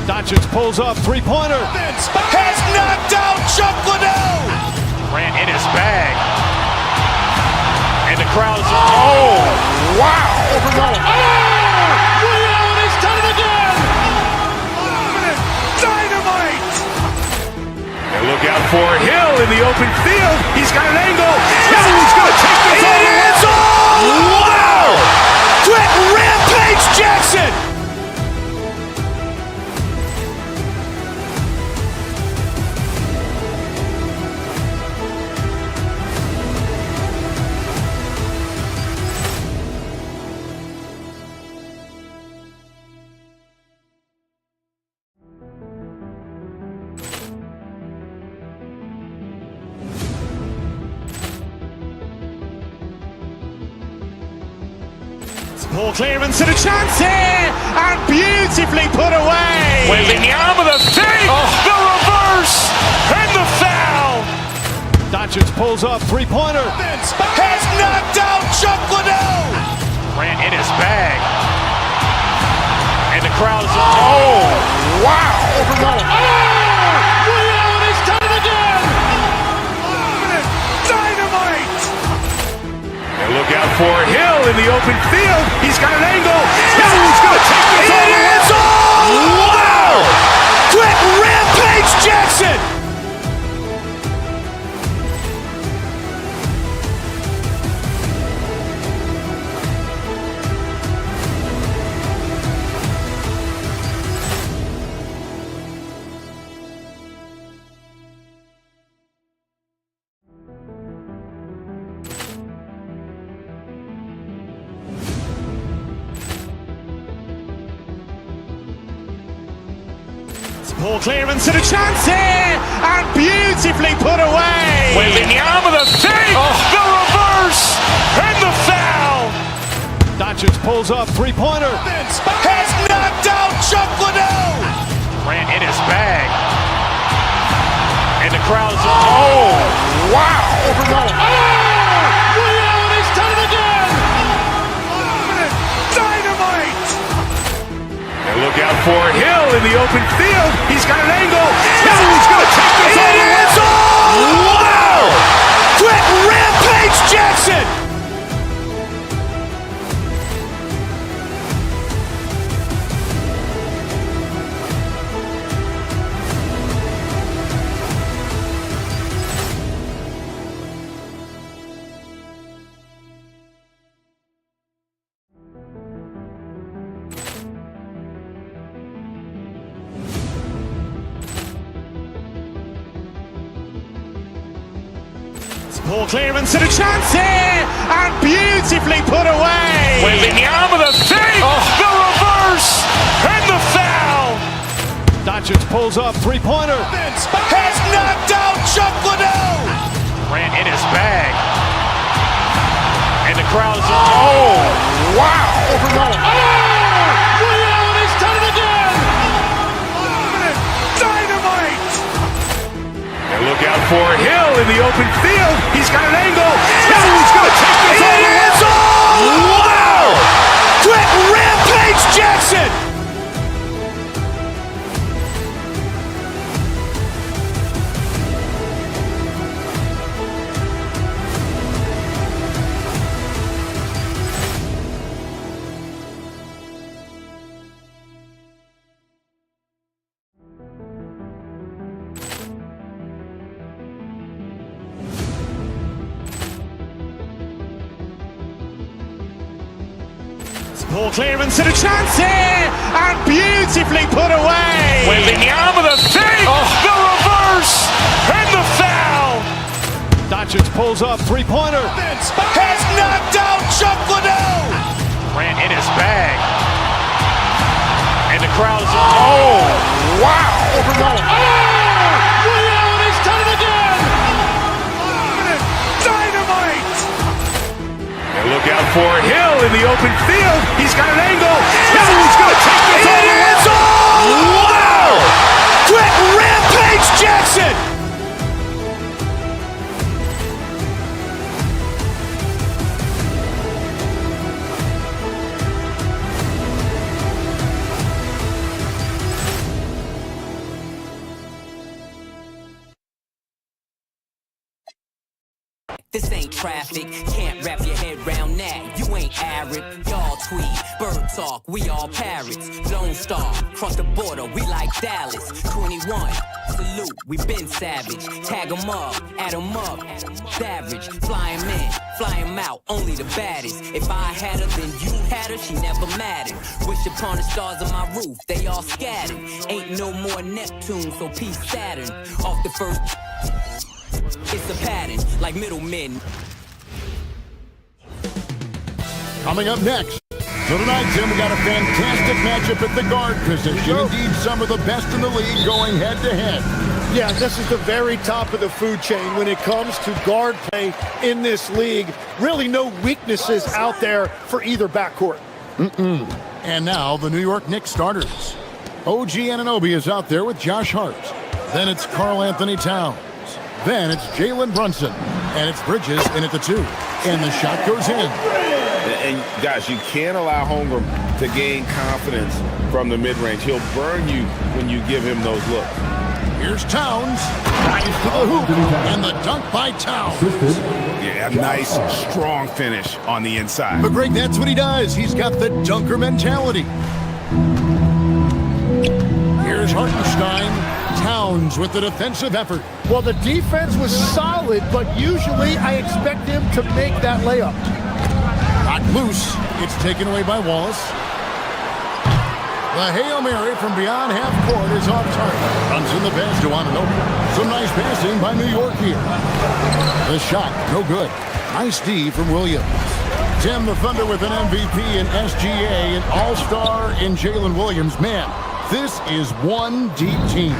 Doncic pulls up, three-pointer. Has knocked out Chuck Liddell. Ran in his bag. And the crowd is, oh, wow. Liddell, he's done it again. Dynamite. And look out for Hill in the open field. He's got an angle. Hill's going to take this all the way. Wow! Quick Rampage Jackson. Ball clearance and a chance here, and beautifully put away. Wembanyama with a save, the reverse, and the foul. Doncic pulls up, three-pointer. Has knocked out Chuck Liddell. Ran in his bag. And the crowd is, oh, wow. Liddell, he's done it again. Dynamite. And look out for Hill in the open field. He's got an angle. Hill's going to take this all the way. Wow! Quick Rampage Jackson. Ball clearance and a chance here, and beautifully put away. Wembanyama with a save, the reverse, and the foul. Doncic pulls up, three-pointer. Has knocked out Chuck Liddell. Ran in his bag. And the crowd is, oh, wow. Liddell, he's done it again. Dynamite. And look out for Hill in the open field. He's got an angle. Hill's going to take this all the way. Wow! Quick Rampage Jackson. Ball clearance and a chance here, and beautifully put away. Wembanyama with a save, the reverse, and the foul. Doncic pulls up, three-pointer. Has knocked out Chuck Liddell. Ran in his bag. And the crowd is, oh, wow. Liddell, he's done it again. Dynamite. And look out for Hill in the open field. He's got an angle. Hill's going to take this all the way. Wow! Quick Rampage Jackson. Ball clearance and a chance here, and beautifully put away. Wembanyama with a Richards pulls up, three-pointer. Has knocked out Chuck Liddell. Grant in his bag. And the crowd is... Oh, wow. Overruled. Oh, reality's done it again. Dynamite. And look out for Hill in the open field. He's got an angle. Hill's going to take this all the way. Wow. Quick Rampage Jackson. This ain't traffic, can't wrap your head round that. You ain't Arab, y'all tweet, bird talk, we all parrots. Lone Star, cross the border, we like Dallas. 21, salute, we been savage. Tag 'em up, add 'em up, savage. Fly 'em in, fly 'em out, only the baddest. If I had her, then you had her, she never mattered. Wish upon the stars on my roof, they all scattered. Ain't no more Neptune, so peace Saturn. Off the first... It's a pattern, like middlemen. Coming up next. So tonight, Tim, we got a fantastic matchup at the guard position. Indeed, some of the best in the league going head-to-head. Yeah, this is the very top of the food chain when it comes to guard play in this league. Really no weaknesses out there for either backcourt. And now, the New York Knicks starters. OG Anunoby is out there with Josh Hart. Then it's Karl Anthony Towns. Then it's Jalen Brunson, and it's Bridges in at the 2. And the shot goes in. And guys, you can't allow Holmgren to gain confidence from the mid-range. He'll burn you when you give him those looks. Here's Towns, dives to the hoop, and the dunk by Towns. Yeah, a nice, strong finish on the inside. But Greg, that's what he does. He's got the dunker mentality. Here's Hartenstein. Towns with the defensive effort. Well, the defense was solid, but usually I expect him to make that layup. Knocked loose. It's taken away by Wallace. The Hail Mary from beyond half court is off target. Runs in the pass to Anunoby. Some nice passing by New York here. The shot, no good. Nice D from Williams. Tim, the Thunder with an MVP in SGA, an all-star in Jalen Williams. Man, this is one deep team.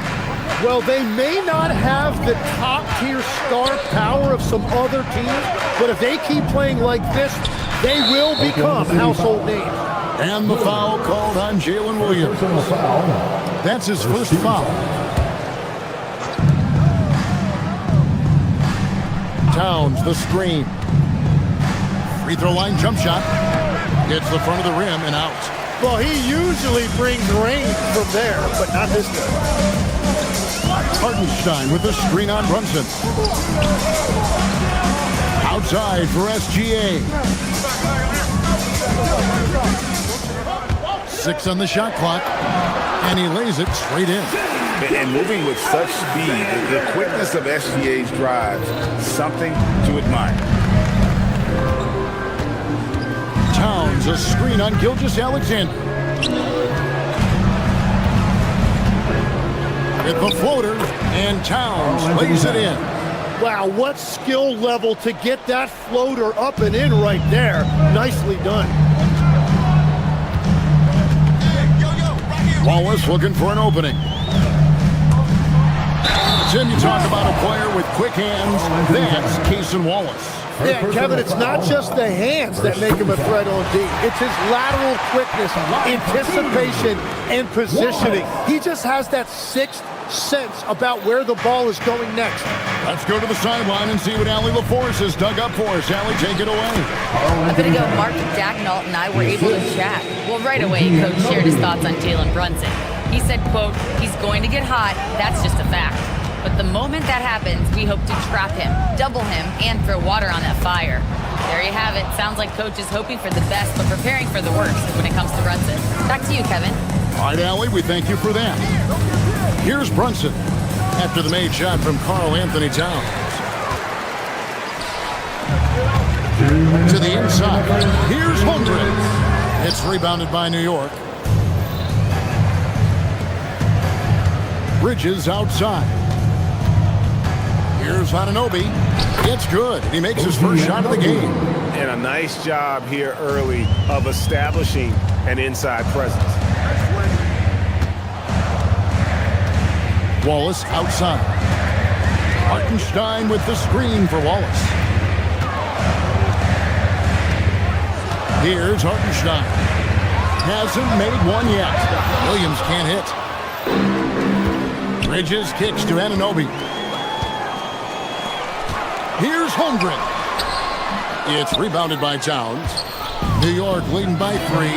Well, they may not have the top-tier star power of some other teams, but if they keep playing like this, they will become household names. And the foul called on Jalen Williams. That's his first foul. Towns, the screen. Free throw line jump shot. Gets the front of the rim and out. Well, he usually brings rain from there, but not this time. Hartenstein with the screen on Brunson. Outside for SGA. 6 on the shot clock, and he lays it straight in. And moving with such speed, the quickness of SGA's drives, something to admire. Towns, a screen on Gilgeous-Alexander. With the floater, and Towns lays it in. Wow, what skill level to get that floater up and in right there. Nicely done. Wallace looking for an opening. Tim, you talk about a player with quick hands. That's Cason Wallace. Yeah, Kevin, it's not just the hands that make him a threat on D. It's his lateral quickness, anticipation, and positioning. He just has that sixth sense about where the ball is going next. Let's go to the sideline and see what Allie LaForce has dug up for us. Allie, take it away. A bit ago, Mark Dagnall and I were able to chat. Well, right away, Coach shared his thoughts on Jalen Brunson. He said, quote, he's going to get hot. That's just a fact. But the moment that happens, we hope to trap him, double him, and throw water on that fire. There you have it. Sounds like Coach is hoping for the best, but preparing for the worst when it comes to Brunson. Back to you, Kevin. All right, Allie, we thank you for that. Here's Brunson after the made shot from Karl Anthony Towns. To the inside. Here's Holmgren. It's rebounded by New York. Bridges outside. Here's Anunoby. It's good. He makes his first shot of the game. And a nice job here early of establishing an inside presence. Wallace outside. Hartenstein with the screen for Wallace. Here's Hartenstein. Hasn't made one yet. Williams can't hit. Bridges kicks to Anunoby. Here's Holmgren. It's rebounded by Towns. New York leading by 3.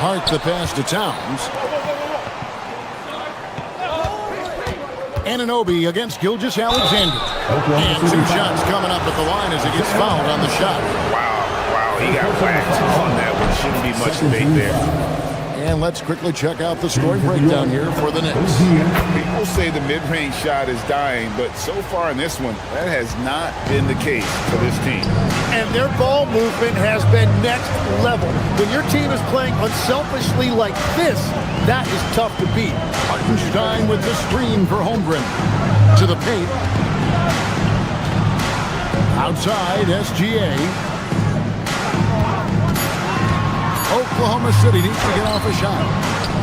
Hart the pass to Towns. Anunoby against Gilgeous-Alexander. And 2 shots coming up at the line as he gets fouled on the shot. Wow, he got whacked on that one. Shouldn't be much debate there. And let's quickly check out the scoring breakdown here for the Knicks. People say the mid-range shot is dying, but so far in this one, that has not been the case for this team. And their ball movement has been next level. When your team is playing unselfishly like this, that is tough to beat. Hartenstein with the screen for Holmgren. To the paint. Outside, SGA. Oklahoma City needs to get off a shot.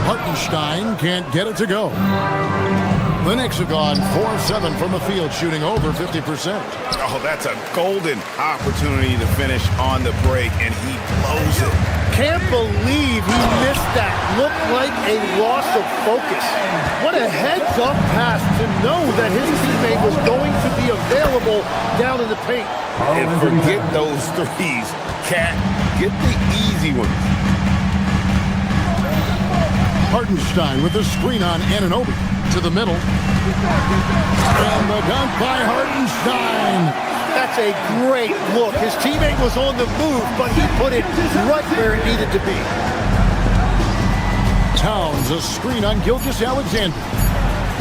Hartenstein can't get it to go. The Knicks have gone 4 of 7 from the field, shooting over 50%. Oh, that's a golden opportunity to finish on the break, and he blows it. Can't believe he missed that. Looked like a loss of focus. What a heads-up pass to know that his teammate was going to be available down in the paint. And forget those threes, Cat. Get the easy ones. Hartenstein with the screen on Anunoby. To the middle. And the dunk by Hartenstein. That's a great look. His teammate was on the move, but he put it right where it needed to be. Towns, a screen on Gilgeous-Alexander.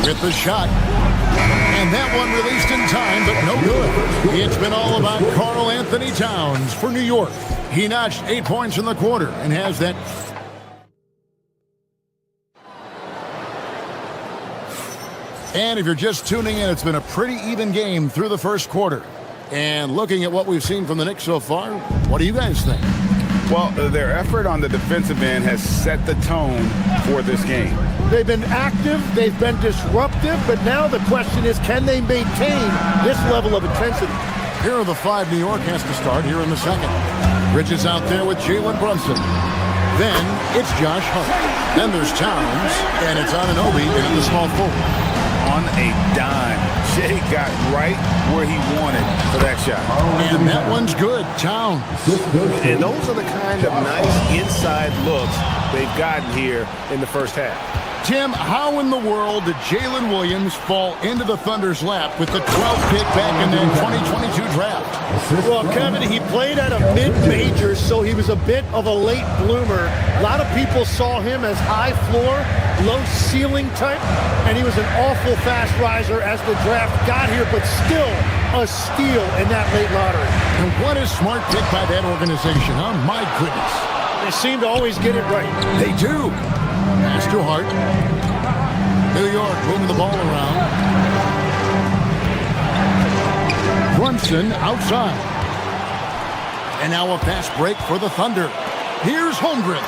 With the shot. And that one released in time, but no good. It's been all about Karl Anthony Towns for New York. He notched 8 points in the quarter and has that. And if you're just tuning in, it's been a pretty even game through the first quarter. And looking at what we've seen from the Knicks so far, what do you guys think? Well, their effort on the defensive end has set the tone for this game. They've been active, they've been disruptive, but now the question is, can they maintain this level of intensity? Here are the 5 New York has to start here in the second. Bridges out there with Jalen Brunson. Then it's Josh Hart. Then there's Towns, and it's Anunoby in the small forward. On a dime. Jay got right where he wanted for that shot. And that one's good. Towns. And those are the kind of nice inside looks they've gotten here in the first half. Tim, how in the world did Jalen Williams fall into the Thunder's lap with the 12th pick back in that 2022 draft? Well, Kevin, he played at a mid-major, so he was a bit of a late bloomer. A lot of people saw him as high floor, low ceiling type, and he was an awful fast riser as the draft got here, but still a steal in that late lottery. And what a smart pick by that organization, huh? My goodness. They seem to always get it right. They do. Pass to Hart. New York moving the ball around. Brunson outside. And now a fast break for the Thunder. Here's Holmgren.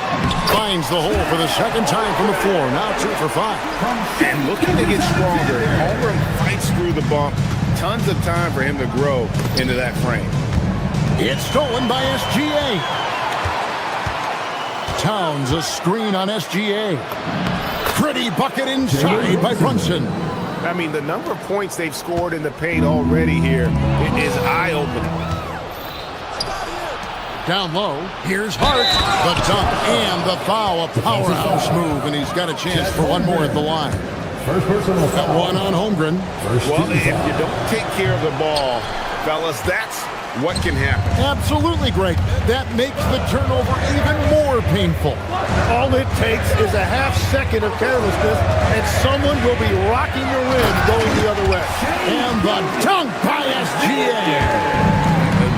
Finds the hole for the second time from the floor. Now 2 for 5. And looking to get stronger. Holmgren fights through the bump. Tons of time for him to grow into that frame. It's stolen by SGA. Towns, a screen on SGA. Pretty bucket inside by Brunson. I mean, the number of points they've scored in the paint already here is eye-opening. Down low, here's Hart. The dunk and the foul, a powerhouse move, and he's got a chance for one more at the line. First personal Got foul. one on Holmgren. Well, if you don't take care of the ball, fellas, that's what can happen. Absolutely great. That makes the turnover even more painful. All it takes is a half second of carelessness, and someone will be rocking your rim going the other way. And the dunk by SGA.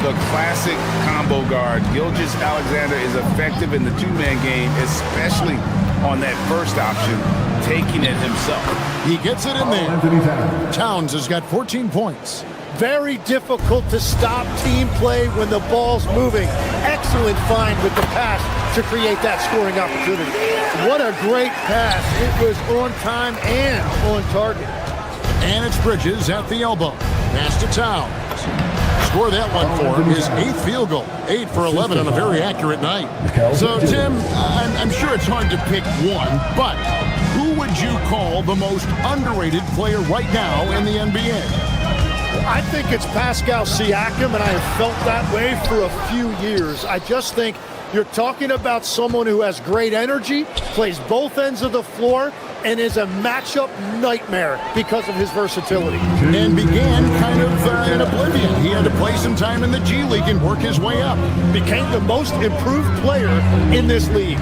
the classic combo guard. Gilgeous-Alexander is effective in the two-man game, especially on that first option, taking it himself. He gets it in there. Towns has got 14 points. Very difficult to stop team play when the ball's moving. Excellent find with the pass to create that scoring opportunity. What a great pass. It was on time and on target. And it's Bridges at the elbow. Pass to Towns. Score that one for him, his 8th field goal. 8 for 11 on a very accurate night. So, Tim, I'm sure it's hard to pick one, but who would you call the most underrated player right now in the NBA? I think it's Pascal Siakam, and I have felt that way for a few years. I just think you're talking about someone who has great energy, plays both ends of the floor, and is a matchup nightmare because of his versatility. And began kind of in oblivion. He had to play some time in the G League and work his way up. Became the most improved player in this league.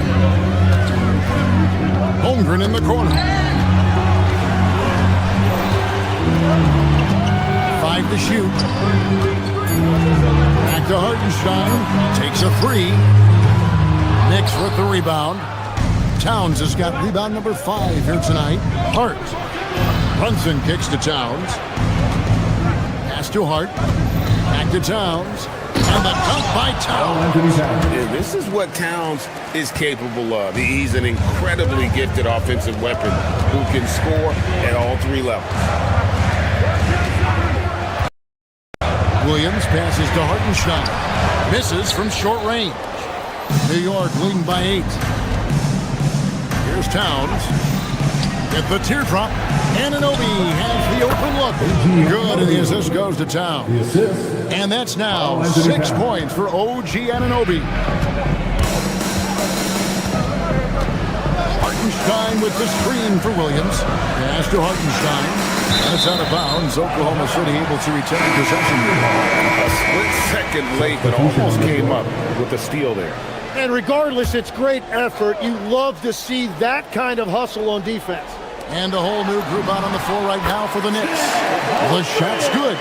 Holmgren in the corner. 5 to shoot. Back to Hartenstein. Takes a 3. Knicks with the rebound. Towns has got rebound number 5 here tonight. Hart. Brunson kicks to Towns. Pass to Hart. Back to Towns. And the dunk by Towns. Yeah, this is what Towns is capable of. He's an incredibly gifted offensive weapon who can score at all 3 levels. Williams passes to Hartenstein. Misses from short range. New York leading by 8. Here's Towns. Get the teardrop. Anunoby has the open look. Good, and the assist goes to Towns. And that's now 6 points for OG Anunoby. Hartenstein with the screen for Williams. Pass to Hartenstein. That's out of bounds. Oklahoma City able to retain possession. A split second late, but almost came up with a steal there. And regardless, it's great effort. You love to see that kind of hustle on defense. And a whole new group out on the floor right now for the Knicks. The shot's good.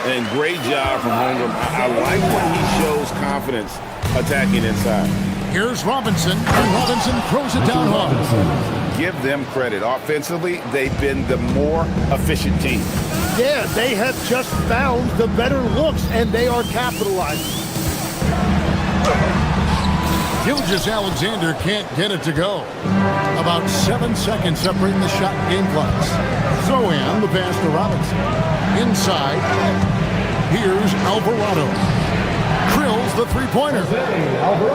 And great job from Holmgren. I like when he shows confidence attacking inside. Here's Robinson, and Robinson throws it down hard. Give them credit. Offensively, they've been the more efficient team. Yeah, they have just found the better looks, and they are capitalizing. Gilgeous-Alexander can't get it to go. About 7 seconds separating the shot and game clocks. Throw in the pass to Robinson. Inside, here's Alvarado. Drills the three-pointer.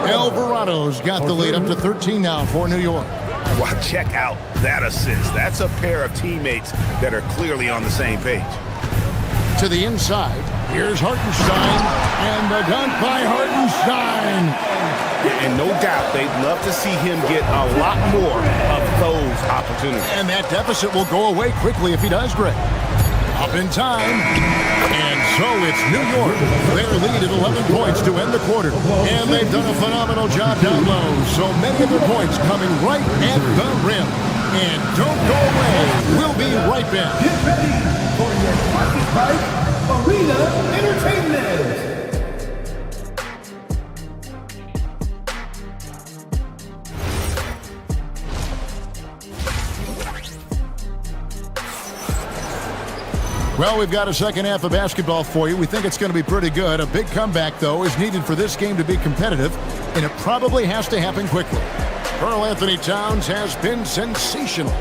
Alvarado's got the lead up to 13 now for New York. Wow, check out that assist. That's a pair of teammates that are clearly on the same page. To the inside, here's Hartenstein, and the dunk by Hartenstein. And no doubt they'd love to see him get a lot more of those opportunities. And that deficit will go away quickly if he does, Greg. Up in time, and so it's New York. Their lead at 11 points to end the quarter. And they've done a phenomenal job down low. So many of their points coming right at the rim. And don't go away. We'll be right back. Get ready for your Pocket Fight Arena Entertainment. Well, we've got a second half of basketball for you. We think it's going to be pretty good. A big comeback, though, is needed for this game to be competitive, and it probably has to happen quickly. Karl Anthony Towns has been sensational.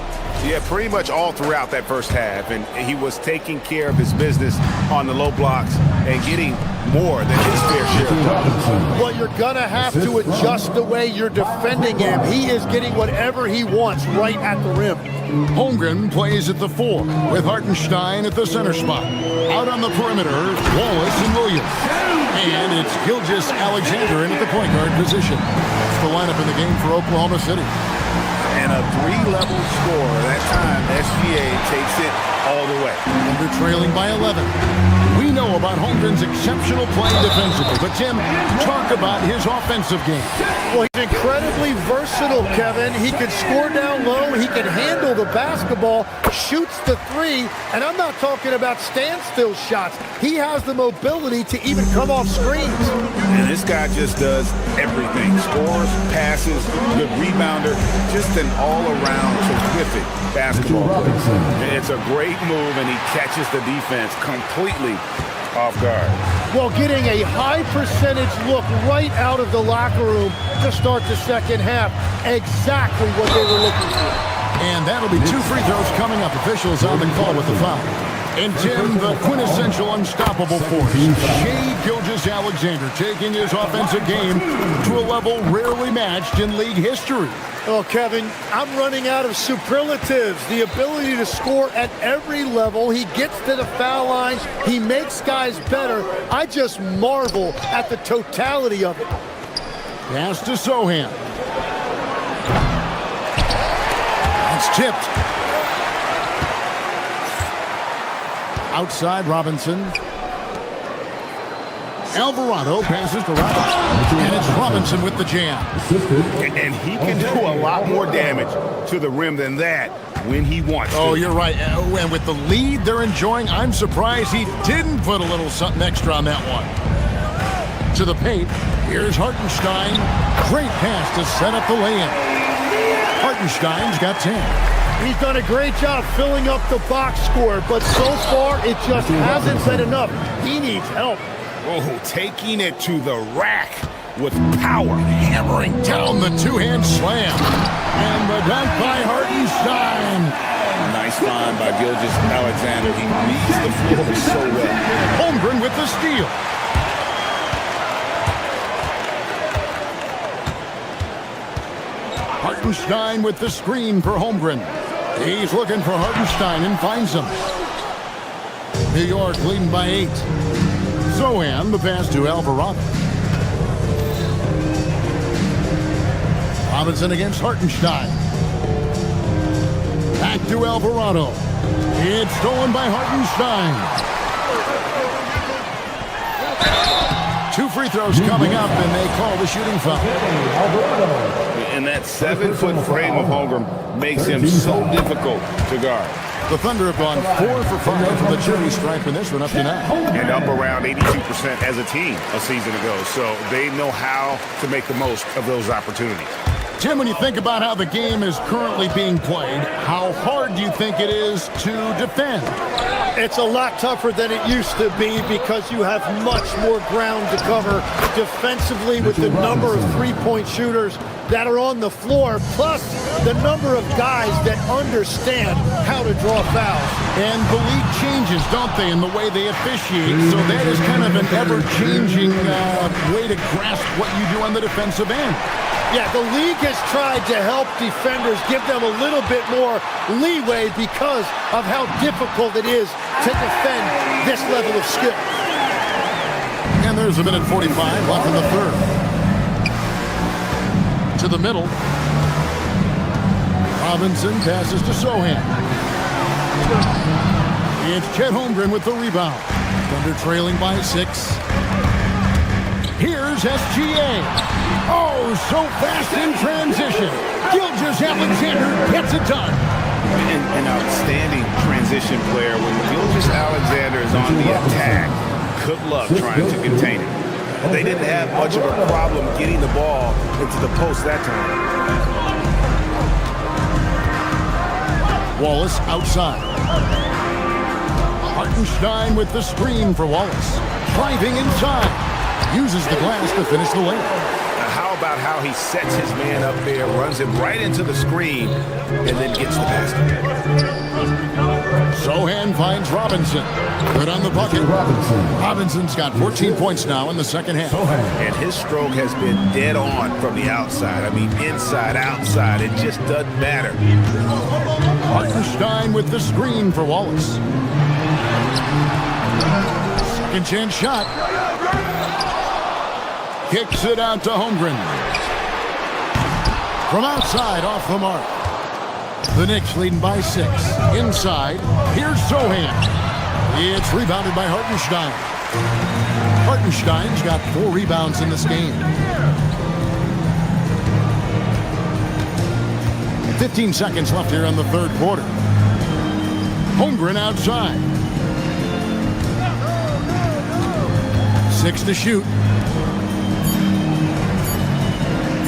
Yeah, pretty much all throughout that first half, and he was taking care of his business on the low blocks and getting more than his fair share of time. Well, you're going to have to adjust the way you're defending him. He is getting whatever he wants right at the rim. Holmgren plays at the 4 with Hartenstein at the center spot. Out on the perimeter, Wallace and Williams. And it's Gilgeous-Alexander in at the point guard position. It's the lineup in the game for Oklahoma City. And a 3-level score. That time, SGA takes it all the way. And they're trailing by 11. We know about Holmgren's exceptional play defensively, but Tim, talk about his offensive game. Well, he's incredibly versatile, Kevin. He can score down low. He can handle the basketball, shoots the three, and I'm not talking about standstill shots. He has the mobility to even come off screens. And this guy just does everything. Scores, passes, good rebounder, just an all-around terrific basketball player. It's a great move, and he catches the defense completely off guard. Well, getting a high percentage look right out of the locker room to start the second half. Exactly what they were looking for. And that'll be 2 free throws coming up. Officials on the call with the foul. And Tim, the quintessential unstoppable force, Shai Gilgeous-Alexander, taking his offensive game to a level rarely matched in league history. Oh, Kevin, I'm running out of superlatives. The ability to score at every level. He gets to the foul line. He makes guys better. I just marvel at the totality of it. Pass to Sohan. That's tipped. Outside Robinson. Alvarado passes to Robinson. And it's Robinson with the jam. And he can do a lot more damage to the rim than that when he wants to. Oh, you're right. And with the lead they're enjoying, I'm surprised he didn't put a little something extra on that one. To the paint. Here's Hartenstein. Great pass to set up the lay-in. Hartenstein's got 10. He's done a great job filling up the box score, but so far it just hasn't been enough. He needs help. Oh, taking it to the rack with power. Hammering down the two-hand slam. And the dunk by Hartenstein. Nice find by Gilgeous-Alexander. He reads the floor so well. Holmgren with the steal. Hartenstein with the screen for Holmgren. He's looking for Hartenstein and finds him. New York leading by 8. Sohan, the pass to Alvarado. Robinson against Hartenstein. Back to Alvarado. It's stolen by Hartenstein. 2 free throws coming up, and they call the shooting foul. And that 7-foot frame of Holmgren makes him so difficult to guard. The Thunder have gone 4 for 5 from the charity stripe in this one up to now. And up around 82% as a team a season ago. So they know how to make the most of those opportunities. Tim, when you think about how the game is currently being played, how hard do you think it is to defend? It's a lot tougher than it used to be because you have much more ground to cover defensively with the number of three-point shooters that are on the floor, plus the number of guys that understand how to draw fouls. And the league changes, don't they, in the way they officiate, so that is kind of an ever-changing way to grasp what you do on the defensive end. Yeah, the league has tried to help defenders, give them a little bit more leeway because of how difficult it is to defend this level of skill. And there's a minute 45 left in the third. To the middle. Robinson passes to Sohan. It's Chet Holmgren with the rebound. Thunder trailing by 6. Here's SGA. Oh, so fast in transition. Gilgeous-Alexander gets it done. An outstanding transition player. When Gilgeous-Alexander is on the attack, good luck trying to contain it. They didn't have much of a problem getting the ball into the post that time. Wallace outside. Hartenstein with the screen for Wallace. Driving inside. Uses the glass to finish the layup. How about how he sets his man up there, runs him right into the screen, and then gets the basket. Sohan finds Robinson. Good on the bucket. Robinson's got 14 points now in the second half. And his stroke has been dead on from the outside. I mean, inside, outside. It just doesn't matter. Hartenstein with the screen for Wallace. Second chance shot. Kicks it out to Holmgren. From outside, off the mark. The Knicks leading by 6. Inside, here's Sohan. It's rebounded by Hartenstein. Hartenstein's got 4 rebounds in this game. 15 seconds left here in the third quarter. Holmgren outside. 6 to shoot.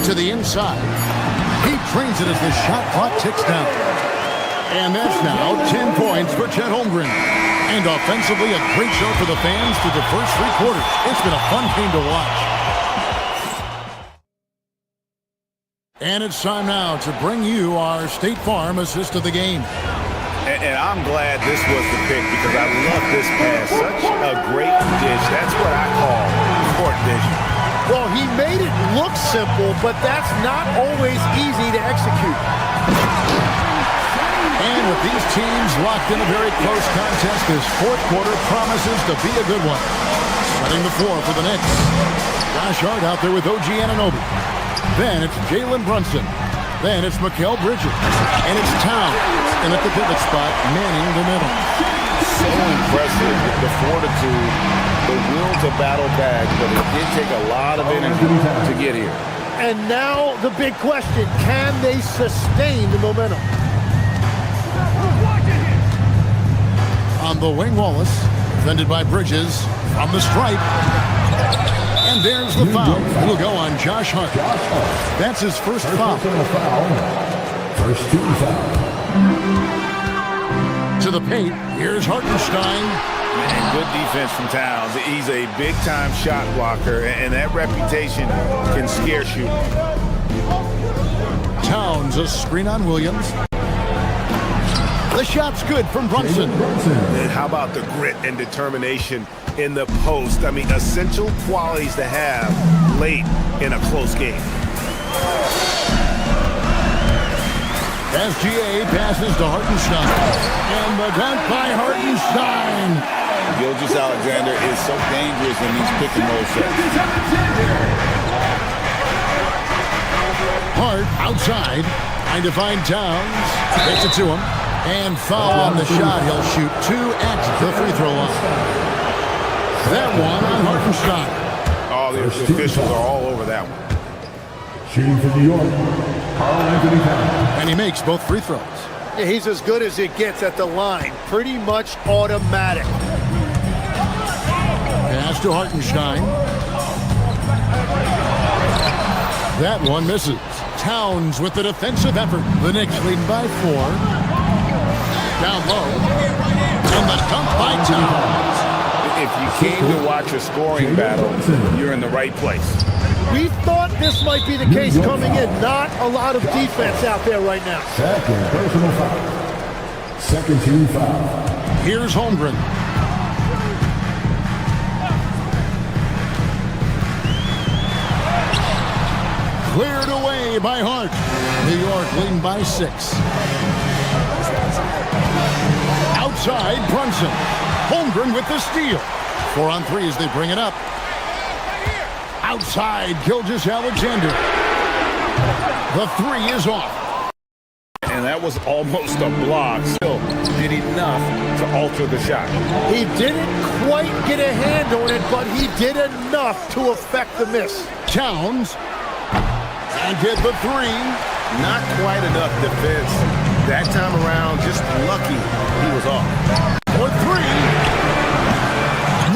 To the inside. He trains it as the shot clock ticks down. And that's now 10 points for Chet Holmgren. And offensively, a great show for the fans through the first 3 quarters. It's been a fun game to watch. And it's time now to bring you our State Farm assist of the game. And I'm glad this was the pick because I love this pass. Such a great dish. That's what I call court vision. Well, he made it look simple, but that's not always easy to execute. And with these teams locked in a very close contest, this fourth quarter promises to be a good one. Setting the floor for the Knicks. Josh Hart out there with OG Anunoby. Then it's Jalen Brunson. Then it's Mikal Bridges. And it's Towns. And at the pivot spot, manning the middle. So impressive. The fortitude, the will to battle back, but it did take a lot of energy to get here. And now the big question, can they sustain the momentum? On the wing, Wallace, defended by Bridges from the stripe. And there's the foul. It'll go on Josh Hart. That's his first foul. First team foul. To the paint, here's Hartenstein. Man, good defense from Towns. He's a big-time shot blocker, and that reputation can scare shooters. Towns, a screen on Williams. The shot's good from Brunson. And how about the grit and determination in the post? I mean, essential qualities to have late in a close game. SGA passes to Hartenstein. And the dunk by Hartenstein. Gilgeous-Alexander is so dangerous in these pick-and-roll sets. Hart outside. Trying to find Towns. Takes it to him. And foul on the shot. He'll shoot 2 at the free throw line. That one on Hartenstein. Oh, the officials are all over that one. Shooting for New York, Karl-Anthony Towns. And he makes both free throws. Yeah, he's as good as it gets at the line. Pretty much automatic. Pass to Hartenstein. That one misses. Towns with the defensive effort. The Knicks leading by 4. Down low. And the dunk by Towns. If you came to watch a scoring battle, you're in the right place. We thought this might be the case coming in. Not a lot of defense out there right now. Second personal foul. Second team foul. Here's Holmgren. Cleared away by Hart. New York leading by 6. Outside, Brunson. Holmgren with the steal. 4 on 3 as they bring it up. Outside, Gilgeous-Alexander. The 3 is off. And that was almost a block. Still did enough to alter the shot. He didn't quite get a hand on it, but he did enough to affect the miss. Towns. And did the 3. Not quite enough defense. That time around, just lucky he was off. For 3.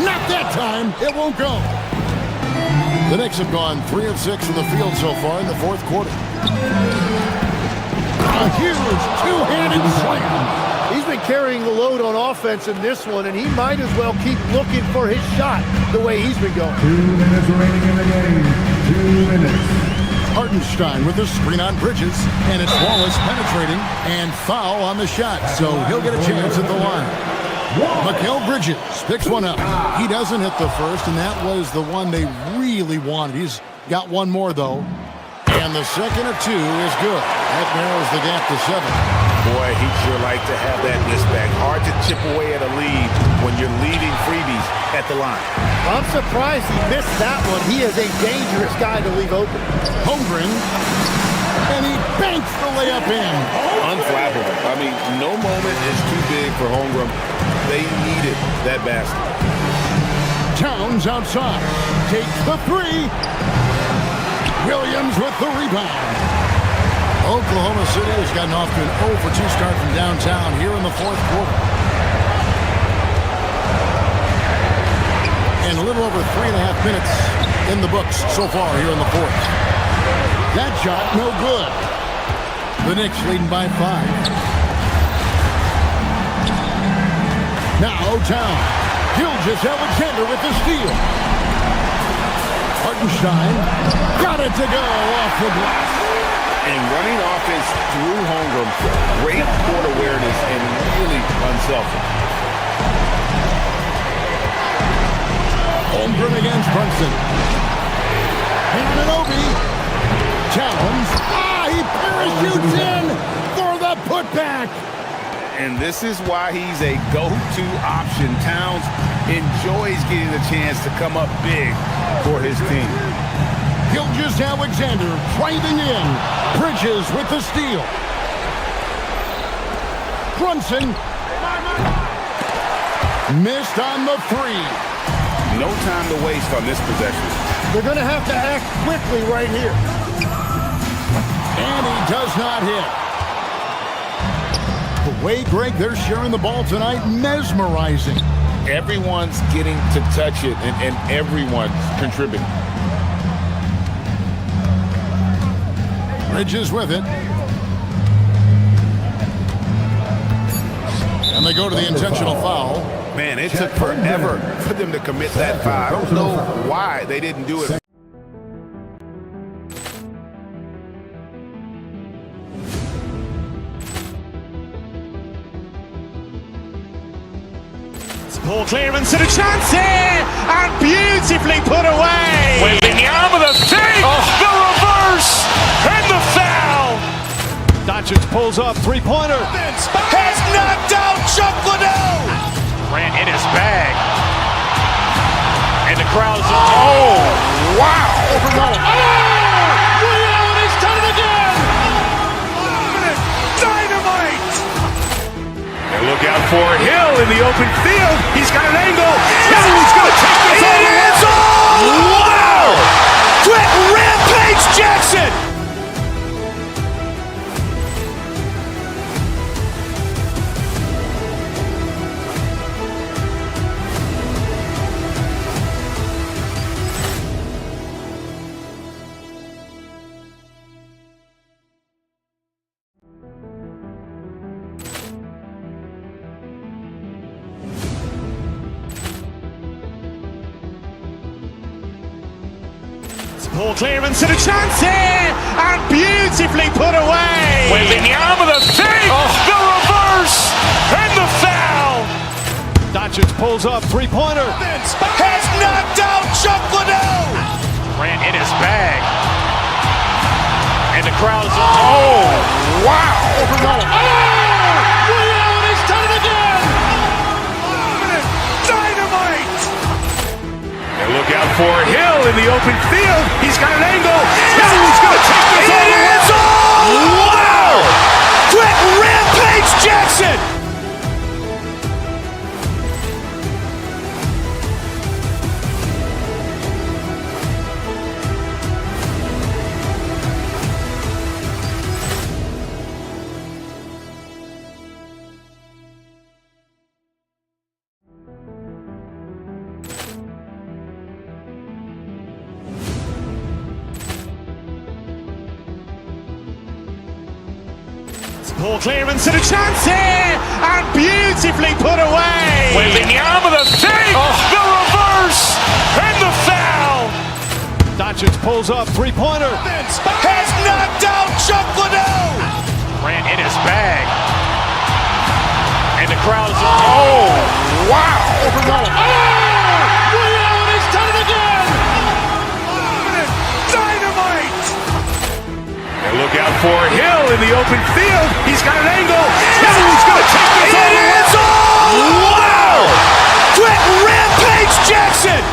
Not that time. It won't go. The Knicks have gone 3 of 6 from the field so far in the fourth quarter. A huge two-handed slam. He's been carrying the load on offense in this one, and he might as well keep looking for his shot the way he's been going. 2 minutes remaining in the game. 2 minutes. Hartenstein with the screen on Bridges, and it's Wallace penetrating, and foul on the shot, so he'll get a chance at the line. Mikal Bridges picks one up. He doesn't hit the first, and that was the one they really wanted. He's got one more, though. And the second of 2 is good. That narrows the gap to 7. Boy, he'd sure like to have that miss back. Hard to chip away at a lead when you're leading freebies at the line. I'm surprised he missed that one. He is a dangerous guy to leave open. Holmgren, and he banks the layup in. Unflappable. I mean, no moment is too big for Holmgren. They needed that basket. Towns outside. Takes the three. Williams with the rebound. Oklahoma City has gotten off to an 0 for 2 start from downtown here in the fourth quarter. And a little over 3.5 minutes in the books so far here in the fourth. That shot no good. The Knicks leading by 5. Now Town. Gilgeous-Alexander with the steal. Hartenstein got it to go off the glass. And running offense through Holmgren, great court awareness and really unselfish. Holmgren against Brunson. Anunoby. Towns. He parachutes in for the putback. And this is why he's a go-to option. Towns enjoys getting the chance to come up big for his team. Gilgeous-Alexander driving in. Bridges with the steal. Brunson missed on the three. No time to waste on this possession. They're going to have to act quickly right here. And he does not hit. The way, Greg, they're sharing the ball tonight, mesmerizing. Everyone's getting to touch it, and everyone's contributing. Bridges with it. And they go to the intentional foul. Man, it took forever for them to commit that foul. I don't know why they didn't do it. Poor clearance and a chance here, and beautifully put away. Wembanyama with a thing, the reverse, and the foul. Doncic pulls up, three-pointer. Has knocked out Chuck Liddell. Grant in his bag, and the crowd's wow! He's done it again! Dynamite! And look out for Hill in the open field. He's got an angle. Hill's going to take this all the way. Wow! Quick Rampage Jackson! Poor clearance and a chance here, and beautifully put away. Wembanyama with a thing, the reverse, and the foul. Doncic pulls up, three-pointer. Has knocked out Chuck Liddell. Grant in his bag, and the crowd's wow! He's done it again! Dynamite! And look out for Hill in the open field. He's got an angle. Hill's going to take this all the way. Wow! Quick Rampage Jackson! Poor clearance and a chance here, and beautifully put away. Wembanyama with a thing, the reverse, and the foul. Doncic pulls up, three-pointer. Has knocked out Chuck Liddell. Grant in his bag, and the crowd's wow! He's done it again! Dynamite! And look out for Hill in the open field. He's got an angle. Hill's going to take this all the way. Wow! Quick Rampage Jackson!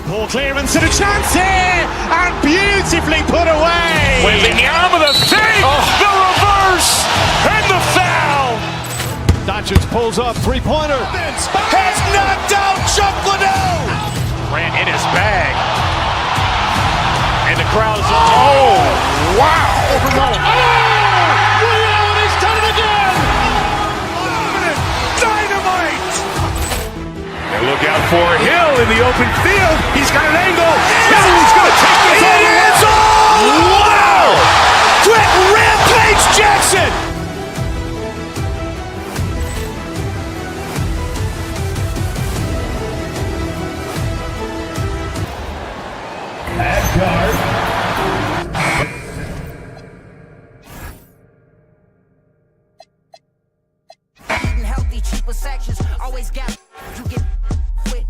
Poor clearance and a chance here, and beautifully put away. With the arm of the fake, the reverse, and the foul. Doncic pulls up, three-pointer. Has knocked out Chuck Liddell. Grant in his bag. And the crowd is, oh, wow. Overall. Ray Allen has done it again. Dynamite. And look out for Hill in the open field. He's got an angle. Hill's going to take this all the way. Wow. Quick Rampage Jackson. At guard. Eating healthy, cheaper sections. Always got you get with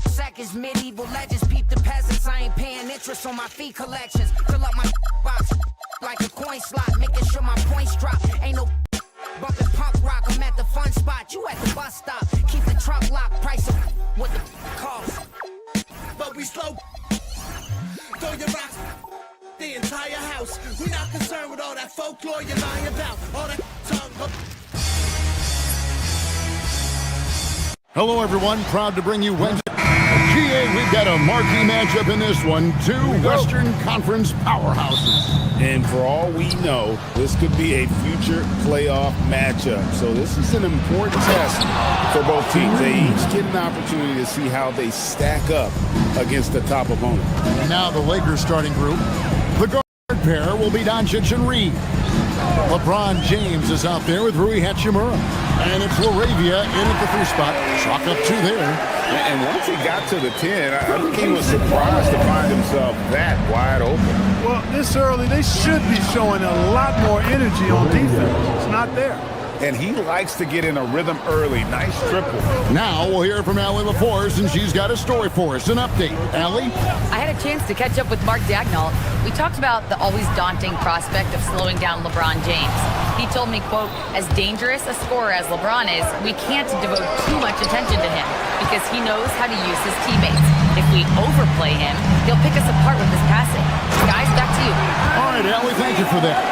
seconds. Medieval legends. Peep the peasants. I ain't paying interest on my fee collections. Fill up my box like a coin slot, making sure my points drop. Ain't no bumping punk rock. I'm at the fun spot. You at the bus stop. Keep the trunk locked. Price of what the cost. But we slow. Throw your rocks. The entire house. We're not concerned with all that folklore you're lying about. All that tongue. Hello, everyone. Proud to bring you Wednesday. GA, we've got a marquee matchup in this one. Two Western Conference powerhouses. And for all we know, this could be a future playoff matchup. So this is an important test for both teams. They each get an opportunity to see how they stack up against the top opponent. And now the Lakers starting group. The guard pair will be Doncic and Reed. LeBron James is out there with Rui Hachimura. And it's Laravia in at the 3 spot. Chalk up 2 there. And once he got to the 10, I think he was surprised to find himself that wide open. Well, this early, they should be showing a lot more energy on defense. It's not there. And he likes to get in a rhythm early. Nice triple. Now we'll hear from Allie LaForce, and she's got a story for us. An update. Allie? I had a chance to catch up with Mark Daigneault. We talked about the always daunting prospect of slowing down LeBron James. He told me, quote, as dangerous a scorer as LeBron is, we can't devote too much attention to him because he knows how to use his teammates. If we overplay him, he'll pick us apart with his passing. Guys, back to you. All right, Allie, thank you for that.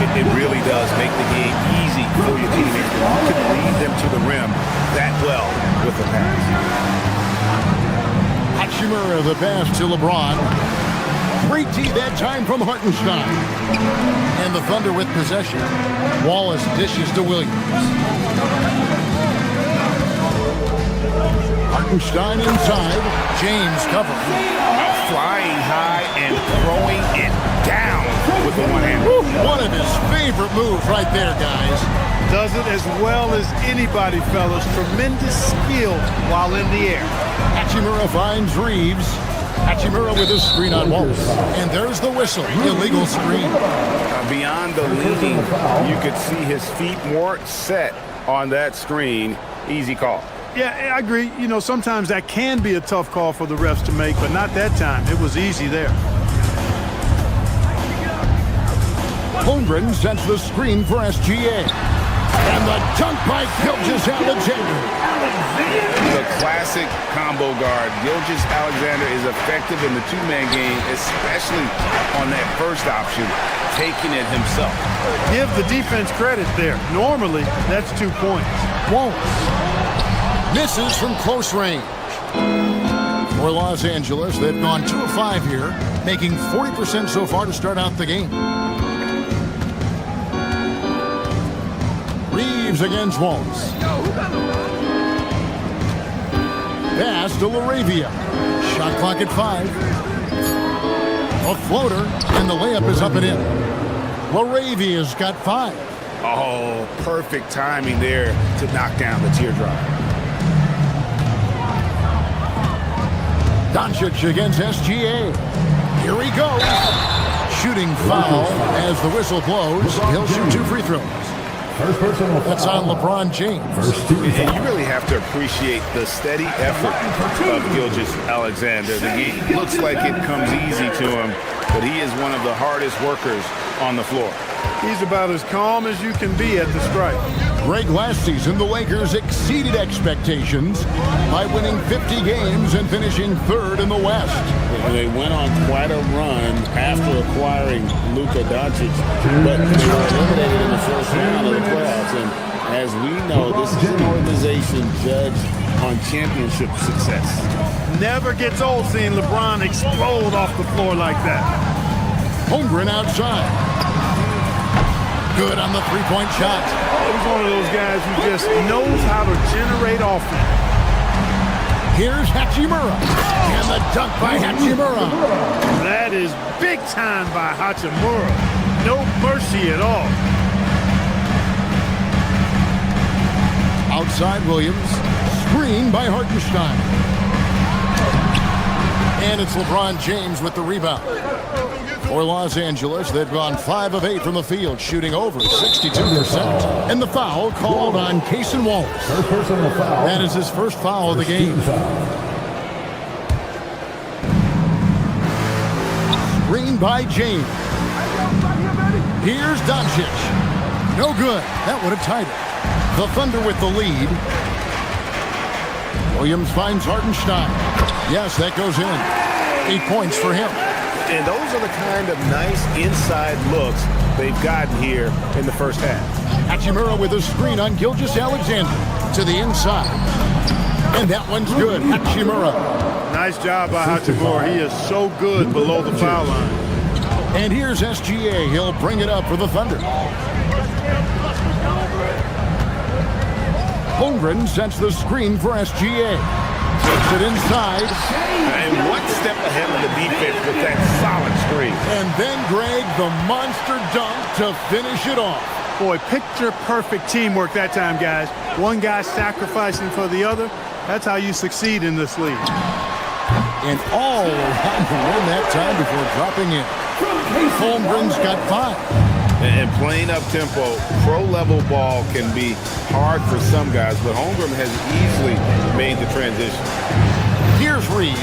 It really does make the game easy for your teammates. You can lead them to the rim that well with the pass. Hachimura the pass to LeBron. Great tee that time from Hartenstein. And the Thunder with possession. Wallace dishes to Williams. Hartenstein inside. James covering. Flying high and throwing it down with the one hand. One of his favorite moves right there, guys. Does it as well as anybody, fellas. Tremendous skill while in the air. Hachimura finds Reeves. Hachimura with his screen on Wallace. And there's the whistle. Illegal screen. Beyond the leaning, you could see his feet more set on that screen. Easy call. Yeah, I agree. You know, sometimes that can be a tough call for the refs to make, but not that time. It was easy there. Holmgren sets the screen for SGA. And the dunk by Gilgeous-Alexander. The classic combo guard. Gilgeous-Alexander is effective in the two-man game, especially on that first option, taking it himself. Give the defense credit there. Normally, that's 2 points. Won't. Misses from close range. For Los Angeles, they've gone 2 of 5 here, making 40% so far to start out the game. Reeves against Wallace. Pass to Laravia. Shot clock at 5. A floater, and the layup is up and in. Laravia's got 5. Oh, perfect timing there to knock down the teardrop. Doncic against SGA. Here he goes. Shooting foul as the whistle blows. He'll shoot 2 free throws. That's on LeBron James. And you really have to appreciate the steady effort of Gilgeous-Alexander. The game looks like it comes easy to him, but he is one of the hardest workers on the floor. He's about as calm as you can be at the stripe. Greg, last season, the Lakers exceeded expectations by winning 50 games and finishing third in the West. They went on quite a run after acquiring Luka Doncic, but they were eliminated in the first round of the playoffs. And as we know, this is an organization judged on championship success. Never gets old seeing LeBron explode off the floor like that. Holmgren outside. Good on the three-point shot. He's one of those guys who just knows how to generate offense. Here's Hachimura. And the dunk by Hachimura. That is big time by Hachimura. No mercy at all. Outside Williams. Screen by Hartenstein. And it's LeBron James with the rebound. For Los Angeles, they've gone 5 of 8 from the field, shooting over 62%. And the foul called on Cason Wallace. That is his first foul of the game. Screen by James. Here's Doncic. No good. That would have tied it. The Thunder with the lead. Williams finds Hartenstein. Yes, that goes in. 8 points for him. And those are the kind of nice inside looks they've gotten here in the first half. Hachimura with a screen on Gilgeous-Alexander to the inside. And that one's good. Hachimura. Nice job by Hachimura. He is so good below the foul line. And here's SGA. He'll bring it up for the Thunder. Holmgren sets the screen for SGA. Takes it inside. And one step ahead of the defense with that solid screen. And then, Greg, the monster dunk to finish it off. Boy, picture-perfect teamwork that time, guys. One guy sacrificing for the other. That's how you succeed in this league. And all around the rim that time before dropping in. Holmgren's got 5. And playing up-tempo, pro-level ball can be hard for some guys, but Holmgren has easily made the transition. Here's Reeves.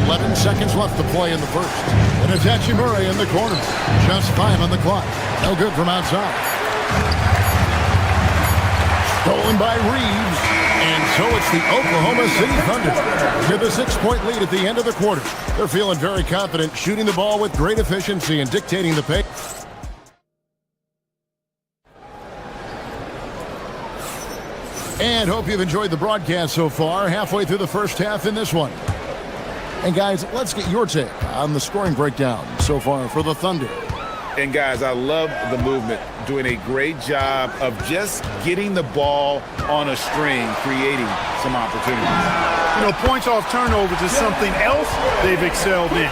11 seconds left to play in the first. And it's Hachimura in the corner. Just 5 on the clock. No good from outside. Stolen by Reeves. And so it's the Oklahoma City Thunder with a 6-point lead at the end of the quarter. They're feeling very confident, shooting the ball with great efficiency and dictating the pace. And hope you've enjoyed the broadcast so far, halfway through the first half in this one. And guys, let's get your take on the scoring breakdown so far for the Thunder. And guys, I love the movement, doing a great job of just getting the ball on a string, creating some opportunities. You know, points off turnovers is something else they've excelled in.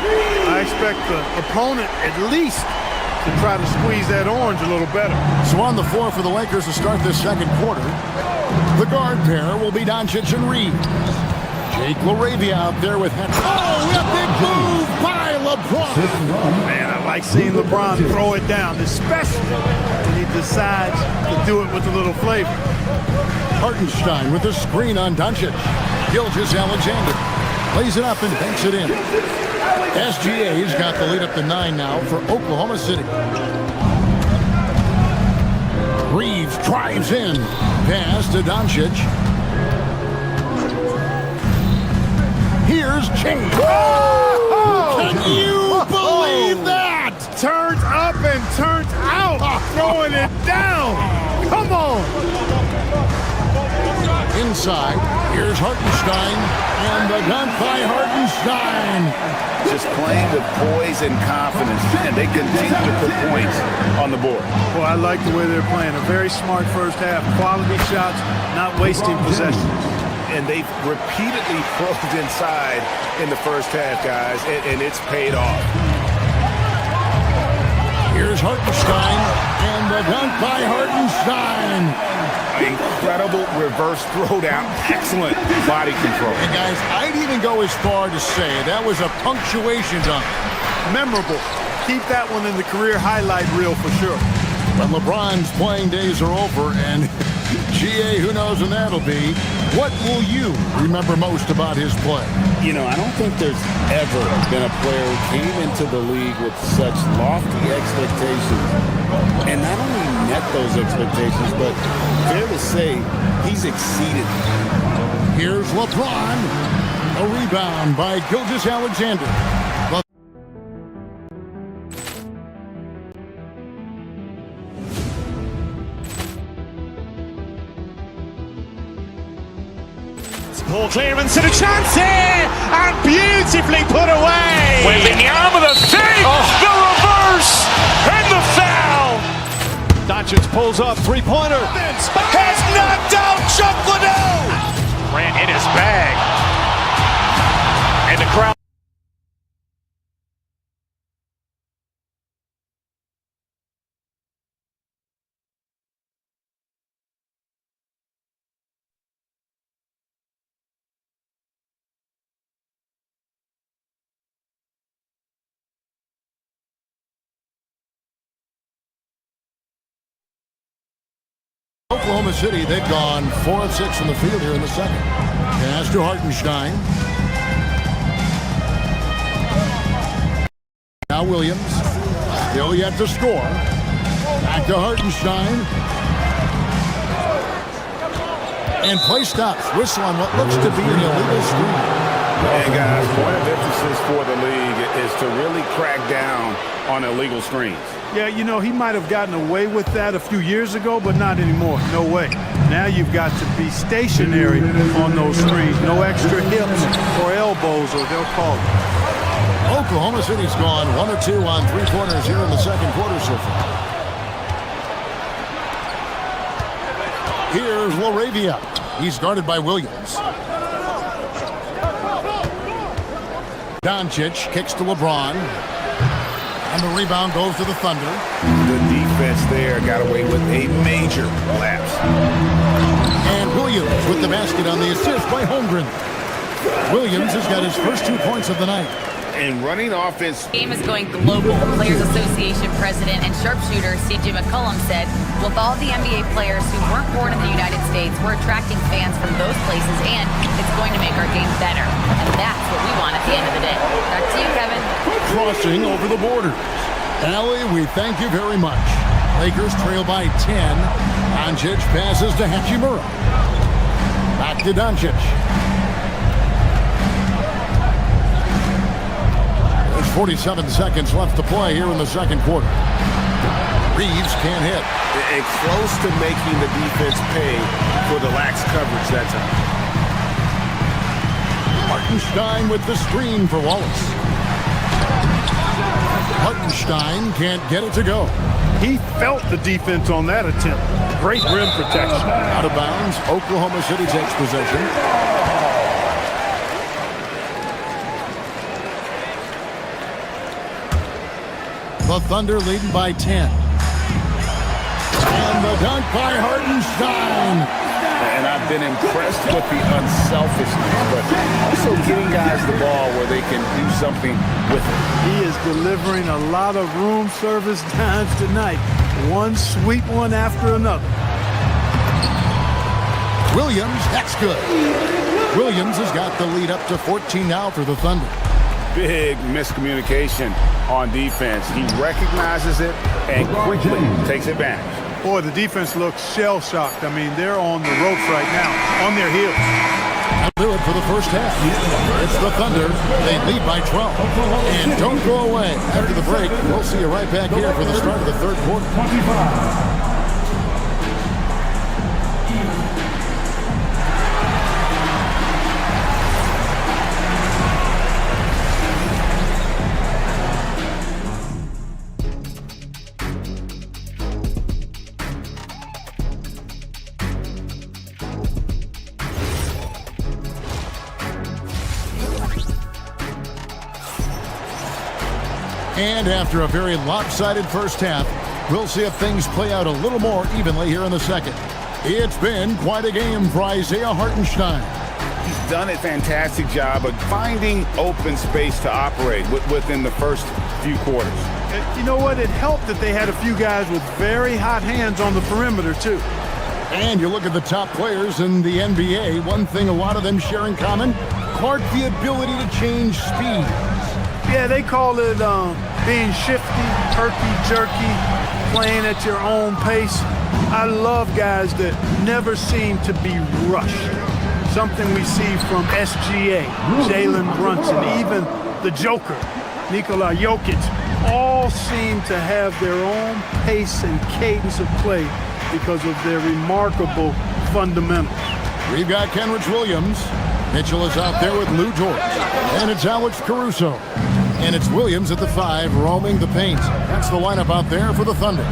I expect the opponent at least to try to squeeze that orange a little better. So on the floor for the Lakers to start this second quarter, the guard pair will be Doncic and Reeves. Jake LaRavia out there with Henry. Oh, a big move by LeBron. Man, I like seeing LeBron throw it down, especially when he decides to do it with a little flavor. Hartenstein with a screen on Doncic. Gilgeous-Alexander plays it up and banks it in. SGA's got the lead up to 9 now for Oklahoma City. Reeves drives in. Pass to Doncic. Here's James. Can you believe that? Turns up and turns out. Throwing it down. Come on. Inside. Here's Hartenstein. And the dunk by Hartenstein. Just playing with poise and confidence, and they continue to put points on the board. Well, I like the way they're playing. A very smart first half. Quality shots, not wasting possessions. And they've repeatedly probed inside in the first half, guys, and it's paid off. Here's Hartenstein, and the dunk by Hartenstein. Incredible reverse throwdown. Excellent body control. And guys, I'd even go as far to say that was a punctuation dunk. Memorable. Keep that one in the career highlight reel for sure. When LeBron's playing days are over, and GA, who knows when that'll be. What will you remember most about his play? You know, I don't think there's ever been a player who came into the league with such lofty expectations and not only met those expectations, but fair to say, he's exceeded. Here's LeBron. A rebound by Gilgeous-Alexander. Ball clearance and a chance here, and beautifully put away. Wembanyama with a save, the reverse, and the foul. Doncic pulls up, three-pointer. Has knocked out Chuck Liddell. Ran in his bag, and the crowd. Oklahoma City, they've gone 4 of 6 from the field here in the second. Pass to Hartenstein. Now Williams, still yet to score. Back to Hartenstein. And play stops. Whistle on what looks to be an illegal screen. And guys, point of emphasis for the league is to really crack down on illegal screens. Yeah, you know, he might have gotten away with that a few years ago, but not anymore. No way. Now you've got to be stationary on those screens. No extra hips or elbows, or they'll call it. Oklahoma City's gone 1 or 2 on three-pointers here in the second quarter so far. Here's LaRavia. He's guarded by Williams. Doncic kicks to LeBron. And the rebound goes to the Thunder. The defense there got away with a major lapse. And Williams with the basket on the assist by Holmgren. Williams has got his first 2 points of the night. And running offense. The game is going global. Players Association president and sharpshooter C.J. McCollum said, with all the NBA players who weren't born in the United States, we're attracting fans from those places, and it's going to make our game better. And that's what we want at the end of the day. Back to you, Kevin. Crossing over the borders. Allie, we thank you very much. Lakers trail by 10. Doncic passes to Hachimura. Back to Doncic. There's 47 seconds left to play here in the second quarter. Reeves can't hit. It's close to making the defense pay for the lax coverage that time. Hartenstein with the screen for Wallace. Hartenstein can't get it to go. He felt the defense on that attempt. Great rim protection. Out of bounds. Oklahoma City takes possession. The Thunder leading by 10. And the dunk by Hartenstein. And I've been impressed with the unselfishness, but also getting guys the ball where they can do something with it. He is delivering a lot of room service times tonight. One sweet one after another. Williams, that's good. Williams has got the lead up to 14 now for the Thunder. Big miscommunication on defense. He recognizes it and quickly takes advantage. Boy, the defense looks shell-shocked. I mean, they're on the ropes right now, on their heels. That'll do it for the first half. It's the Thunder. They lead by 12. And don't go away. After the break, we'll see you right back here for the start of the third quarter. 25. And after a very lopsided first half, we'll see if things play out a little more evenly here in the second. It's been quite a game for Isaiah Hartenstein. He's done a fantastic job of finding open space to operate within the first few quarters. You know what? It helped that they had a few guys with very hot hands on the perimeter, too. And you look at the top players in the NBA, one thing a lot of them share in common, Clark, the ability to change speed. Yeah, they call it being shifty, herky-jerky, playing at your own pace. I love guys that never seem to be rushed. Something we see from SGA, Jalen Brunson, even the Joker, Nikola Jokic, all seem to have their own pace and cadence of play because of their remarkable fundamentals. We've got Kenrich Williams. Mitchell is out there with Lou Dort. And it's Alex Caruso. And it's Williams at the 5 roaming the paint. That's the lineup out there for the Thunder.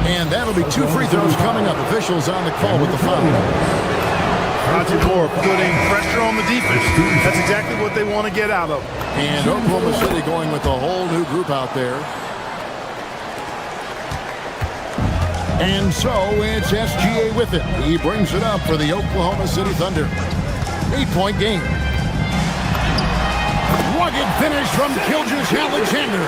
And that'll be 2 free throws coming up. Officials on the call with the foul. Roger Moore putting pressure on the defense. That's exactly what they want to get out of. And Oklahoma City going with a whole new group out there. And so it's SGA with it. He brings it up for the Oklahoma City Thunder. 8-point game. Rugged finish from Gilgeous Alexander.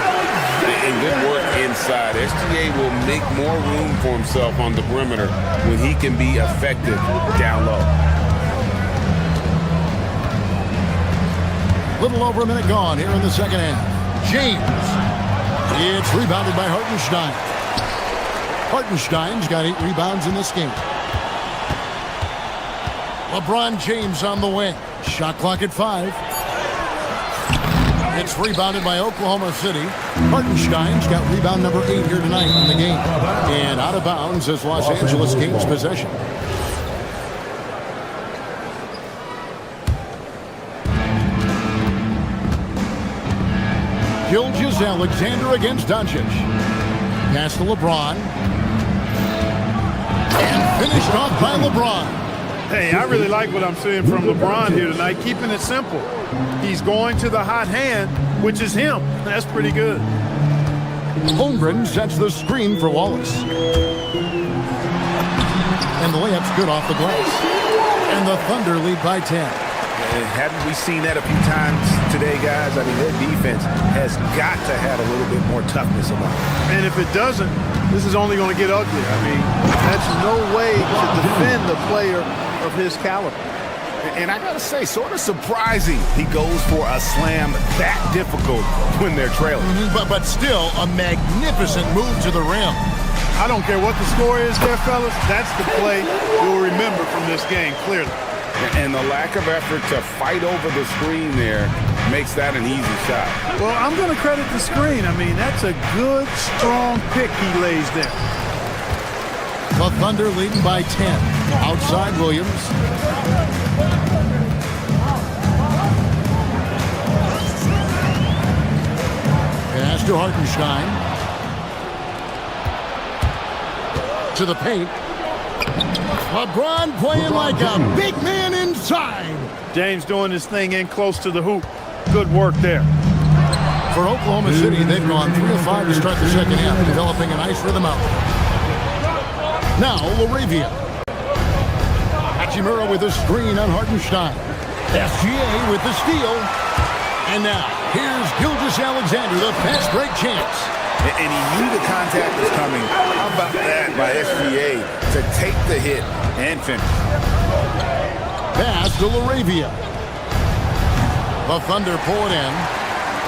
And good work inside. SGA will make more room for himself on the perimeter when he can be effective down low. Little over a minute gone here in the second half. James. It's rebounded by Hartenstein. Hartenstein's got 8 rebounds in this game. LeBron James on the wing. Shot clock at 5. It's rebounded by Oklahoma City. Hartenstein's got rebound number 8 here tonight in the game. And out of bounds as Los Angeles gains possession. Gilgeous Alexander against Doncic. Pass to LeBron. And finished off by LeBron. Hey, I really like what I'm seeing from LeBron here tonight, keeping it simple. He's going to the hot hand, which is him. That's pretty good. Holmgren sets the screen for Wallace. And the layup's good off the glass. And the Thunder lead by 10. And haven't we seen that a few times today, guys? I mean, their defense has got to have a little bit more toughness about it. And if it doesn't, this is only going to get ugly. I mean, that's no way to defend a player of his caliber. And I got to say, sort of surprising he goes for a slam that difficult when they're trailing. But still, a magnificent move to the rim. I don't care what the score is there, fellas. That's the play you'll remember from this game, clearly. And the lack of effort to fight over the screen there makes that an easy shot. Well, I'm going to credit the screen. I mean, that's a good, strong pick he lays there. The Thunder leading by 10. Outside Williams. Pass to Hartenstein. To the paint. LeBron playing like a big man inside. James doing his thing in close to the hoop. Good work there. For Oklahoma City, they've gone 3 of 5 to start the second half, developing a nice rhythm out. Now, Laravia. Hachimura with a screen on Hartenstein. SGA with the steal. And now, here's Gilgeous Alexander, the fast break chance. And he knew the contact was coming. How about that by SGA to take the hit and finish? Pass to Laravia. The Thunder pull it in.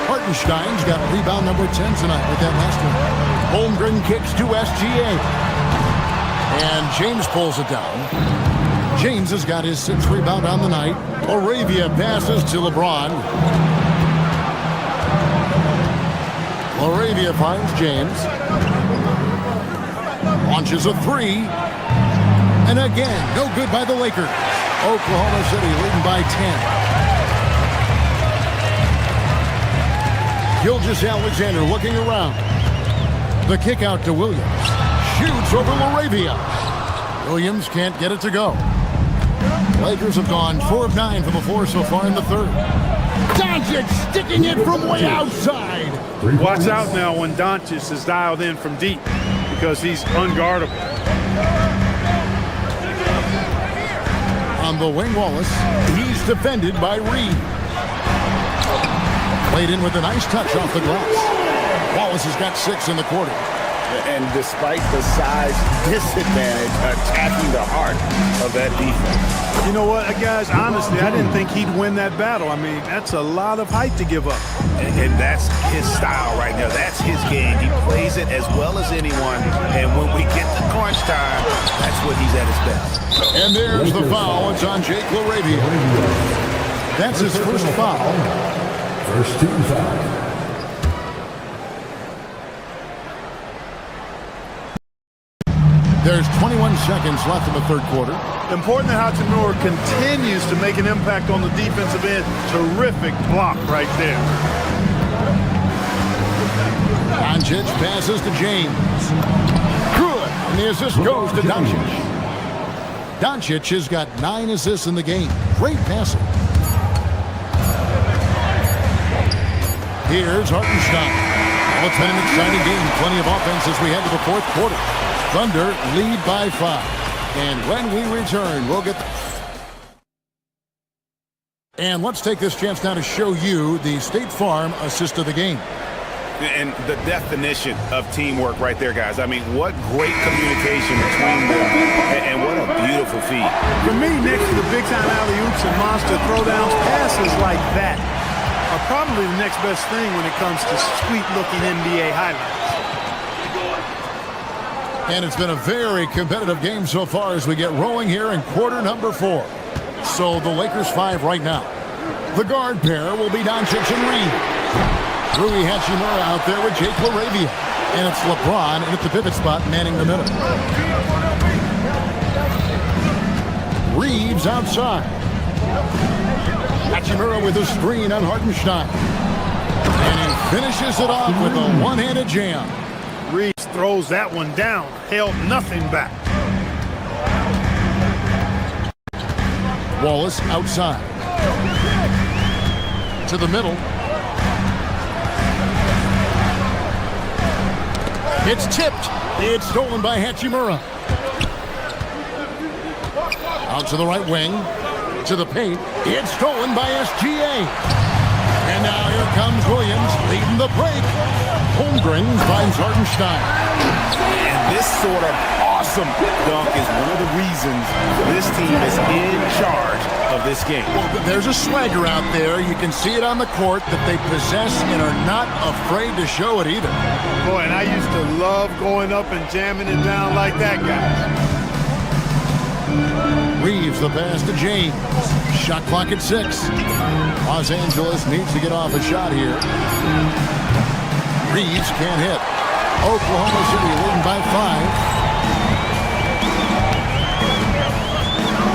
Hartenstein's got rebound number 10 tonight with that last one. Holmgren kicks to SGA. And James pulls it down. James has got his 6th rebound on the night. Laravia passes to LeBron. Laravia finds James. Launches a 3. And again, no good by the Lakers. Oklahoma City leading by 10. Gilgeous Alexander looking around. The kick out to Williams. Shoots over Laravia. Williams can't get it to go. Lakers have gone 4 of 9 from the floor so far in the third. Doncic sticking it from way outside. Watch out now when Doncic is dialed in from deep because he's unguardable. On the wing, Wallace. He's defended by Reed. Played in with a nice touch off the glass. Wallace has got 6 in the quarter. And despite the size disadvantage, attacking the heart of that defense. You know what, guys? Honestly, I didn't think he'd win that battle. I mean, that's a lot of height to give up. And that's his style right now. That's his game. He plays it as well as anyone. And when we get to crunch time, that's when he's at his best. And there's the foul. It's on Jake LaRavia. That's his first foul. First team foul. There's 21 seconds left in the third quarter. Important that Hachimura continues to make an impact on the defensive end. Terrific block right there. Doncic passes to James. Good. And the assist goes to Doncic. Doncic has got 9 assists in the game. Great passing. Here's Hartenstein. Well, it's been an exciting game. Plenty of offense as we head to the fourth quarter. Thunder lead by 5. And when we return, we'll get... And let's take this chance now to show you the State Farm assist of the game. And the definition of teamwork right there, guys. I mean, what great communication between them, and what a beautiful feat. For me, next to the big-time alley-oops and monster throwdowns, passes like that are probably the next best thing when it comes to sweet-looking NBA highlights. And it's been a very competitive game so far as we get rolling here in quarter number 4. So the Lakers 5 right now. The guard pair will be Doncic and Reed. Rui Hachimura out there with Jake LaRavia. And it's LeBron at the pivot spot manning the middle. Reeves outside. Hachimura with a screen on Hartenstein. And he finishes it off with a one-handed jam. Reeves throws that one down, held nothing back. Wallace outside. To the middle. It's tipped. It's stolen by Hachimura. Out to the right wing. To the paint. It's stolen by SGA. And now here comes Williams leading the break. Holmgren finds Hartenstein. And this sort of awesome dunk is one of the reasons this team is in charge of this game. Well, there's a swagger out there. You can see it on the court that they possess and are not afraid to show it either. Boy, and I used to love going up and jamming it down like that, guys. Reeves the pass to James. Shot clock at 6. Los Angeles needs to get off a shot here. Reeves can't hit. Oklahoma City leading by 5.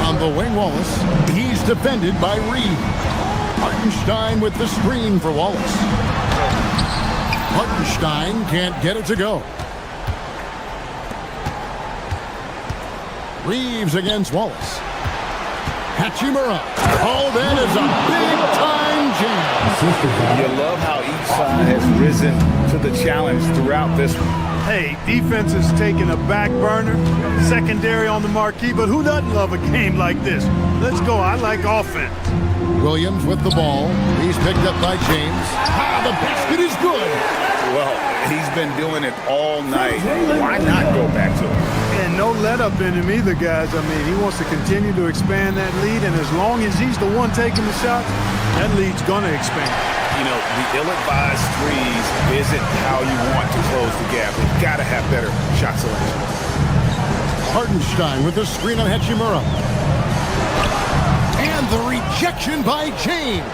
On the wing, Wallace. He's defended by Reed. Hartenstein with the screen for Wallace. Hartenstein can't get it to go. Reeves against Wallace. Hachimura. Oh, that is a big-time jam. You love how each side has risen to the challenge throughout this one. Hey, defense is taking a back burner, secondary on the marquee, but who doesn't love a game like this? Let's go. I like offense. Williams with the ball. He's picked up by James. Ah, the basket is good. Well, he's been doing it all night. Why not go back to it? And no let-up in him either, guys. I mean, he wants to continue to expand that lead, and as long as he's the one taking the shots, that lead's going to expand. You know, the ill-advised threes isn't how you want to close the gap. You've got to have better shot selection. Hartenstein with the screen on Hachimura. And the rejection by James.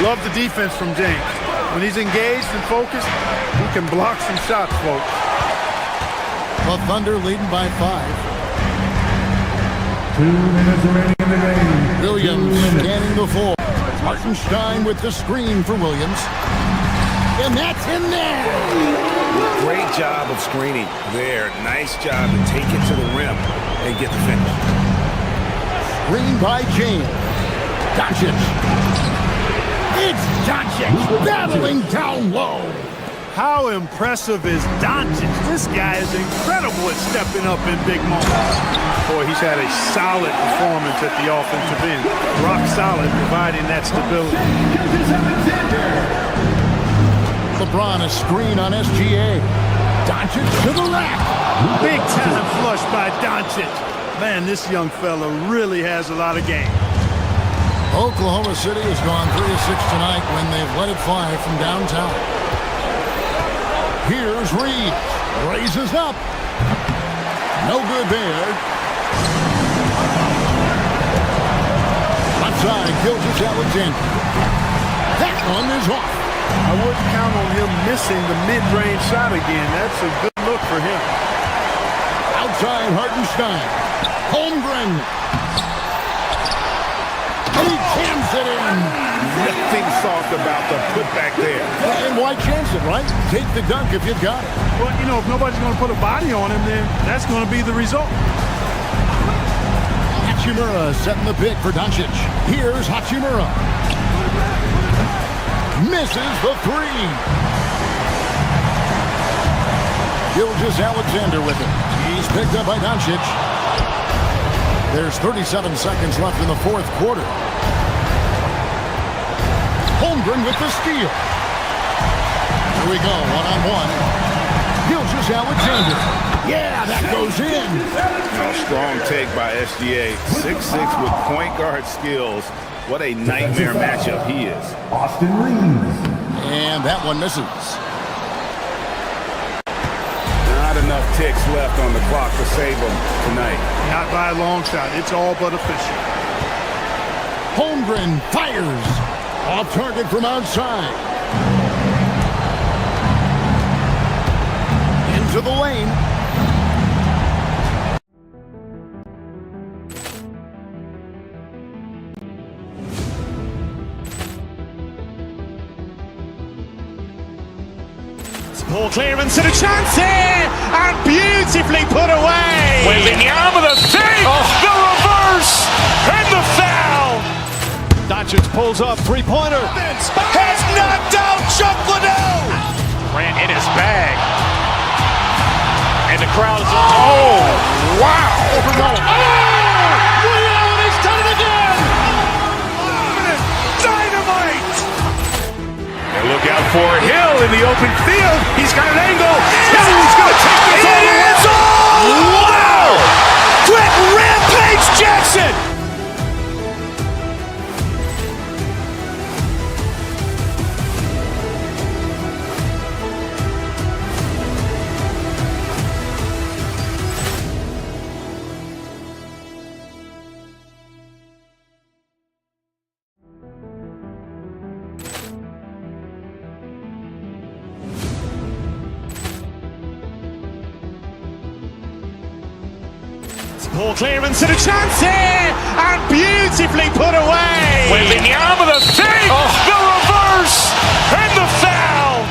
Love the defense from James. When he's engaged and focused, he can block some shots, folks. The Thunder leading by 5. 2 minutes remaining in the game. Williams scanning the floor. Hartenstein with the screen for Williams. And that's in there. Great job of screening there. Nice job to take it to the rim and get the finish. Screen by James. Doncic. It's Doncic battling down low. How impressive is Doncic? This guy is incredible at stepping up in big moments. Boy, he's had a solid performance at the offensive end. Rock solid, providing that stability. LeBron a screen on SGA. Doncic to the rack. Big time flush by Doncic. Man, this young fella really has a lot of game. Oklahoma City has gone 3 of 6 tonight when they've let it fly from downtown. Here's Reeves. Raises up. No good there. Outside, Gilgeous-Alexander. That one is off. I wouldn't count on him missing the mid-range shot again. That's a good look for him. Outside, Hartenstein. Holmgren. And he jams it in. Nothing soft about the putback there. And why chance it, right? Take the dunk if you've got it. Well, you know, if nobody's going to put a body on him, then that's going to be the result. Hachimura setting the pick for Doncic. Here's Hachimura. Misses the three. Gilgeous-Alexander with it. He's picked up by Doncic. There's 37 seconds left in the fourth quarter. Holmgren with the steal. Here we go, one-on-one. Gilgeous-Alexander. Yeah, that goes in. Strong take by SGA. 6'6" with point guard skills. What a nightmare matchup he is. Austin Reeves. And that one misses. Not enough ticks left on the clock to save him tonight. Not by a long shot. It's all but official. Holmgren fires. Off target from outside. Into the lane. Ball clearance and a chance here, and beautifully put away. Wembanyama the three, the reverse, and the foul. Doncic pulls up, three-pointer. Has knocked out Chuck Liddell. Ran in his bag, and the crowd is wow! He's done it again. Dynamite! And look out for Hill in the open field. He's got an angle. Hill is going to take this all the way. Wow! Quick rampage Jackson. Ball clearance and a chance here, and beautifully put away. Wembanyama the three, the reverse, and the foul.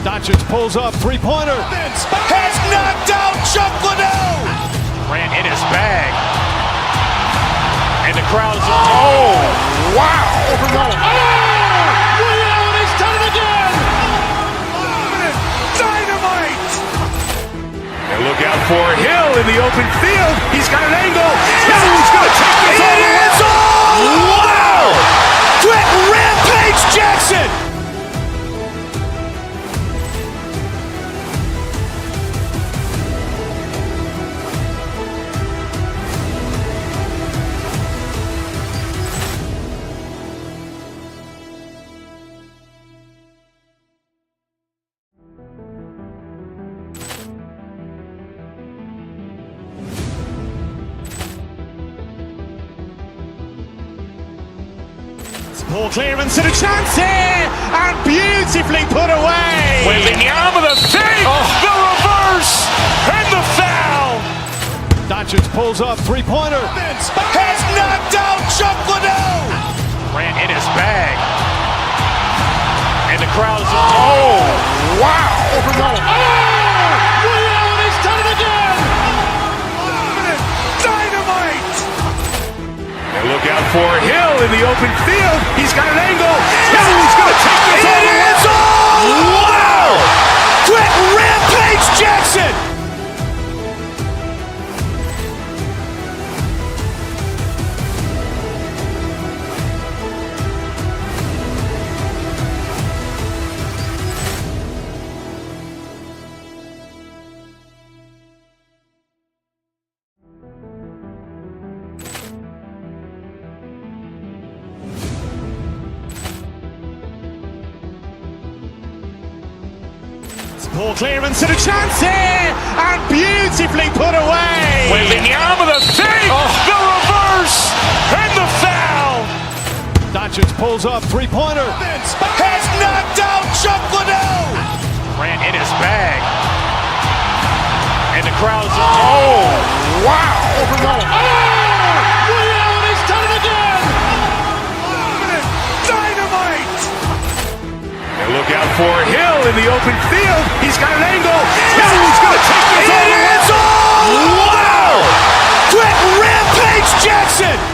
Doncic pulls up, three-pointer. Has knocked out Chuck Liddell. Ran in his bag, and the crowd is wow! He's done it again. Dynamite! And look out for Hill in the open field. He's got an angle. Hill is going to take this all the way. Wow! Quick rampage Jackson. Ball clearance and a chance here, and beautifully put away. Wembanyama the three, the reverse, and the foul. Doncic pulls up, three-pointer. Has knocked out Chuck Liddell. Ran in his bag, and the crowd is wow! He's done it again. Dynamite! And look out for Hill in the open field. He's got an angle. Hill is going to take this all the way. Wow! Quick rampage Jackson. Poor clearance and a chance here, and beautifully put away. Wembanyama with a thing, the reverse, and the foul. Doncic pulls up, three-pointer. Has knocked out Chuck Liddell. Ran in his bag. And the crowd's Oh, wow. He's done it again. Dynamite. And look out for Hill in the open field. He's got an angle. Hill's going to take this all the way. Wow! Quick rampage Jackson.